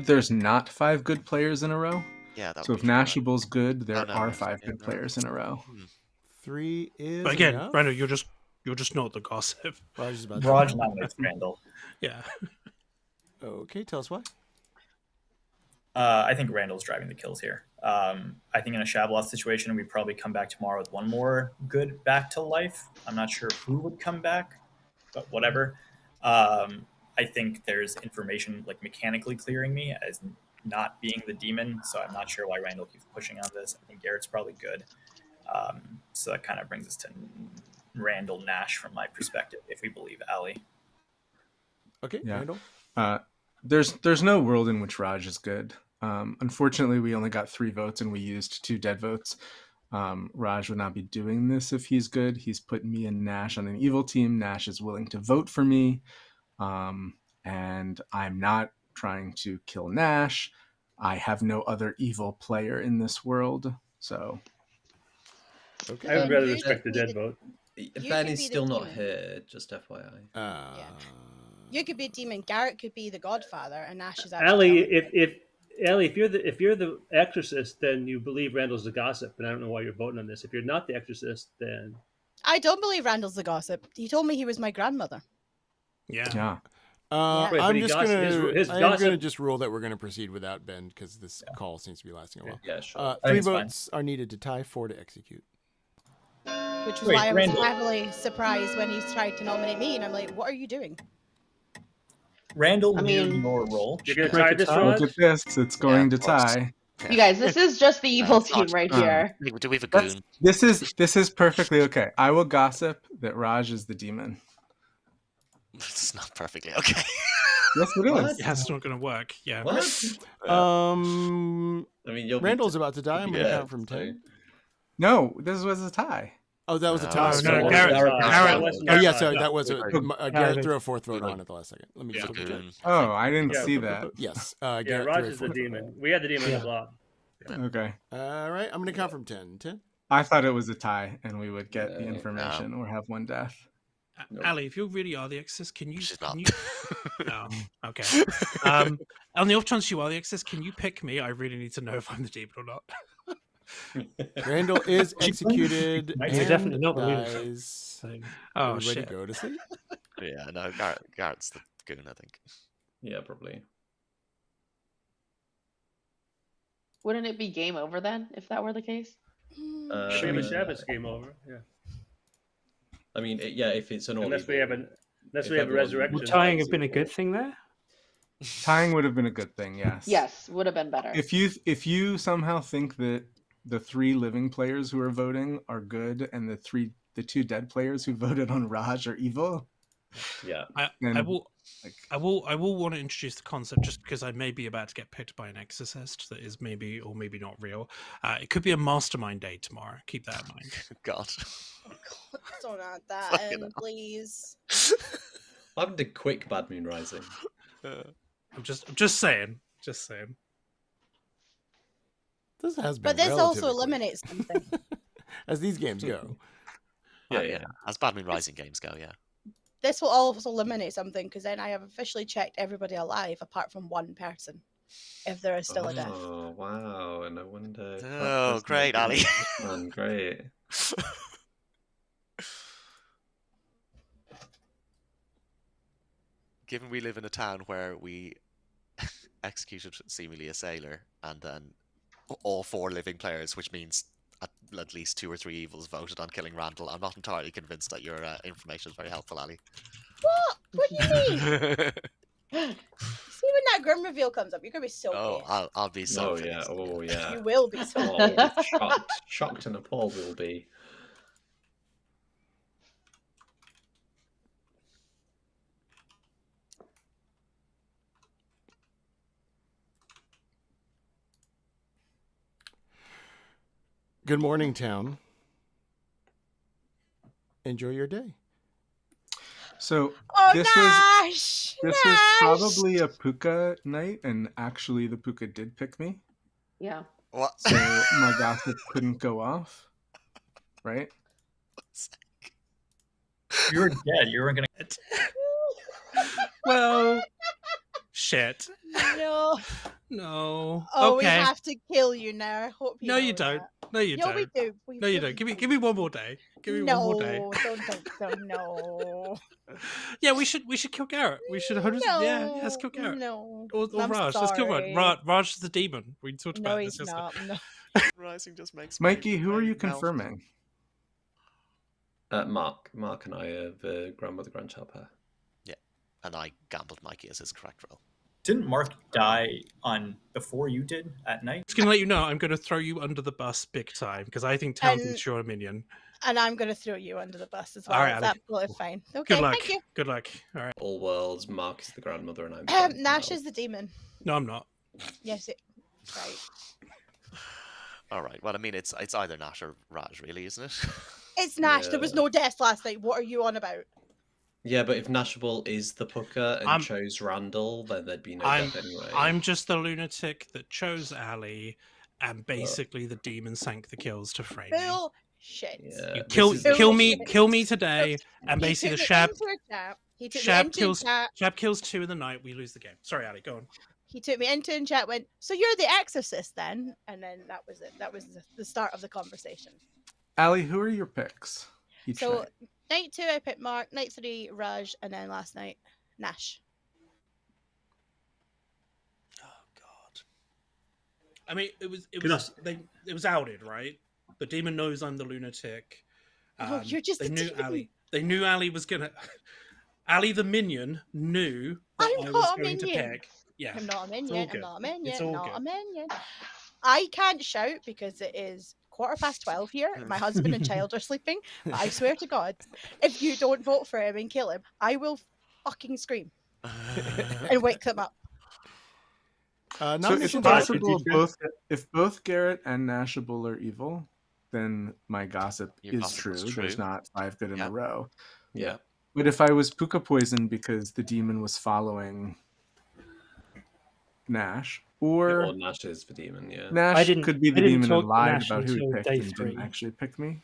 there's not 5 good players in a row. Yeah, that So would if be true, right? Nashable's good, there no, are yes, 5 yeah, good no. players in a row. 3 is But again, enough. Randall, you're just not the gossip. Raj is about Raj to nominates Randall. Yeah. Okay, tell us why. I think Randall's driving the kills here. I think in a Shabloth situation, we'd probably come back tomorrow with one more good back to life. I'm not sure who would come back, but whatever. I think there's information like mechanically clearing me as not being the demon, so I'm not sure why Randall keeps pushing on this. I think Garrett's probably good. So that kind of brings us to Randall Nash from my perspective, if we believe Ali. Okay, Yeah. Randall. There's no world in which Raj is good. Unfortunately, we only got 3 votes and we used 2 dead votes. Raj would not be doing this if he's good. He's put me and Nash on an evil team. Nash is willing to vote for me. And I'm not trying to kill Nash. I have no other evil player in this world. So. Okay. I would And rather you respect the could be dead vote. Ben could is be the still not demon. here, just FYI. You could be a demon. Garrett could be the Godfather, and Nash is Ali, actually. if you're the exorcist, then you believe Randall's the gossip, and I don't know why you're voting on this. If you're not the exorcist, then I don't believe Randall's the gossip. He told me he was my grandmother. Yeah. Yeah. Yeah. Right, but I'm he just gossip- gonna. his I'm gonna gossip- just rule that we're gonna proceed without Ben because this call seems to be lasting a while. Yeah, sure. 3 it's fine. votes are needed to tie, 4 to execute. Which was Wait, why I was Randall. heavily surprised when he tried to nominate me, and I'm like, "What are you doing?" Randall I knew mean- your role. you're going to Break tie it this, up. Raj? Look at this. It's going to of course. tie. You guys, this is just the evil it's not- team right here. Do we have a goon? This is perfectly okay. I will gossip that Raj is the demon. It's not perfectly okay. Yes, it is. What? Yeah, it's not going to work. Yeah. What? Um, I mean, you'll Randall's be about to die. I'm gonna yeah, count from 10. No, this was a tie. Oh, that was a No, tie. no, Sorry. no, Garrett- Garrett- Oh yeah, Garrett- sorry. That was a Garrett- Garrett threw a 4th vote on at the last second. Let me Yeah, just double check. goon. Oh, I didn't Yeah. see that. Yes, Yeah, Garrett Raj threw a is the 4th vote demon. We had the demon in Yeah. the block. Okay. All right, I'm gonna count from 10. 10. I thought it was a tie and we would get the No. information or have one death. Ali, if you really are the exorcist, can you? She's can not. you... No. Okay. On the off chance you are the exorcist, can you pick me? I really need to know if I'm the demon or not. Randall is executed You're and definitely not the lunatic. dies. So, Oh Everybody shit. go to sleep. Yeah, no, Garrett's the goon, I think. Yeah, probably. Wouldn't it be game over then if that were the case? If we have a Uh, Shabbos game over, yeah. I mean, yeah, if it's an all Unless we have a If resurrection. everyone- would tying have been a good thing there? Tying would have been a good thing, yes. Yes, would have been better. If you somehow think that the 3 living players who are voting are good and the 2 dead players who voted on Raj are evil, Yeah. I then will. like, I will want to introduce the concept just because I may be about to get picked by an exorcist that is maybe or maybe not real. It could be a mastermind day tomorrow. Keep that in mind. God. Don't add that Fucking in, hell. please. What happened to quick Bad Moon Rising? I'm just saying. Just saying. This has been But this also relatively quick, eliminates something. as these games go. Yeah. As Bad Moon Rising games go, yeah. This will also eliminate something because then I have officially checked everybody alive apart from one person, if there is still a death. Oh, wow. No wonder. Oh, great, Ali. Man, great. Given we live in a town where we executed seemingly a sailor and then all 4 living players, which means at least 2 or 3 evils voted on killing Randall, I'm not entirely convinced that your information is very helpful, Ali. What? What do you mean? See when that grim reveal comes up, you're gonna be so Oh, pissed. I'll be so Oh, yeah. pleased. Oh, yeah. You will be so Oh, pissed. shocked and appalled we'll be. Good morning, town. Enjoy your day. So Oh, this Nash! was Nash! probably a Puka night, and actually the Puka did pick me, Yeah. What? so my gossip couldn't go off. right? You were dead. You weren't gonna. Well, shit. No. No. Oh, we Okay. have to kill you now. I hope you No, you know don't. that. No, you No, don't. we do. No, you really don't. Give do. me one more day. Give me one more day. No, don't think so. No. Yeah, we should kill Garrett. We should 100. Yeah, let's kill Garrett. No. Or I'm Raj. Let's kill Raj. sorry. Raj is the demon. We talked No, about he's this. not. No. Rising just makes my Mikey, who are you brain melt. confirming? Mark and I are the grandmother grandchild pair. Yeah, and I gambled Mikey as his correct role. Didn't Mark die on before you did at night? Just gonna let you know, I'm gonna throw you under the bus big time because I think Town thinks you're a minion. And I'm going to throw you under the bus as well. All right, It's Ali. absolutely fine. Okay, Good luck. thank you. Good luck. All right. All worlds, Mark is the grandmother and I'm the Nash is the demon. No, I'm not. Yes, right. All right. Well, I mean, it's either Nash or Raj, really, isn't it? It's Nash. There was no death last night. What are you on about? Yeah, but if Nashable is the Pucker and chose Randall, then there'd be no death anyway. I'm just the lunatic that chose Ali, and basically the demon sank the kills to frame me. Shit. Yeah, Kill me today, and basically the Shab kills 2 in the night. We lose the game. Sorry, Ali, go on. He took me into in chat, went, so you're the exorcist then? And then that was it. That was the start of the conversation. Ali, who are your picks? So night 2 I picked Mark, night 3 Raj, and then last night Nash. I mean, it was outed, right? The demon knows I'm the lunatic. Oh, you're just they a knew demon. Ali. They knew Ali was gonna. Ali the minion knew that I was going to pick. Yeah, I'm not a minion. I'm not a minion. It's all not good. a minion. I can't shout because it is 12:15 here. My husband and child are sleeping. But I swear to God, if you don't vote for him and kill him, I will fucking scream and wake them up. So it's possible if both Garrett and Nashable are evil, then my gossip is true. There's not 5 good in a row. Yeah. But if I was Puka poisoned because the demon was following Nash, or Nash is the demon, yeah. Nash could be the demon and lied Nash about who he until picked day and 3. didn't actually pick me.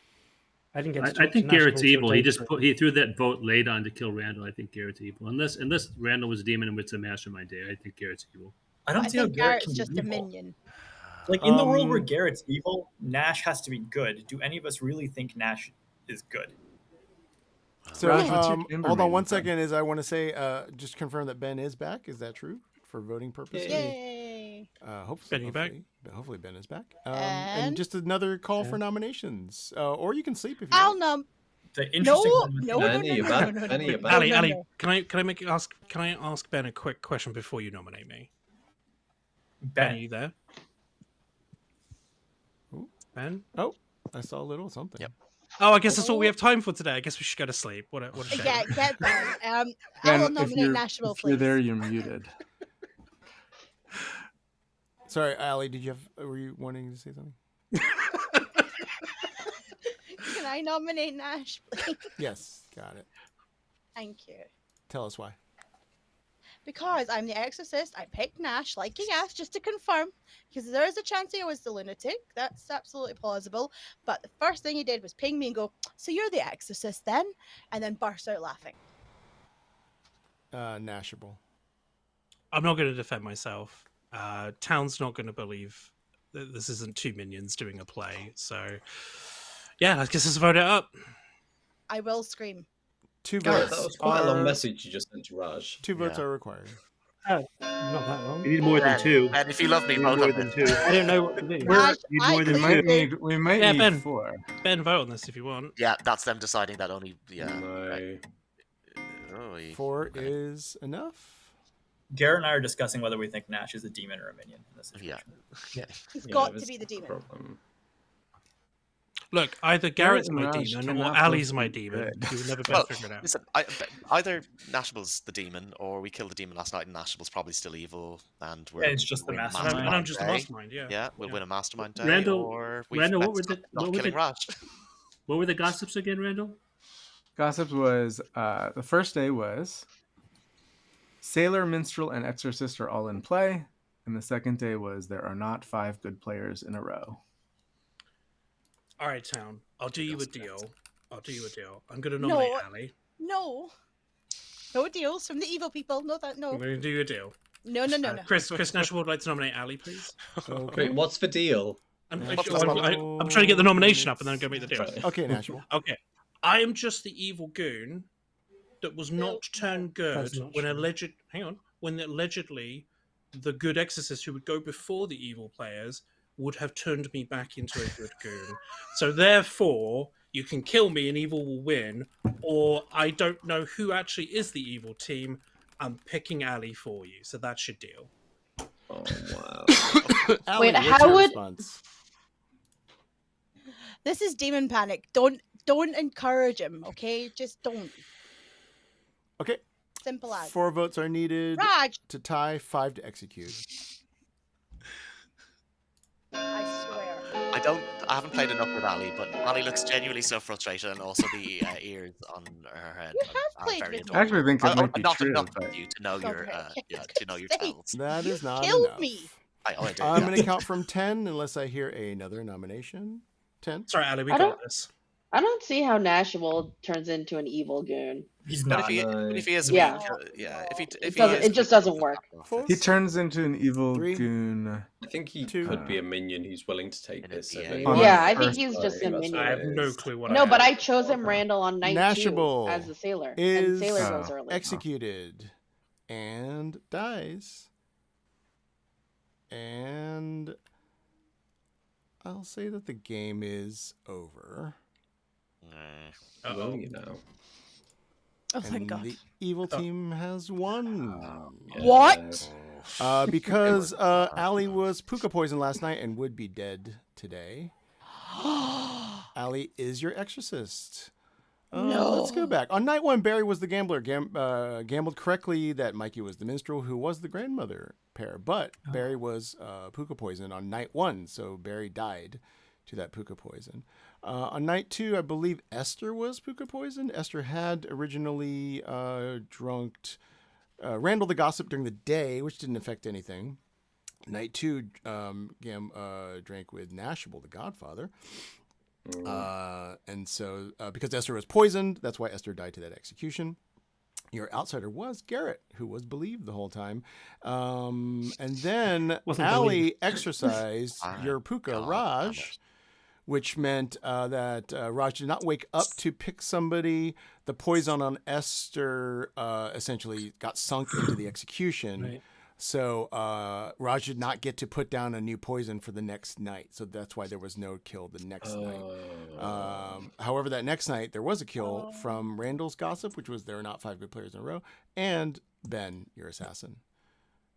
I didn't get. I think Garrett's evil. He just he threw that vote late on to kill Randall. I think Garrett's evil. Unless Randall was a demon and it's a mastermind day, I think Garrett's evil. I don't see how think Garrett Garrett's can just be a evil. minion. Like in the world where Garrett's evil, Nash has to be good. Do any of us really think Nash is good? So hold on one second. Is I want to say just confirm that Ben is back. Is that true for voting purposes? Yay! Hopefully Ben is back. And just another call for nominations, or you can sleep if you I'll want. The interesting one. No. Ali, can I ask Ben a quick question before you nominate me? Ben, are you there? Ben? Oh, I saw a little something. Yep. Oh, I guess that's all we have time for today. I guess we should go to sleep. What a shame. Yeah, get Ben. I Ben, will if nominate you're, Nashville, if you're please. there, you're muted. Sorry, Ali, were you wanting to say something? Can I nominate Nash, please? Yes, got it. Thank you. Tell us why. Because I'm the exorcist, I picked Nash like he asked just to confirm. Because there is a chance he was the lunatic. That's absolutely plausible. But the first thing he did was ping me and go, so you're the exorcist then? And then burst out laughing. Nashable. I'm not going to defend myself. Town's not going to believe that this isn't 2 minions doing a play. So, yeah, I guess let's vote it up. I will scream. 2 Garrett, votes. that was quite a long message you just sent to Raj. 2 votes are required. Not that long. You need more than 2. And if you love me, You need vote more on than this. 2. I don't know what to do. We might need 4. Ben, vote on this if you want. Yeah, that's them deciding that only. Yeah. No. Right. 4 is enough. Garrett and I are discussing whether we think Nash is a demon or a minion in this situation. Yeah. He's got to be the demon. Look, either Garrett's and my Raj demon or cannot Ali's both my be demon. good. We'll never Well, both figure it out. listen, either Nashable's the demon, or we killed the demon last night, and Nashable's probably still evil, and we're. Yeah, it's just the mastermind. And I'm just the day. mastermind, yeah. Yeah, we'll win a mastermind day, Randall, or we Randall, what were the not killing Raj. What were the gossips again, Randall? Gossips was the first day was Sailor, Minstrel, and Exorcist are all in play, and the second day was there are not 5 good players in a row. All right, Town. I'll do you a deal. I'm going to No. nominate Ali. No. No deals from the evil people. No, that no. I'm going to do you a deal. No, no, no, no. Chris Nash would like to nominate Ali, please. Okay. Wait, what's the deal? I'm Nash trying to get the nomination up and then I'm going to make the deal. Right. Okay, Nashville. Okay. I am just the evil goon that was not turned good That's not when true. when allegedly the good exorcist who would go before the evil players would have turned me back into a good goon. So therefore, you can kill me and evil will win, or I don't know who actually is the evil team. I'm picking Ali for you, so that's your deal. Oh wow. Ali, Wait, what's how your would- response? This is demon panic. Don't encourage him, okay? Just don't. Okay. Simple as. 4 votes are needed Raj, to tie, 5 to execute. I swear. I haven't played enough with Ali, but Ali looks genuinely so frustrated, and also the ears on her head You have are played very with adorable. I actually think it might be not true. enough But... of you to know your Okay. to know your Say, tells. That is not killed enough. me. I do. I'm yeah. going to count from 10 unless I hear another nomination. 10. Sorry, Ali, we I got don't- this. I don't see how Nashville turns into an evil goon. He's But not. if he is Yeah. weak, if he It just doesn't work. He turns into an evil 3. goon. I think he 2. could be a minion who's willing to take In a this. DA. On Yeah, the I think first he's just a That's minion. I what have it no is. clue what No, I but am. I chose him Randall on night 2 Nashable as the sailor. is And sailor goes early. executed and dies. And I'll say that the game is over. Will you know? Oh, thank And God. the evil team has won. What? Because Ali was puka poisoned last night and would be dead today. Ali is your exorcist. Let's go back. On night 1, Barry was the gambler. Gambled correctly that Mikey was the minstrel, who was the grandmother pair. But Barry was puka poisoned on night 1, so Barry died to that puka poison. On night 2, I believe Esther was puka poisoned. Esther had originally drunk Randall the Gossip during the day, which didn't affect anything. Night 2, drank with Nashable the Godfather. And so, because Esther was poisoned, that's why Esther died to that execution. Your outsider was Garrett, who was believed the whole time. And then Wasn't Ali believed. exercised your puka, God, Raj, which meant that Raj did not wake up to pick somebody. The poison on Esther essentially got sunk into the execution. Right. So Raj did not get to put down a new poison for the next night. So that's why there was no kill the next night. However, that next night, there was a kill from Randall's Gossip, which was there are not 5 good players in a row, and Ben, your assassin,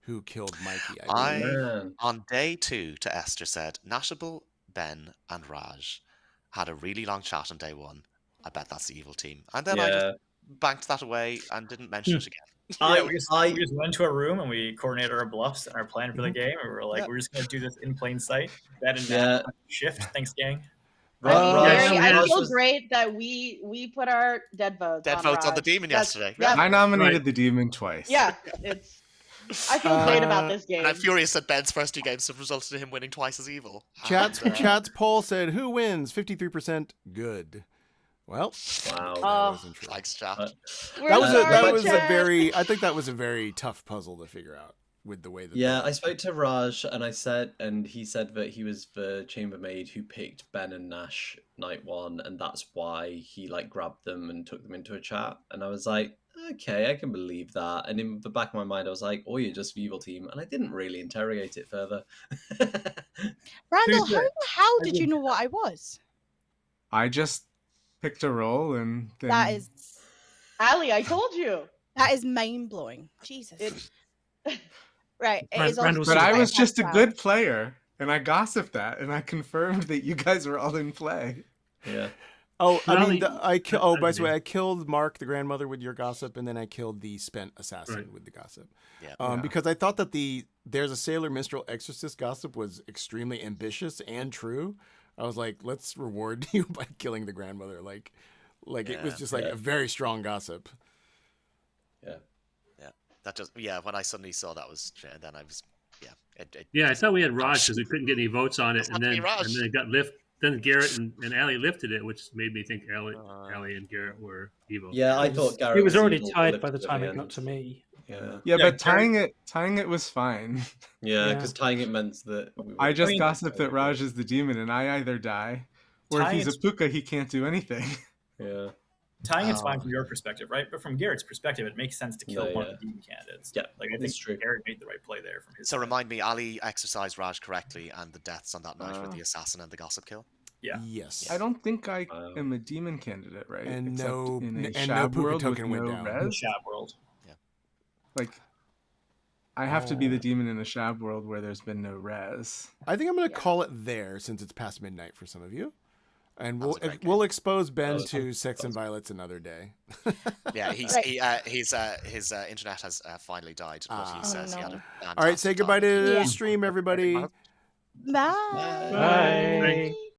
who killed Mikey. I believe. Man. On day 2 to Esther said, Nashable, Ben, and Raj had a really long chat on day 1. I bet that's the evil team. And then I Yeah. just banked that away and didn't mention it again. Yeah, we just went into a room and we coordinated our bluffs and our plan for the game. And we were like, Yeah. we're just going to do this in plain sight. That and Yeah. that shift. Thanks, gang. I mean, Raj- Barry, Raj I feel was- great that we put our dead votes Dead on votes on the Raj. demon That's- yesterday. Yeah, I nominated the demon twice. yeah, it's. I feel great about this game. And I'm furious that Ben's first 2 games have resulted in him winning twice as evil. Chat's poll said, who wins? 53% good. Well, Wow. that Oh. wasn't true. Thanks, chat. We're That was sorry, a Chad. very. I think that was a very tough puzzle to figure out with the way that. Yeah, I spoke to Raj and he said that he was the chambermaid who picked Ben and Nash night 1, and that's why he like grabbed them and took them into a chat. And I was like, okay, I can believe that. And in the back of my mind, I was like, oh, you're just the evil team, and I didn't really interrogate it further. Randall, Who's how it? the hell did you know what I was? I just picked a role and then That is Ali, I told you. mind blowing. Jesus. Right. It Ran- is also Randall's But just I quite was just a sad. good player, and I gossiped that, and I confirmed that you guys were all in play. Yeah. Oh, I Not mean, only- by the way, I killed Mark, the grandmother, with your gossip, and then I killed the spent assassin Right. with the gossip. Yeah. Because I thought that there's a sailor minstrel exorcist gossip was extremely ambitious and true. I was like, let's reward you by killing the grandmother. Like it was Yeah. just like Yeah. a very strong gossip. Yeah. That just when I suddenly saw that was, and then I was, Yeah, I thought we had Raj because we couldn't get any votes on it, It's and not to then be Raj. and then it got lifted. then Garrett and Allie lifted it, which made me think Allie and Garrett were evil. Yeah, I It thought was, Garrett it was already evil, tied by the lifted at time the it got end. to me. Yeah. Yeah, Yeah, but tying it was fine. Yeah, Yeah. because tying it meant that I just mean, gossiped that Raj is the demon and I either die, or if Tying he's a it's- puka, he can't do anything. Yeah. Tying it's fine from your perspective, right? But from Garrett's perspective, it makes sense to kill No, one yeah. of the demon candidates. Yeah, Like I think it's true. Garrett made the right play there from his So side. remind me, Ali exercised Raj correctly, and the deaths on that night were the assassin and the gossip kill. Yeah. Yes. I don't think I am a demon candidate, right? And Except no- in a and shab no puka world with token went no down. In res. Shab world. Like, I have to be the Oh. demon in a shab world where there's been no res. I think I'm going to call it there since it's past midnight for some of you. And That was a great we'll expose Ben was to Sex and Violets another day. Yeah, his internet has finally died, but he Oh, says he had no. a All right, say fantastic goodbye time. to Yeah. the stream, everybody. Bye. Bye.